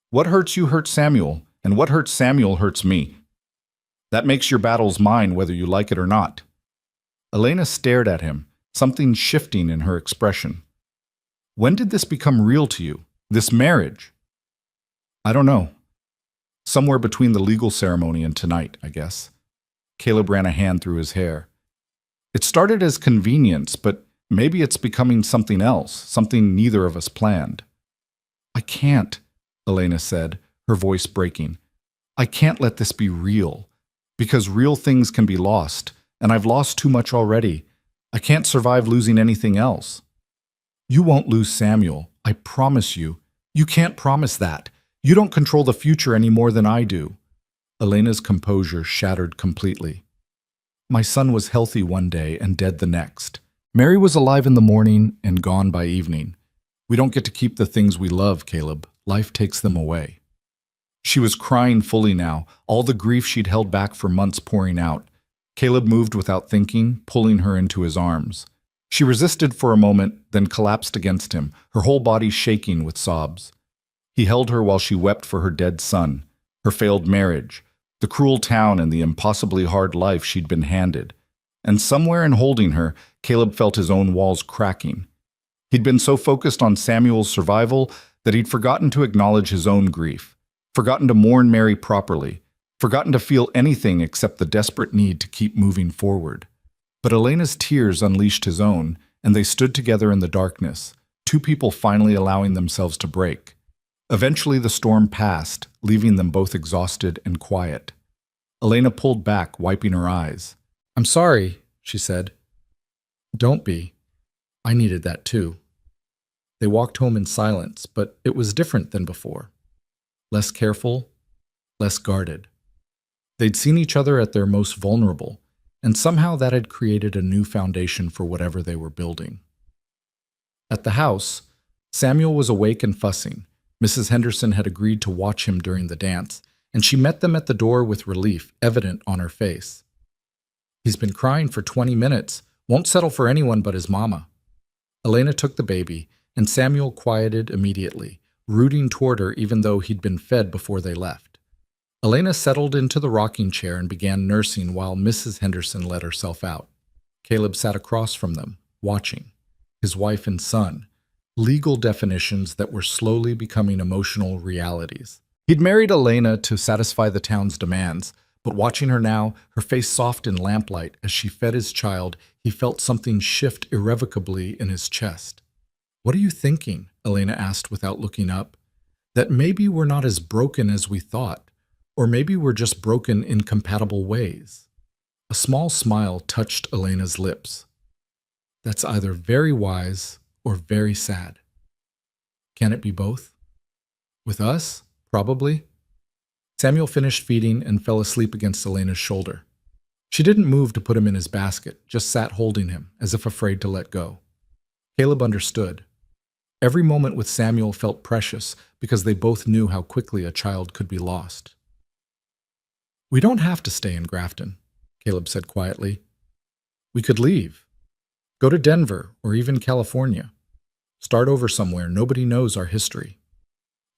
What hurts you hurts Samuel, and what hurts Samuel hurts me. That makes your battles mine whether you like it or not." Elena stared at him, something shifting in her expression. "When did this become real to you, this marriage?" "I don't know. Somewhere between the legal ceremony and tonight, I guess." Caleb ran a hand through his hair. "It started as convenience, but maybe it's becoming something else, something neither of us planned." "I can't," Elena said, her voice breaking. "I can't let this be real, because real things can be lost, and I've lost too much already. I can't survive losing anything else." "You won't lose Samuel, I promise you. You can't promise that. You don't control the future any more than I do." Elena's composure shattered completely. My son was healthy one day and dead the next. Mary was alive in the morning and gone by evening. We don't get to keep the things we love, Caleb. Life takes them away. She was crying fully now, all the grief she'd held back for months pouring out. Caleb moved without thinking, pulling her into his arms. She resisted for a moment, then collapsed against him, her whole body shaking with sobs. He held her while she wept for her dead son, her failed marriage, the cruel town and the impossibly hard life she'd been handed. And somewhere in holding her, Caleb felt his own walls cracking. He'd been so focused on Samuel's survival that he'd forgotten to acknowledge his own grief, forgotten to mourn Mary properly, forgotten to feel anything except the desperate need to keep moving forward. But Elena's tears unleashed his own, and they stood together in the darkness, two people finally allowing themselves to break. Eventually the storm passed, leaving them both exhausted and quiet. Elena pulled back, wiping her eyes. "I'm sorry," she said. "Don't be. I needed that too." They walked home in silence, but it was different than before. Less careful, less guarded. They'd seen each other at their most vulnerable, and somehow that had created a new foundation for whatever they were building. At the house, Samuel was awake and fussing. Mrs. Henderson had agreed to watch him during the dance, and she met them at the door with relief evident on her face. "He's been crying for 20 minutes, won't settle for anyone but his mama." Elena took the baby, and Samuel quieted immediately, rooting toward her even though he'd been fed before they left. Elena settled into the rocking chair and began nursing while Mrs. Henderson let herself out. Caleb sat across from them, watching. His wife and son, legal definitions that were slowly becoming emotional realities. He'd married Elena to satisfy the town's demands, but watching her now, her face soft in lamplight as she fed his child, he felt something shift irrevocably in his chest. "What are you thinking?" Elena asked without looking up. "That maybe we're not as broken as we thought, or maybe we're just broken in compatible ways." A small smile touched Elena's lips. "That's either very wise or very sad. Can it be both? With us, probably." Samuel finished feeding and fell asleep against Elena's shoulder. She didn't move to put him in his basket, just sat holding him, as if afraid to let go. Caleb understood. Every moment with Samuel felt precious because they both knew how quickly a child could be lost. "We don't have to stay in Grafton," Caleb said quietly. "We could leave. Go to Denver or even California. Start over somewhere nobody knows our history.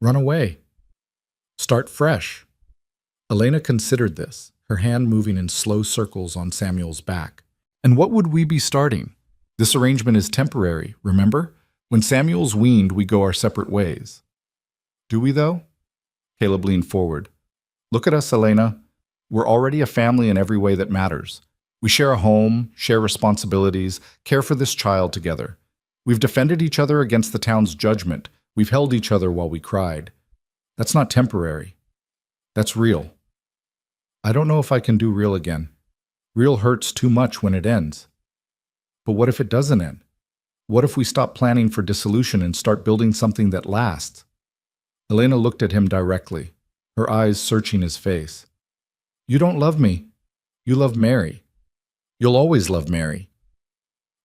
Run away. Start fresh." Elena considered this, her hand moving in slow circles on Samuel's back. "And what would we be starting? This arrangement is temporary, remember? When Samuel's weaned, we go our separate ways." "Do we, though?" Caleb leaned forward. "Look at us, Elena. We're already a family in every way that matters. We share a home, share responsibilities, care for this child together. We've defended each other against the town's judgment. We've held each other while we cried. That's not temporary. That's real. I don't know if I can do real again. Real hurts too much when it ends. But what if it doesn't end? What if we stop planning for dissolution and start building something that lasts?" Elena looked at him directly, her eyes searching his face. "You don't love me. You love Mary. You'll always love Mary."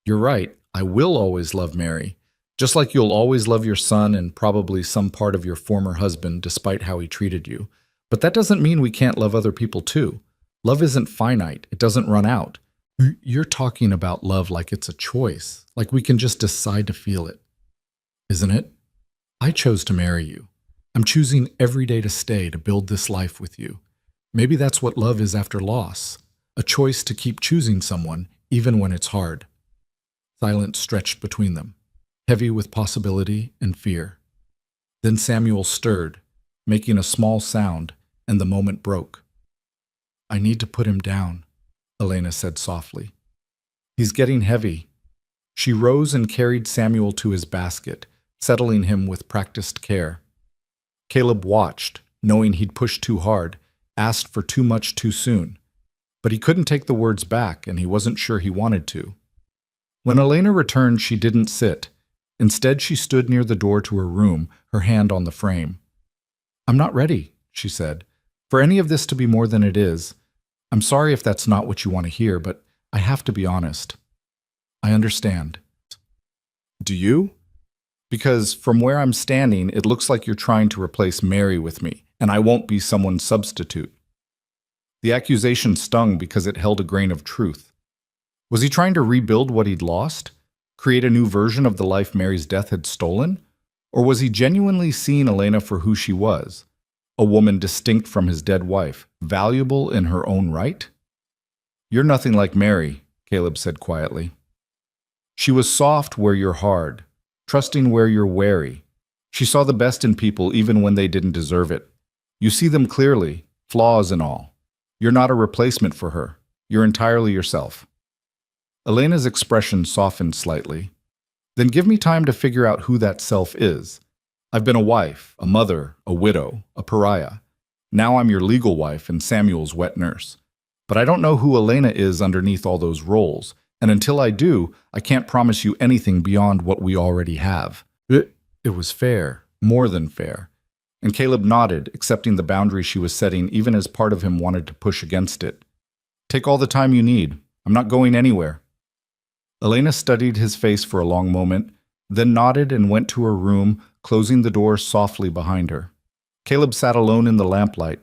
"You're right. I will always love Mary. Just like you'll always love your son and probably some part of your former husband despite how he treated you. But that doesn't mean we can't love other people too. Love isn't finite. It doesn't run out." "You're talking about love like it's a choice, like we can just decide to feel it. Isn't it? I chose to marry you. I'm choosing every day to stay, to build this life with you. Maybe that's what love is after loss, a choice to keep choosing someone, even when it's hard." Silence stretched between them, heavy with possibility and fear. Then Samuel stirred, making a small sound, and the moment broke. "I need to put him down," Elena said softly. "He's getting heavy." She rose and carried Samuel to his basket, settling him with practiced care. Caleb watched, knowing he'd pushed too hard, asked for too much too soon. But he couldn't take the words back, and he wasn't sure he wanted to. When Elena returned, she didn't sit. Instead, she stood near the door to her room, her hand on the frame. "I'm not ready," she said. For any of this to be more than it is, I'm sorry if that's not what you want to hear, but I have to be honest. I understand. Do you? Because from where I'm standing, it looks like you're trying to replace Mary with me, and I won't be someone's substitute. The accusation stung because it held a grain of truth. Was he trying to rebuild what he'd lost? Create a new version of the life Mary's death had stolen? Or was he genuinely seeing Elena for who she was? A woman distinct from his dead wife, valuable in her own right? You're nothing like Mary, Caleb said quietly. She was soft where you're hard, trusting where you're wary. She saw the best in people even when they didn't deserve it. You see them clearly, flaws and all. You're not a replacement for her. You're entirely yourself. Elena's expression softened slightly. Then give me time to figure out who that self is. I've been a wife, a mother, a widow, a pariah. Now I'm your legal wife and Samuel's wet nurse. But I don't know who Elena is underneath all those roles, and until I do, I can't promise you anything beyond what we already have. It was fair, more than fair. And Caleb nodded, accepting the boundary she was setting even as part of him wanted to push against it. Take all the time you need. I'm not going anywhere. Elena studied his face for a long moment, then nodded and went to her room, closing the door softly behind her. Caleb sat alone in the lamplight,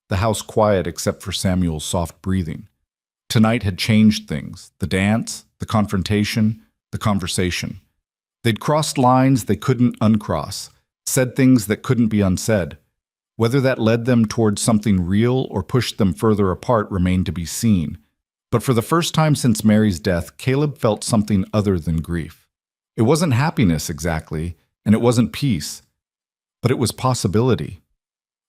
the house quiet except for Samuel's soft breathing. Tonight had changed things, the dance, the confrontation, the conversation. They'd crossed lines they couldn't uncross, said things that couldn't be unsaid. Whether that led them towards something real or pushed them further apart remained to be seen. But for the first time since Mary's death, Caleb felt something other than grief. It wasn't happiness exactly, and it wasn't peace, but it was possibility.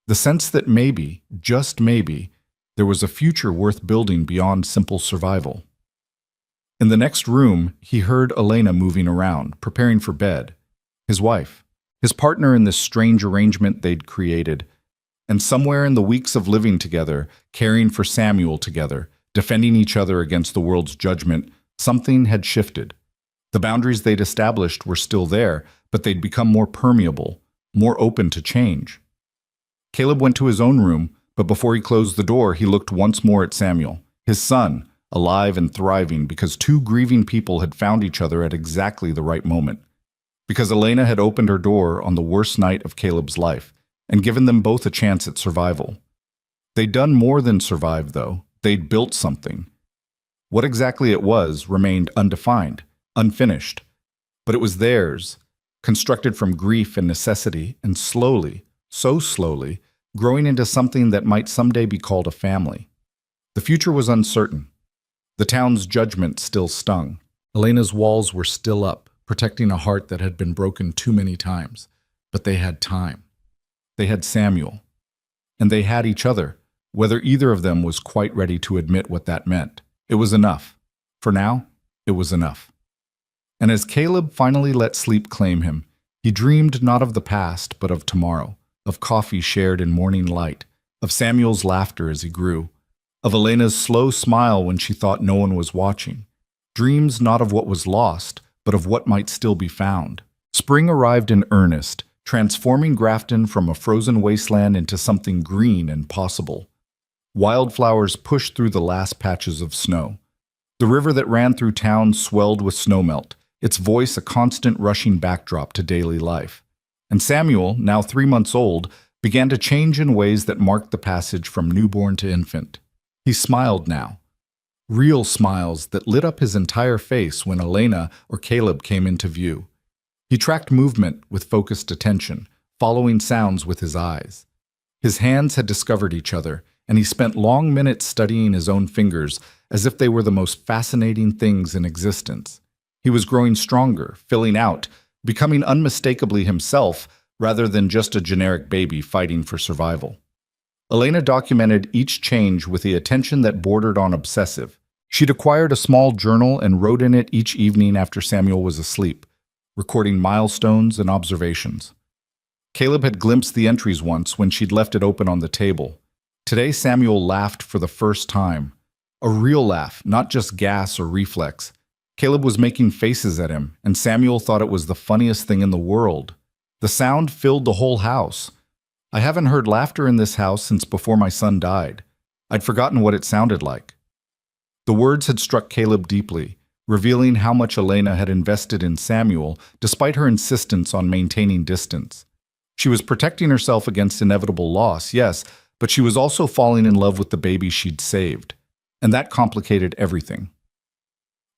The sense that maybe, just maybe, there was a future worth building beyond simple survival. In the next room, he heard Elena moving around, preparing for bed. His wife, his partner in this strange arrangement they'd created, and somewhere in the weeks of living together, caring for Samuel together, defending each other against the world's judgment, something had shifted. The boundaries they'd established were still there, but they'd become more permeable, more open to change. Caleb went to his own room, but before he closed the door, he looked once more at Samuel, his son, alive and thriving because two grieving people had found each other at exactly the right moment. Because Elena had opened her door on the worst night of Caleb's life and given them both a chance at survival. They'd done more than survive, though. They'd built something. What exactly it was remained undefined, unfinished. But it was theirs, constructed from grief and necessity, and slowly, so slowly, growing into something that might someday be called a family. The future was uncertain. The town's judgment still stung. Elena's walls were still up, protecting a heart that had been broken too many times. But they had time. They had Samuel. And they had each other. Whether either of them was quite ready to admit what that meant. It was enough. For now, it was enough. And as Caleb finally let sleep claim him, he dreamed not of the past, but of tomorrow, of coffee shared in morning light, of Samuel's laughter as he grew, of Elena's slow smile when she thought no one was watching. Dreams not of what was lost, but of what might still be found. Spring arrived in earnest, transforming Grafton from a frozen wasteland into something green and possible. Wildflowers pushed through the last patches of snow. The river that ran through town swelled with snowmelt, its voice a constant rushing backdrop to daily life. And Samuel, now 3 months old, began to change in ways that marked the passage from newborn to infant. He smiled now. Real smiles that lit up his entire face when Elena or Caleb came into view. He tracked movement with focused attention, following sounds with his eyes. His hands had discovered each other, and he spent long minutes studying his own fingers as if they were the most fascinating things in existence. He was growing stronger, filling out, becoming unmistakably himself rather than just a generic baby fighting for survival. Elena documented each change with the attention that bordered on obsessive. She'd acquired a small journal and wrote in it each evening after Samuel was asleep, recording milestones and observations. Caleb had glimpsed the entries once when she'd left it open on the table. Today Samuel laughed for the first time. A real laugh, not just gas or reflex. Caleb was making faces at him, and Samuel thought it was the funniest thing in the world. The sound filled the whole house. I haven't heard laughter in this house since before my son died. I'd forgotten what it sounded like. The words had struck Caleb deeply, revealing how much Elena had invested in Samuel despite her insistence on maintaining distance. She was protecting herself against inevitable loss, yes, but she was also falling in love with the baby she'd saved, and that complicated everything.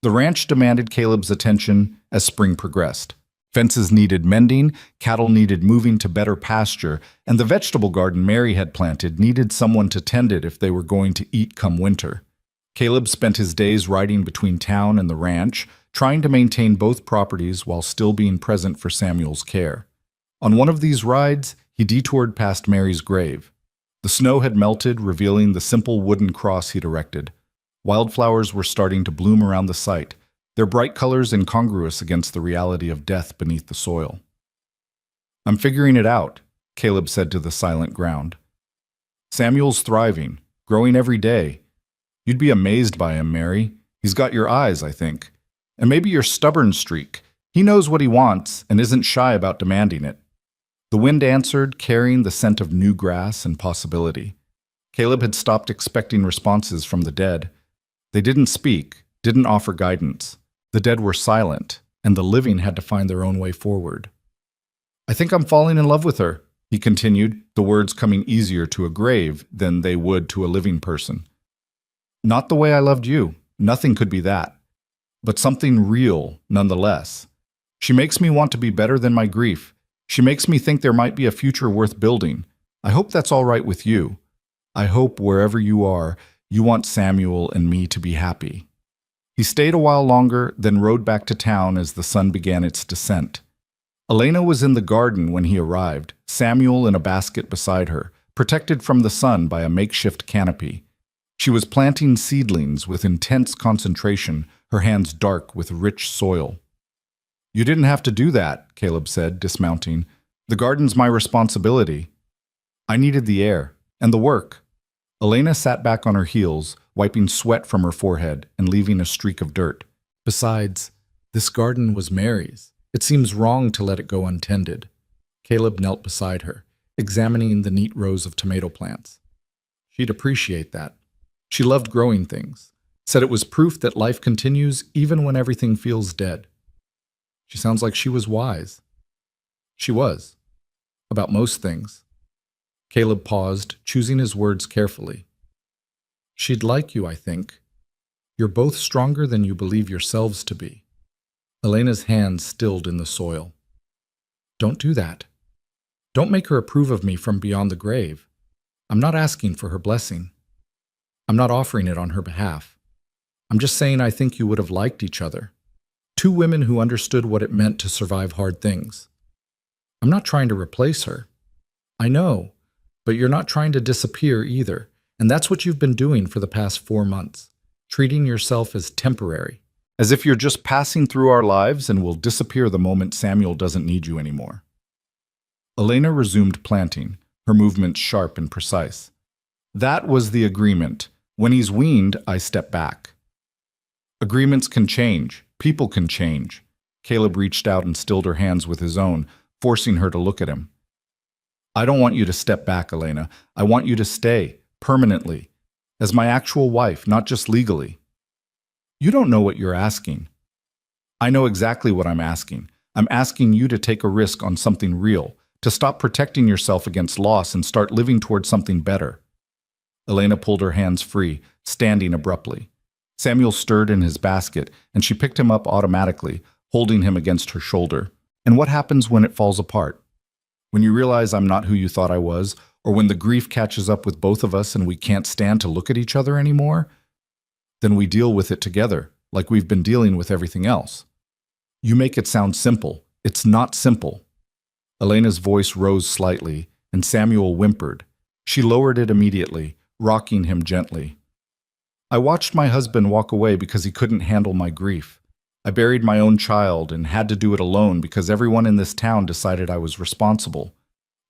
The ranch demanded Caleb's attention as spring progressed. Fences needed mending, cattle needed moving to better pasture, and the vegetable garden Mary had planted needed someone to tend it if they were going to eat come winter. Caleb spent his days riding between town and the ranch, trying to maintain both properties while still being present for Samuel's care. On one of these rides, he detoured past Mary's grave. The snow had melted, revealing the simple wooden cross he'd erected. Wildflowers were starting to bloom around the site, their bright colors incongruous against the reality of death beneath the soil. "I'm figuring it out," Caleb said to the silent ground. "Samuel's thriving, growing every day. You'd be amazed by him, Mary. He's got your eyes, I think. And maybe your stubborn streak. He knows what he wants and isn't shy about demanding it." The wind answered, carrying the scent of new grass and possibility. Caleb had stopped expecting responses from the dead. They didn't speak, didn't offer guidance. The dead were silent, and the living had to find their own way forward. "I think I'm falling in love with her," he continued, the words coming easier to a grave than they would to a living person. "Not the way I loved you. Nothing could be that. But something real, nonetheless. She makes me want to be better than my grief. She makes me think there might be a future worth building. I hope that's all right with you. I hope wherever you are, you want Samuel and me to be happy." He stayed a while longer, then rode back to town as the sun began its descent. Elena was in the garden when he arrived, Samuel in a basket beside her, protected from the sun by a makeshift canopy. She was planting seedlings with intense concentration, her hands dark with rich soil. "You didn't have to do that," Caleb said, dismounting. "The garden's my responsibility." "I needed the air, and the work." Elena sat back on her heels, wiping sweat from her forehead and leaving a streak of dirt. "Besides, this garden was Mary's. It seems wrong to let it go untended." Caleb knelt beside her, examining the neat rows of tomato plants. She'd appreciate that. She loved growing things, said it was proof that life continues even when everything feels dead. She sounds like she was wise. She was. About most things. Caleb paused, choosing his words carefully. "She'd like you, I think. You're both stronger than you believe yourselves to be." Elena's hands stilled in the soil. "Don't do that. Don't make her approve of me from beyond the grave. I'm not asking for her blessing. I'm not offering it on her behalf. I'm just saying I think you would have liked each other. Two women who understood what it meant to survive hard things. I'm not trying to replace her. I know, but you're not trying to disappear either, and that's what you've been doing for the past 4 months, treating yourself as temporary, as if you're just passing through our lives and will disappear the moment Samuel doesn't need you anymore." Elena resumed planting, her movements sharp and precise. "That was the agreement. When he's weaned, I step back." "Agreements can change. People can change." Caleb reached out and stilled her hands with his own, forcing her to look at him. "I don't want you to step back, Elena. I want you to stay, permanently, as my actual wife, not just legally." "You don't know what you're asking." "I know exactly what I'm asking. I'm asking you to take a risk on something real, to stop protecting yourself against loss and start living towards something better." Elena pulled her hands free, standing abruptly. Samuel stirred in his basket, and she picked him up automatically, holding him against her shoulder. "And what happens when it falls apart? When you realize I'm not who you thought I was, or when the grief catches up with both of us and we can't stand to look at each other anymore? Then we deal with it together, like we've been dealing with everything else." "You make it sound simple. It's not simple." Elena's voice rose slightly, and Samuel whimpered. She lowered it immediately, rocking him gently. "I watched my husband walk away because he couldn't handle my grief. I buried my own child and had to do it alone because everyone in this town decided I was responsible.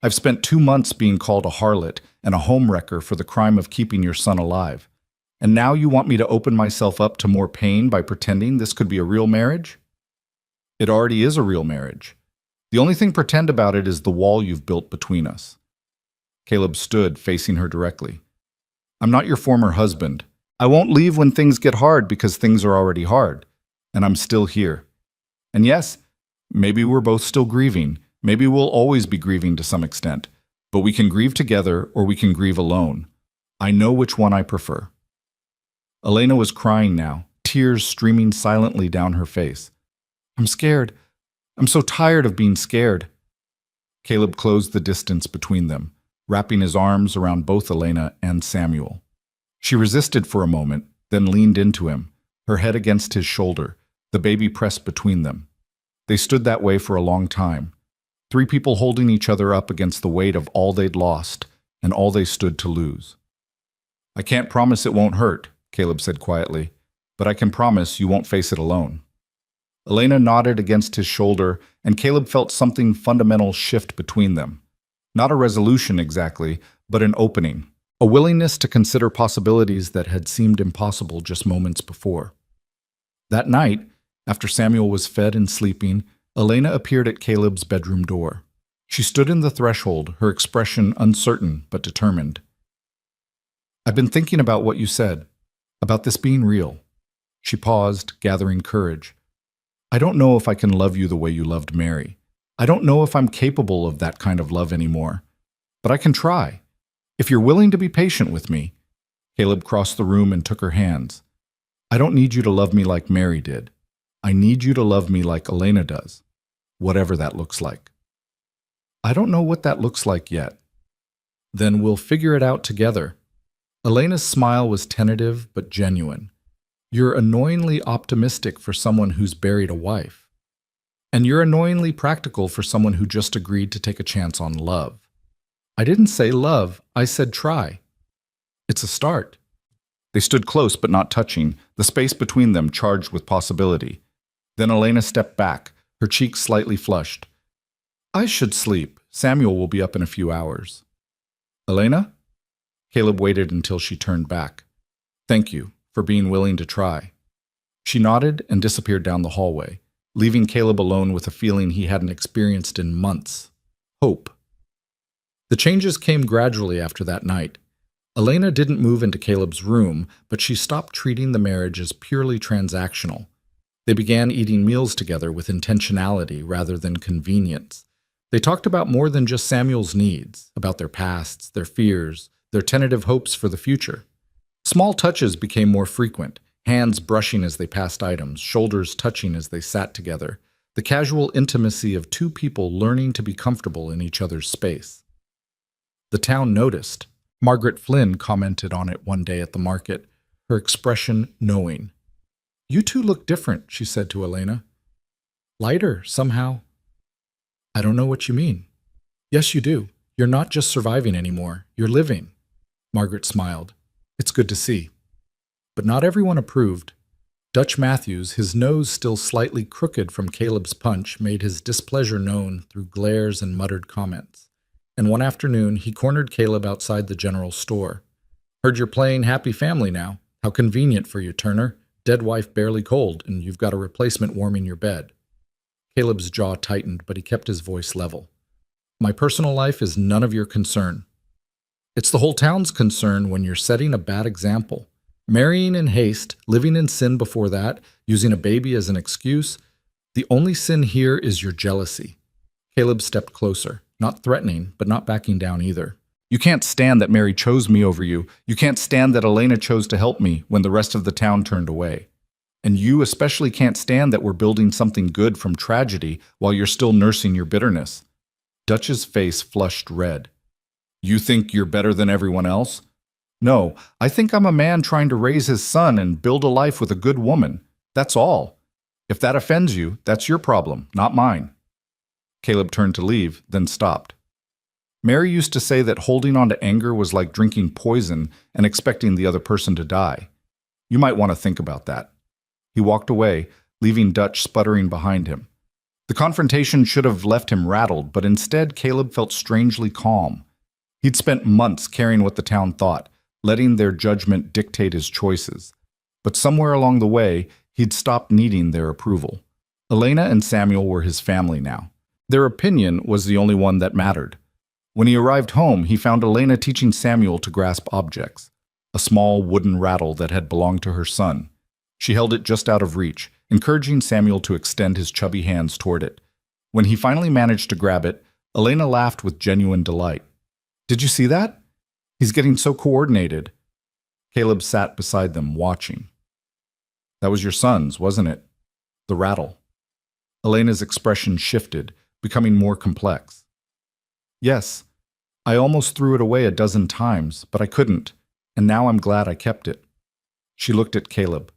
I've spent 2 months being called a harlot and a homewrecker for the crime of keeping your son alive. And now you want me to open myself up to more pain by pretending this could be a real marriage? It already is a real marriage. The only thing pretend about it is the wall you've built between us." Caleb stood, facing her directly. I'm not your former husband. I won't leave when things get hard because things are already hard. And I'm still here. And yes, maybe we're both still grieving. Maybe we'll always be grieving to some extent. But we can grieve together or we can grieve alone. I know which one I prefer. Elena was crying now, tears streaming silently down her face. I'm scared. I'm so tired of being scared. Caleb closed the distance between them, wrapping his arms around both Elena and Samuel. She resisted for a moment, then leaned into him, her head against his shoulder, the baby pressed between them. They stood that way for a long time, three people holding each other up against the weight of all they'd lost and all they stood to lose. I can't promise it won't hurt, Caleb said quietly, but I can promise you won't face it alone. Elena nodded against his shoulder, and Caleb felt something fundamental shift between them. Not a resolution exactly, but an opening, a willingness to consider possibilities that had seemed impossible just moments before. That night, after Samuel was fed and sleeping, Elena appeared at Caleb's bedroom door. She stood in the threshold, her expression uncertain but determined. I've been thinking about what you said, about this being real. She paused, gathering courage. I don't know if I can love you the way you loved Mary. I don't know if I'm capable of that kind of love anymore. But I can try. If you're willing to be patient with me. Caleb crossed the room and took her hands. I don't need you to love me like Mary did. I need you to love me like Elena does, whatever that looks like. I don't know what that looks like yet. Then we'll figure it out together. Elena's smile was tentative but genuine. You're annoyingly optimistic for someone who's buried a wife. And you're annoyingly practical for someone who just agreed to take a chance on love. I didn't say love, I said try. It's a start. They stood close but not touching, the space between them charged with possibility. Then Elena stepped back, her cheeks slightly flushed. I should sleep. Samuel will be up in a few hours. Elena? Caleb waited until she turned back. Thank you for being willing to try. She nodded and disappeared down the hallway, leaving Caleb alone with a feeling he hadn't experienced in months. Hope. The changes came gradually after that night. Elena didn't move into Caleb's room, but she stopped treating the marriage as purely transactional. They began eating meals together with intentionality rather than convenience. They talked about more than just Samuel's needs, about their pasts, their fears, their tentative hopes for the future. Small touches became more frequent, hands brushing as they passed items, shoulders touching as they sat together, the casual intimacy of two people learning to be comfortable in each other's space. The town noticed. Margaret Flynn commented on it one day at the market, her expression knowing. You two look different, she said to Elena. Lighter, somehow. I don't know what you mean. Yes, you do. You're not just surviving anymore. You're living. Margaret smiled. It's good to see. But not everyone approved. Dutch Matthews, his nose still slightly crooked from Caleb's punch, made his displeasure known through glares and muttered comments. And one afternoon, he cornered Caleb outside the general store. Heard you're playing Happy Family now. How convenient for you, Turner. Dead wife barely cold, and you've got a replacement warming your bed. Caleb's jaw tightened, but he kept his voice level. My personal life is none of your concern. It's the whole town's concern when you're setting a bad example. Marrying in haste, living in sin before that, using a baby as an excuse. The only sin here is your jealousy. Caleb stepped closer, not threatening, but not backing down either. You can't stand that Mary chose me over you. You can't stand that Elena chose to help me when the rest of the town turned away. And you especially can't stand that we're building something good from tragedy while you're still nursing your bitterness. Dutch's face flushed red. You think you're better than everyone else? No, I think I'm a man trying to raise his son and build a life with a good woman. That's all. If that offends you, that's your problem, not mine. Caleb turned to leave, then stopped. Mary used to say that holding on to anger was like drinking poison and expecting the other person to die. You might want to think about that. He walked away, leaving Dutch sputtering behind him. The confrontation should have left him rattled, but instead Caleb felt strangely calm. He'd spent months caring what the town thought, letting their judgment dictate his choices. But somewhere along the way, he'd stopped needing their approval. Elena and Samuel were his family now. Their opinion was the only one that mattered. When he arrived home, he found Elena teaching Samuel to grasp objects, a small wooden rattle that had belonged to her son. She held it just out of reach, encouraging Samuel to extend his chubby hands toward it. When he finally managed to grab it, Elena laughed with genuine delight. "Did you see that? He's getting so coordinated." Caleb sat beside them, watching. "That was your son's, wasn't it? The rattle." Elena's expression shifted, becoming more complex. "Yes, I almost threw it away a dozen times, but I couldn't, and now I'm glad I kept it." She looked at Caleb.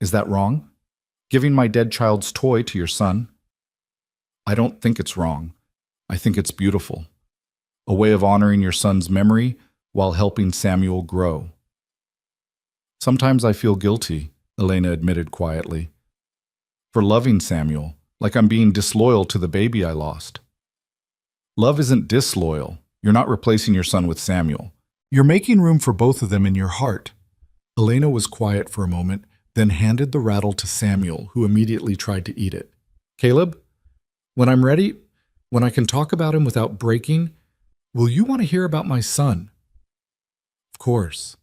"Is that wrong? Giving my dead child's toy to your son?" "I don't think it's wrong. I think it's beautiful. A way of honoring your son's memory while helping Samuel grow." "Sometimes I feel guilty," Elena admitted quietly, "for loving Samuel, like I'm being disloyal to the baby I lost." "Love isn't disloyal. You're not replacing your son with Samuel. You're making room for both of them in your heart." Elena was quiet for a moment, then handed the rattle to Samuel, who immediately tried to eat it. "Caleb, when I'm ready, when I can talk about him without breaking, will you want to hear about my son?" "Of course.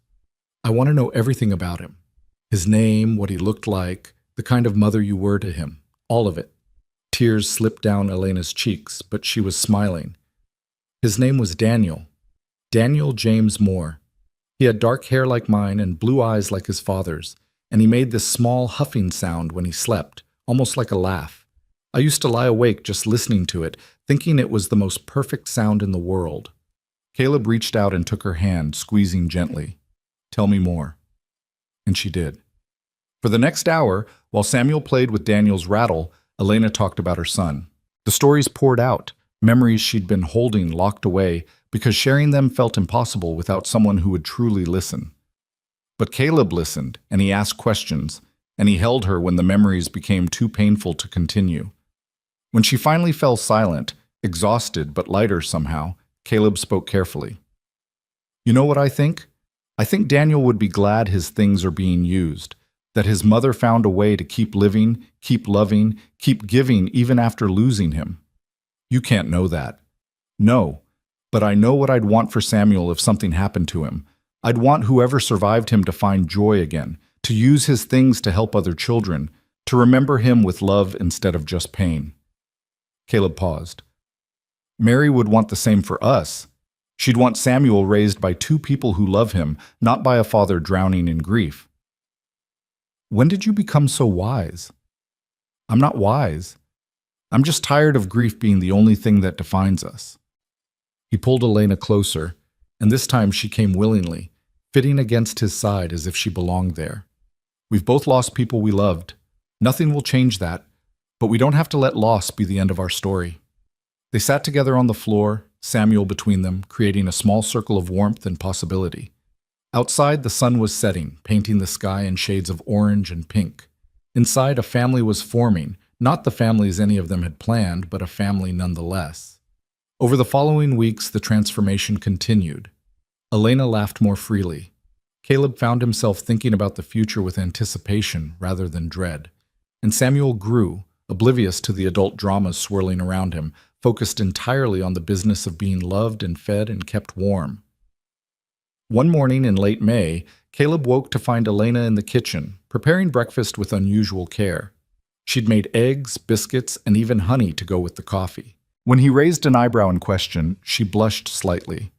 I want to know everything about him. His name, what he looked like, the kind of mother you were to him. All of it." Tears slipped down Elena's cheeks, but she was smiling. "His name was Daniel. Daniel James Moore. He had dark hair like mine and blue eyes like his father's, and he made this small huffing sound when he slept, almost like a laugh. I used to lie awake just listening to it, thinking it was the most perfect sound in the world." Caleb reached out and took her hand, squeezing gently. "Tell me more." And she did. For the next hour, while Samuel played with Daniel's rattle, Elena talked about her son. The stories poured out, memories she'd been holding locked away, because sharing them felt impossible without someone who would truly listen. But Caleb listened, and he asked questions, and he held her when the memories became too painful to continue. When she finally fell silent, exhausted but lighter somehow, Caleb spoke carefully. "You know what I think? I think Daniel would be glad his things are being used, that his mother found a way to keep living, keep loving, keep giving even after losing him. You can't know that." "No, but I know what I'd want for Samuel if something happened to him. I'd want whoever survived him to find joy again, to use his things to help other children, to remember him with love instead of just pain." Caleb paused. "Mary would want the same for us. She'd want Samuel raised by two people who love him, not by a father drowning in grief." "When did you become so wise?" "I'm not wise. I'm just tired of grief being the only thing that defines us." He pulled Elena closer, and this time she came willingly, fitting against his side as if she belonged there. "We've both lost people we loved. Nothing will change that, but we don't have to let loss be the end of our story." They sat together on the floor, Samuel between them, creating a small circle of warmth and possibility. Outside, the sun was setting, painting the sky in shades of orange and pink. Inside, a family was forming, not the families any of them had planned, but a family nonetheless. Over the following weeks, the transformation continued. Elena laughed more freely. Caleb found himself thinking about the future with anticipation rather than dread. And Samuel grew, oblivious to the adult dramas swirling around him, focused entirely on the business of being loved and fed and kept warm. One morning in late May, Caleb woke to find Elena in the kitchen, preparing breakfast with unusual care. She'd made eggs, biscuits, and even honey to go with the coffee. When he raised an eyebrow in question, she blushed slightly.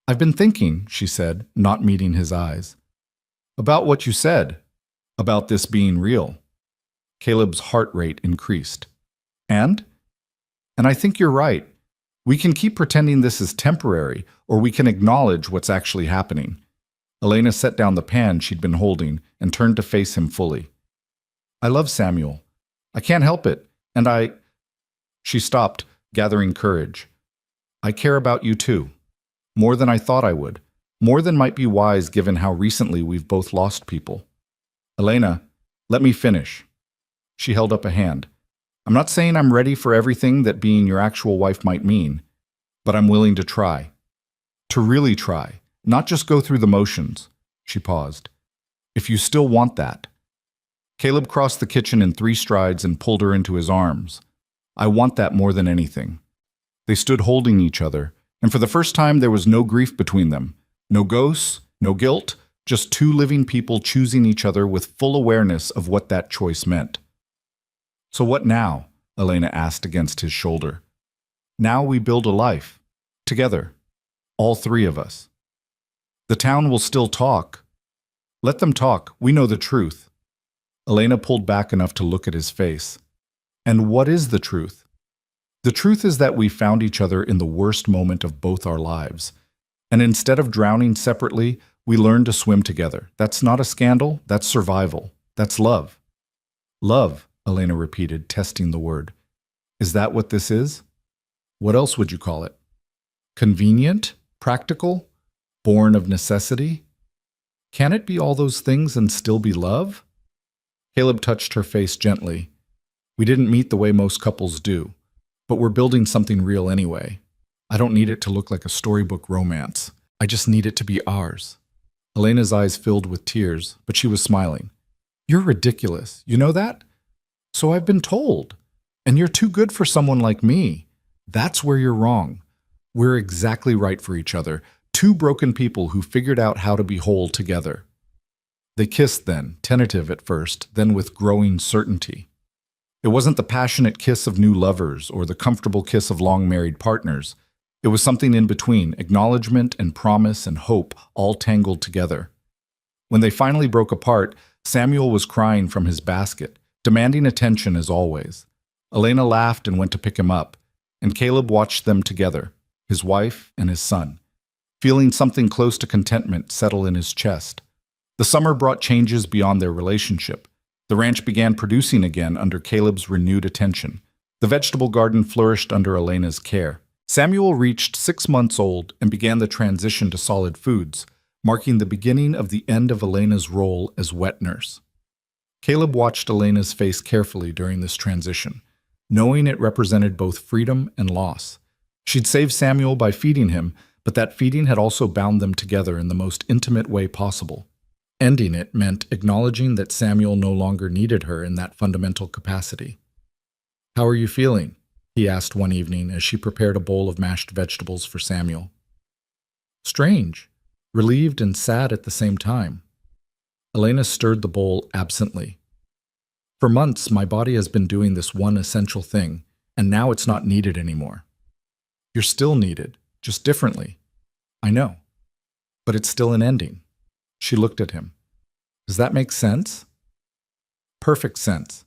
"I've been thinking," she said, not meeting his eyes. "About what you said. About this being real." Caleb's heart rate increased. And I think you're right. We can keep pretending this is temporary, or we can acknowledge what's actually happening." Elena set down the pan she'd been holding and turned to face him fully. "I love Samuel. I can't help it, and I—" She stopped, gathering courage. "I care about you too. More than I thought I would. More than might be wise given how recently we've both lost people. Elena, let me finish." She held up a hand. "I'm not saying I'm ready for everything that being your actual wife might mean, but I'm willing to try. To really try, not just go through the motions." She paused. "If you still want that." Caleb crossed the kitchen in 3 strides and pulled her into his arms. "I want that more than anything." They stood holding each other, And for the first time, there was no grief between them. No ghosts, no guilt, just two living people choosing each other with full awareness of what that choice meant. "So what now?" Elena asked against his shoulder. "Now we build a life. Together. All three of us. The town will still talk. Let them talk. We know the truth." Elena pulled back enough to look at his face. "And what is the truth?" "The truth is that we found each other in the worst moment of both our lives. And instead of drowning separately, we learned to swim together. That's not a scandal. That's survival. That's love." "Love," Elena repeated, testing the word. "Is that what this is? What else would you call it? Convenient? Practical? Born of necessity? Can it be all those things and still be love?" Caleb touched her face gently. "We didn't meet the way most couples do, but we're building something real anyway. I don't need it to look like a storybook romance. I just need it to be ours." Elena's eyes filled with tears, but she was smiling. "You're ridiculous. You know that? So I've been told. And you're too good for someone like me. That's where you're wrong. We're exactly right for each other. Two broken people who figured out how to be whole together." They kissed then, tentative at first, then with growing certainty. It wasn't the passionate kiss of new lovers or the comfortable kiss of long-married partners. It was something in between, acknowledgement and promise and hope all tangled together. When they finally broke apart, Samuel was crying from his basket, demanding attention as always. Elena laughed and went to pick him up, and Caleb watched them together, his wife and his son, feeling something close to contentment settle in his chest. The summer brought changes beyond their relationship. The ranch began producing again under Caleb's renewed attention. The vegetable garden flourished under Elena's care. Samuel reached 6 months old and began the transition to solid foods, marking the beginning of the end of Elena's role as wet nurse. Caleb watched Elena's face carefully during this transition, knowing it represented both freedom and loss. She'd saved Samuel by feeding him, but that feeding had also bound them together in the most intimate way possible. Ending it meant acknowledging that Samuel no longer needed her in that fundamental capacity. "How are you feeling?" he asked one evening as she prepared a bowl of mashed vegetables for Samuel. "Strange, relieved and sad at the same time." Elena stirred the bowl absently. "For months, my body has been doing this one essential thing, and now it's not needed anymore." "You're still needed, just differently." "I know, but it's still an ending." She looked at him. "Does that make sense?" "Perfect sense.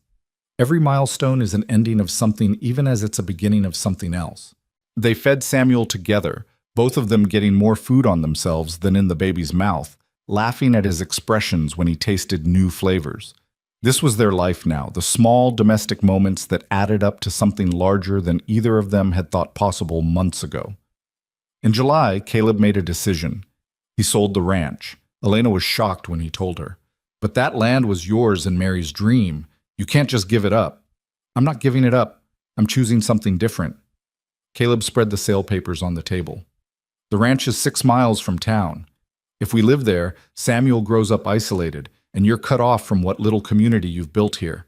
Every milestone is an ending of something even as it's a beginning of something else." They fed Samuel together, both of them getting more food on themselves than in the baby's mouth, laughing at his expressions when he tasted new flavors. This was their life now, the small domestic moments that added up to something larger than either of them had thought possible months ago. In July, Caleb made a decision. He sold the ranch. Elena was shocked when he told her. "But that land was yours and Mary's dream. You can't just give it up." "I'm not giving it up. I'm choosing something different." Caleb spread the sale papers on the table. "The ranch is 6 miles from town. If we live there, Samuel grows up isolated, and you're cut off from what little community you've built here.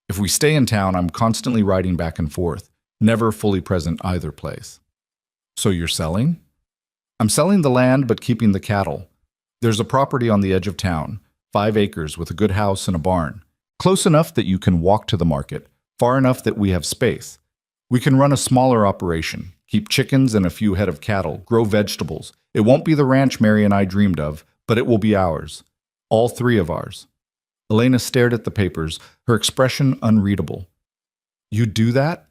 If we stay in town, I'm constantly riding back and forth, never fully present either place." "So you're selling?" "I'm selling the land but keeping the cattle. There's a property on the edge of town, 5 acres with a good house and a barn. Close enough that you can walk to the market, far enough that we have space. We can run a smaller operation, keep chickens and a few head of cattle, grow vegetables. It won't be the ranch Mary and I dreamed of, but it will be ours. All 3 of ours." Elena stared at the papers, her expression unreadable. "You'd do that?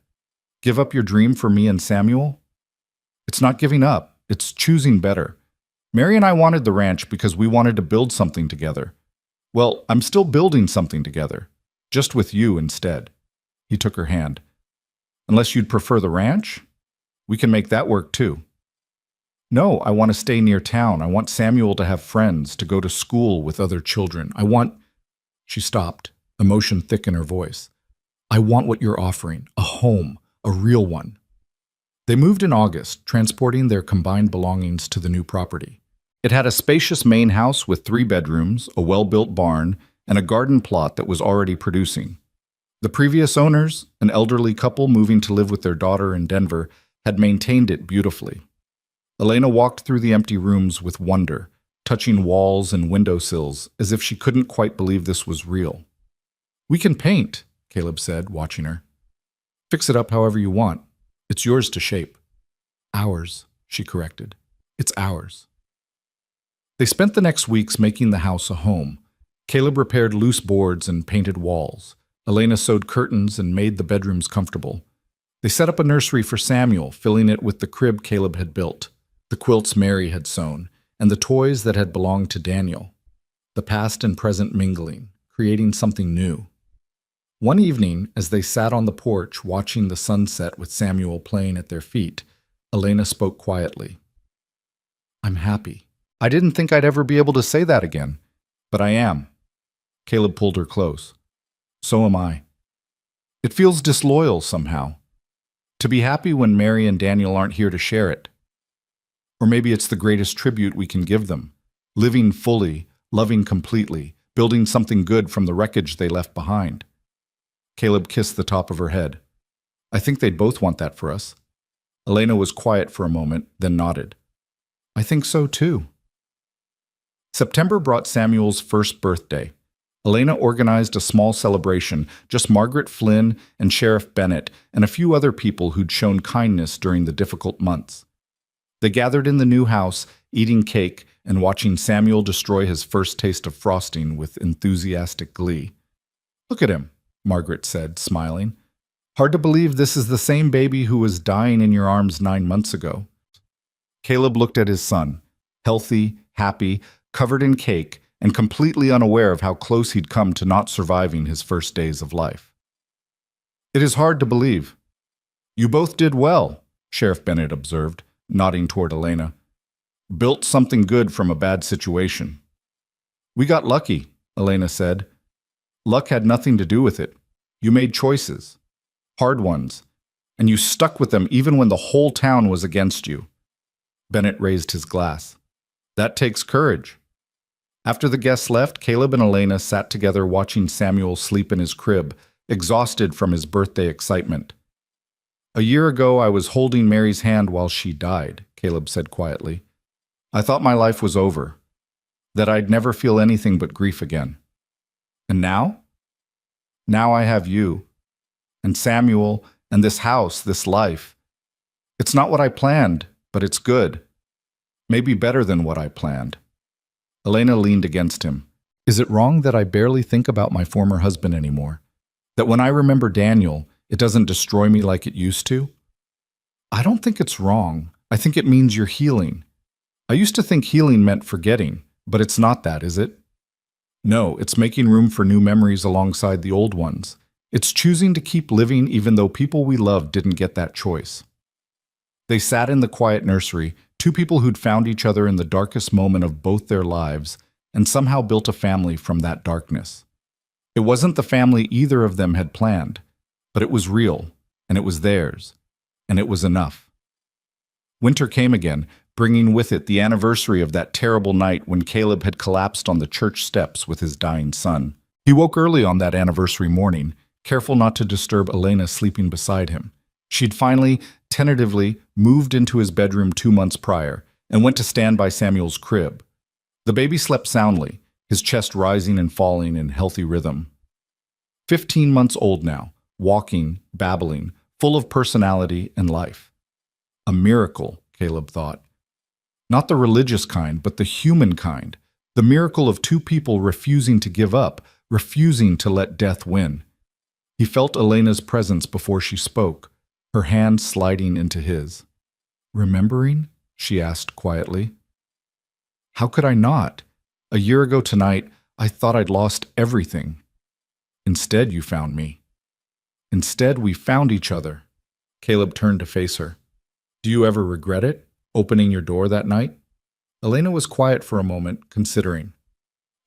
Give up your dream for me and Samuel?" "It's not giving up. It's choosing better. Mary and I wanted the ranch because we wanted to build something together. Well, I'm still building something together, just with you instead." He took her hand. "Unless you'd prefer the ranch? We can make that work too." "No, I want to stay near town. I want Samuel to have friends, to go to school with other children. I want—" She stopped, emotion thick in her voice. "I want what you're offering, a home, a real one." They moved in August, transporting their combined belongings to the new property. It had a spacious main house with 3 bedrooms, a well-built barn, and a garden plot that was already producing. The previous owners, an elderly couple moving to live with their daughter in Denver, had maintained it beautifully. Elena walked through the empty rooms with wonder, touching walls and windowsills as if she couldn't quite believe this was real. "We can paint," Caleb said, watching her. "Fix it up however you want. It's yours to shape." "Ours," she corrected. "It's ours." They spent the next weeks making the house a home. Caleb repaired loose boards and painted walls. Elena sewed curtains and made the bedrooms comfortable. They set up a nursery for Samuel, filling it with the crib Caleb had built, the quilts Mary had sewn, and the toys that had belonged to Daniel. The past and present mingling, creating something new. One evening, as they sat on the porch watching the sunset with Samuel playing at their feet, Elena spoke quietly. "I'm happy. I didn't think I'd ever be able to say that again, but I am." Caleb pulled her close. "So am I. It feels disloyal somehow. To be happy when Mary and Daniel aren't here to share it. Or maybe it's the greatest tribute we can give them, living fully, loving completely, building something good from the wreckage they left behind." Caleb kissed the top of her head. "I think they'd both want that for us." Elena was quiet for a moment, then nodded. "I think so too." September brought Samuel's first birthday. Elena organized a small celebration, just Margaret Flynn and Sheriff Bennett and a few other people who'd shown kindness during the difficult months. They gathered in the new house, eating cake and watching Samuel destroy his first taste of frosting with enthusiastic glee. "Look at him," Margaret said, smiling. "Hard to believe this is the same baby who was dying in your arms 9 months ago." Caleb looked at his son, healthy, happy, covered in cake, and completely unaware of how close he'd come to not surviving his first days of life. "It is hard to believe." "You both did well," Sheriff Bennett observed, nodding toward Elena. "Built something good from a bad situation." "We got lucky," Elena said. "Luck had nothing to do with it. You made choices. Hard ones. And you stuck with them even when the whole town was against you." Bennett raised his glass. "That takes courage." After the guests left, Caleb and Elena sat together watching Samuel sleep in his crib, exhausted from his birthday excitement. "A year ago, I was holding Mary's hand while she died," Caleb said quietly. "I thought my life was over, that I'd never feel anything but grief again. And now? Now I have you, and Samuel, and this house, this life. It's not what I planned, but it's good. Maybe better than what I planned." Elena leaned against him. "Is it wrong that I barely think about my former husband anymore? That when I remember Daniel, it doesn't destroy me like it used to?" "I don't think it's wrong. I think it means you're healing. I used to think healing meant forgetting, but it's not that, is it? No, it's making room for new memories alongside the old ones. It's choosing to keep living even though people we love didn't get that choice." They sat in the quiet nursery, two people who'd found each other in the darkest moment of both their lives and somehow built a family from that darkness. It wasn't the family either of them had planned, but it was real, and it was theirs, and it was enough. Winter came again, bringing with it the anniversary of that terrible night when Caleb had collapsed on the church steps with his dying son. He woke early on that anniversary morning, careful not to disturb Elena sleeping beside him. She'd finally, tentatively, moved into his bedroom 2 months prior and went to stand by Samuel's crib. The baby slept soundly, his chest rising and falling in healthy rhythm. 15 months old now, walking, babbling, full of personality and life. A miracle, Caleb thought. Not the religious kind, but the human kind. The miracle of two people refusing to give up, refusing to let death win. He felt Elena's presence before she spoke, her hand sliding into his. "Remembering?" she asked quietly. "How could I not? A year ago tonight, I thought I'd lost everything. Instead, you found me. Instead, we found each other." Caleb turned to face her. "Do you ever regret it, opening your door that night?" Elena was quiet for a moment, considering.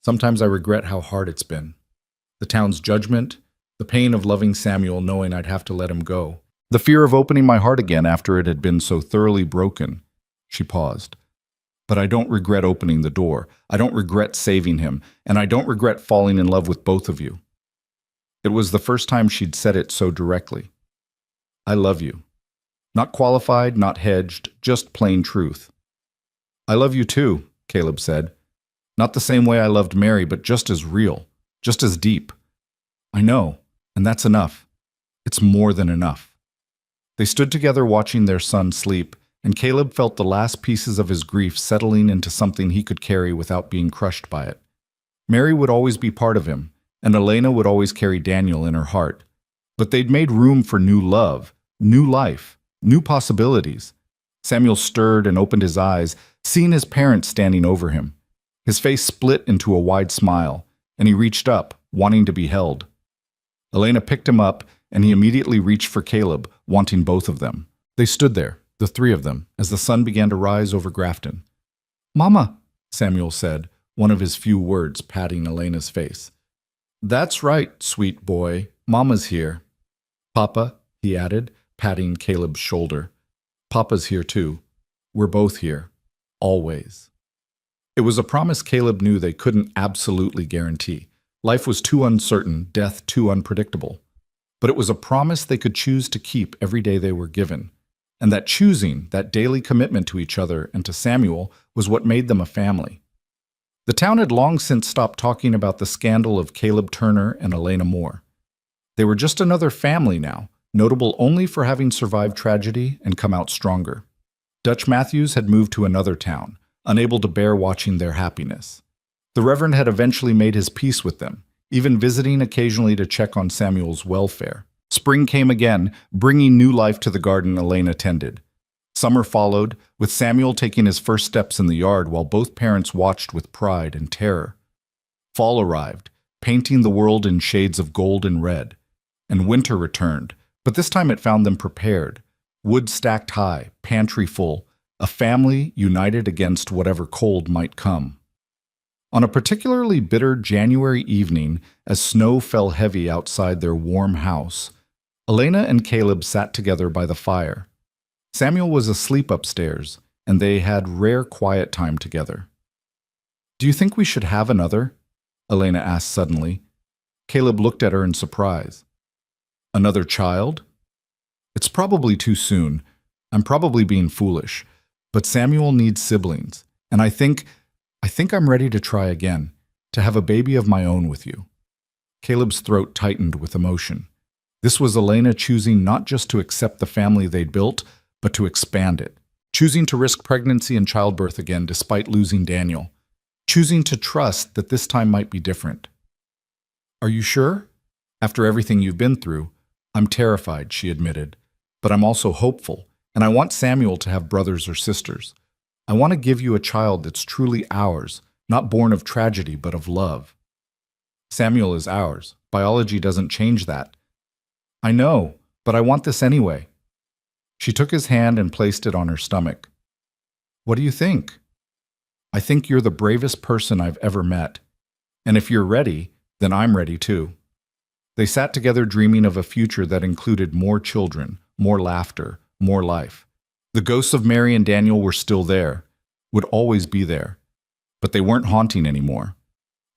"Sometimes I regret how hard it's been. The town's judgment, the pain of loving Samuel knowing I'd have to let him go. The fear of opening my heart again after it had been so thoroughly broken." She paused. "But I don't regret opening the door. I don't regret saving him, and I don't regret falling in love with both of you." It was the first time she'd said it so directly. "I love you." Not qualified, not hedged, just plain truth. I love you too, Caleb said. Not the same way I loved Mary, but just as real, just as deep. I know, and that's enough. It's more than enough. They stood together watching their son sleep, and Caleb felt the last pieces of his grief settling into something he could carry without being crushed by it. Mary would always be part of him, and Elena would always carry Daniel in her heart. But they'd made room for new love, new life, new possibilities. Samuel stirred and opened his eyes, seeing his parents standing over him. His face split into a wide smile, and he reached up, wanting to be held. Elena picked him up, and he immediately reached for Caleb, wanting both of them. They stood there, the three of them, as the sun began to rise over Grafton. "Mama," Samuel said, one of his few words patting Elena's face. "That's right, sweet boy. Mama's here." "Papa," he added, patting Caleb's shoulder. "Papa's here too. We're both here. Always." It was a promise Caleb knew they couldn't absolutely guarantee. Life was too uncertain, death too unpredictable. But it was a promise they could choose to keep every day they were given. And that choosing, that daily commitment to each other and to Samuel, was what made them a family. The town had long since stopped talking about the scandal of Caleb Turner and Elena Moore. They were just another family now, notable only for having survived tragedy and come out stronger. Dutch Matthews had moved to another town, unable to bear watching their happiness. The Reverend had eventually made his peace with them, even visiting occasionally to check on Samuel's welfare. Spring came again, bringing new life to the garden Elena tended. Summer followed, with Samuel taking his first steps in the yard while both parents watched with pride and terror. Fall arrived, painting the world in shades of gold and red. And winter returned, but this time it found them prepared. Wood stacked high, pantry full, a family united against whatever cold might come. On a particularly bitter January evening, as snow fell heavy outside their warm house, Elena and Caleb sat together by the fire. Samuel was asleep upstairs, and they had rare quiet time together. "Do you think we should have another?" Elena asked suddenly. Caleb looked at her in surprise. "Another child?" "It's probably too soon. I'm probably being foolish. But Samuel needs siblings, and I think I'm ready to try again, to have a baby of my own with you." Caleb's throat tightened with emotion. This was Elena choosing not just to accept the family they'd built, but to expand it, choosing to risk pregnancy and childbirth again despite losing Daniel, choosing to trust that this time might be different. "Are you sure? After everything you've been through, I'm terrified," she admitted, "but I'm also hopeful, and I want Samuel to have brothers or sisters. I want to give you a child that's truly ours, not born of tragedy but of love." "Samuel is ours. Biology doesn't change that." "I know, but I want this anyway." She took his hand and placed it on her stomach. "What do you think?" "I think you're the bravest person I've ever met. And if you're ready, then I'm ready too." They sat together dreaming of a future that included more children, more laughter, more life. The ghosts of Mary and Daniel were still there, would always be there, but they weren't haunting anymore.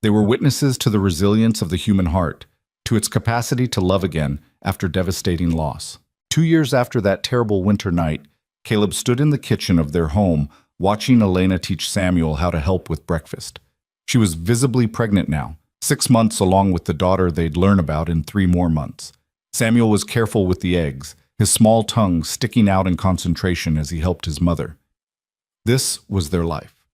They were witnesses to the resilience of the human heart, to its capacity to love again after devastating loss. 2 years after that terrible winter night, Caleb stood in the kitchen of their home, watching Elena teach Samuel how to help with breakfast. She was visibly pregnant now, 6 months along with the daughter they'd learn about in 3 more months. Samuel was careful with the eggs, his small tongue sticking out in concentration as he helped his mother. This was their life.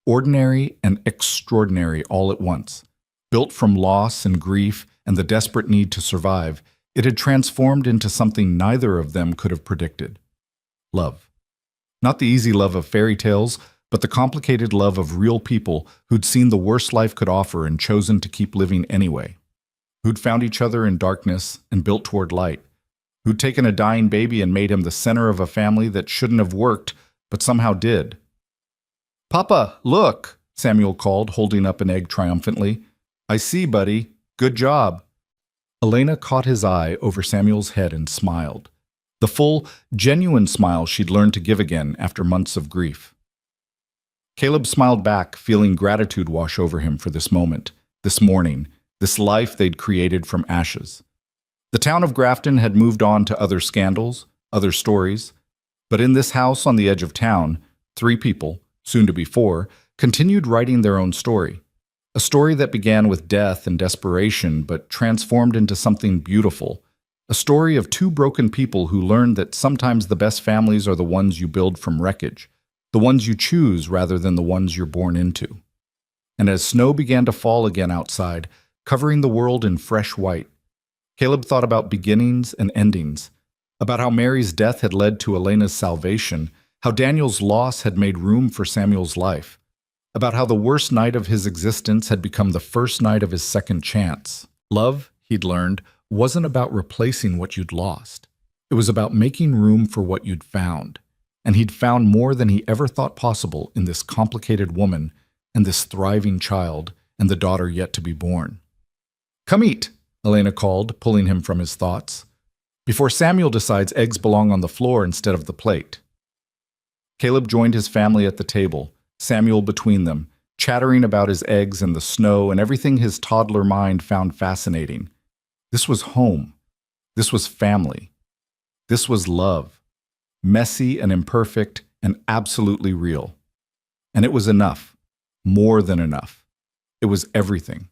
Ordinary and extraordinary all at once. Built from loss and grief and the desperate need to survive, it had transformed into something neither of them could have predicted. Love. Not the easy love of fairy tales, but the complicated love of real people who'd seen the worst life could offer and chosen to keep living anyway. Who'd found each other in darkness and built toward light. Who'd taken a dying baby and made him the center of a family that shouldn't have worked, but somehow did. "Papa, look," Samuel called, holding up an egg triumphantly. "I see, buddy. Good job." Elena caught his eye over Samuel's head and smiled. The full, genuine smile she'd learned to give again after months of grief. Caleb smiled back, feeling gratitude wash over him for this moment, this morning, this life they'd created from ashes. The town of Grafton had moved on to other scandals, other stories, but in this house on the edge of town, 3 people, soon to be 4, continued writing their own story. A story that began with death and desperation but transformed into something beautiful. A story of two broken people who learned that sometimes the best families are the ones you build from wreckage, the ones you choose rather than the ones you're born into. And as snow began to fall again outside, covering the world in fresh white, Caleb thought about beginnings and endings, about how Mary's death had led to Elena's salvation, how Daniel's loss had made room for Samuel's life, about how the worst night of his existence had become the first night of his second chance. Love, he'd learned, wasn't about replacing what you'd lost. It was about making room for what you'd found. And he'd found more than he ever thought possible in this complicated woman and this thriving child and the daughter yet to be born. "Come eat," Elena called, pulling him from his thoughts, before Samuel decides eggs belong on the floor instead of the plate. Caleb joined his family at the table, Samuel between them, chattering about his eggs and the snow and everything his toddler mind found fascinating. This was home. This was family. This was love. Messy and imperfect and absolutely real. And it was enough. More than enough. It was everything.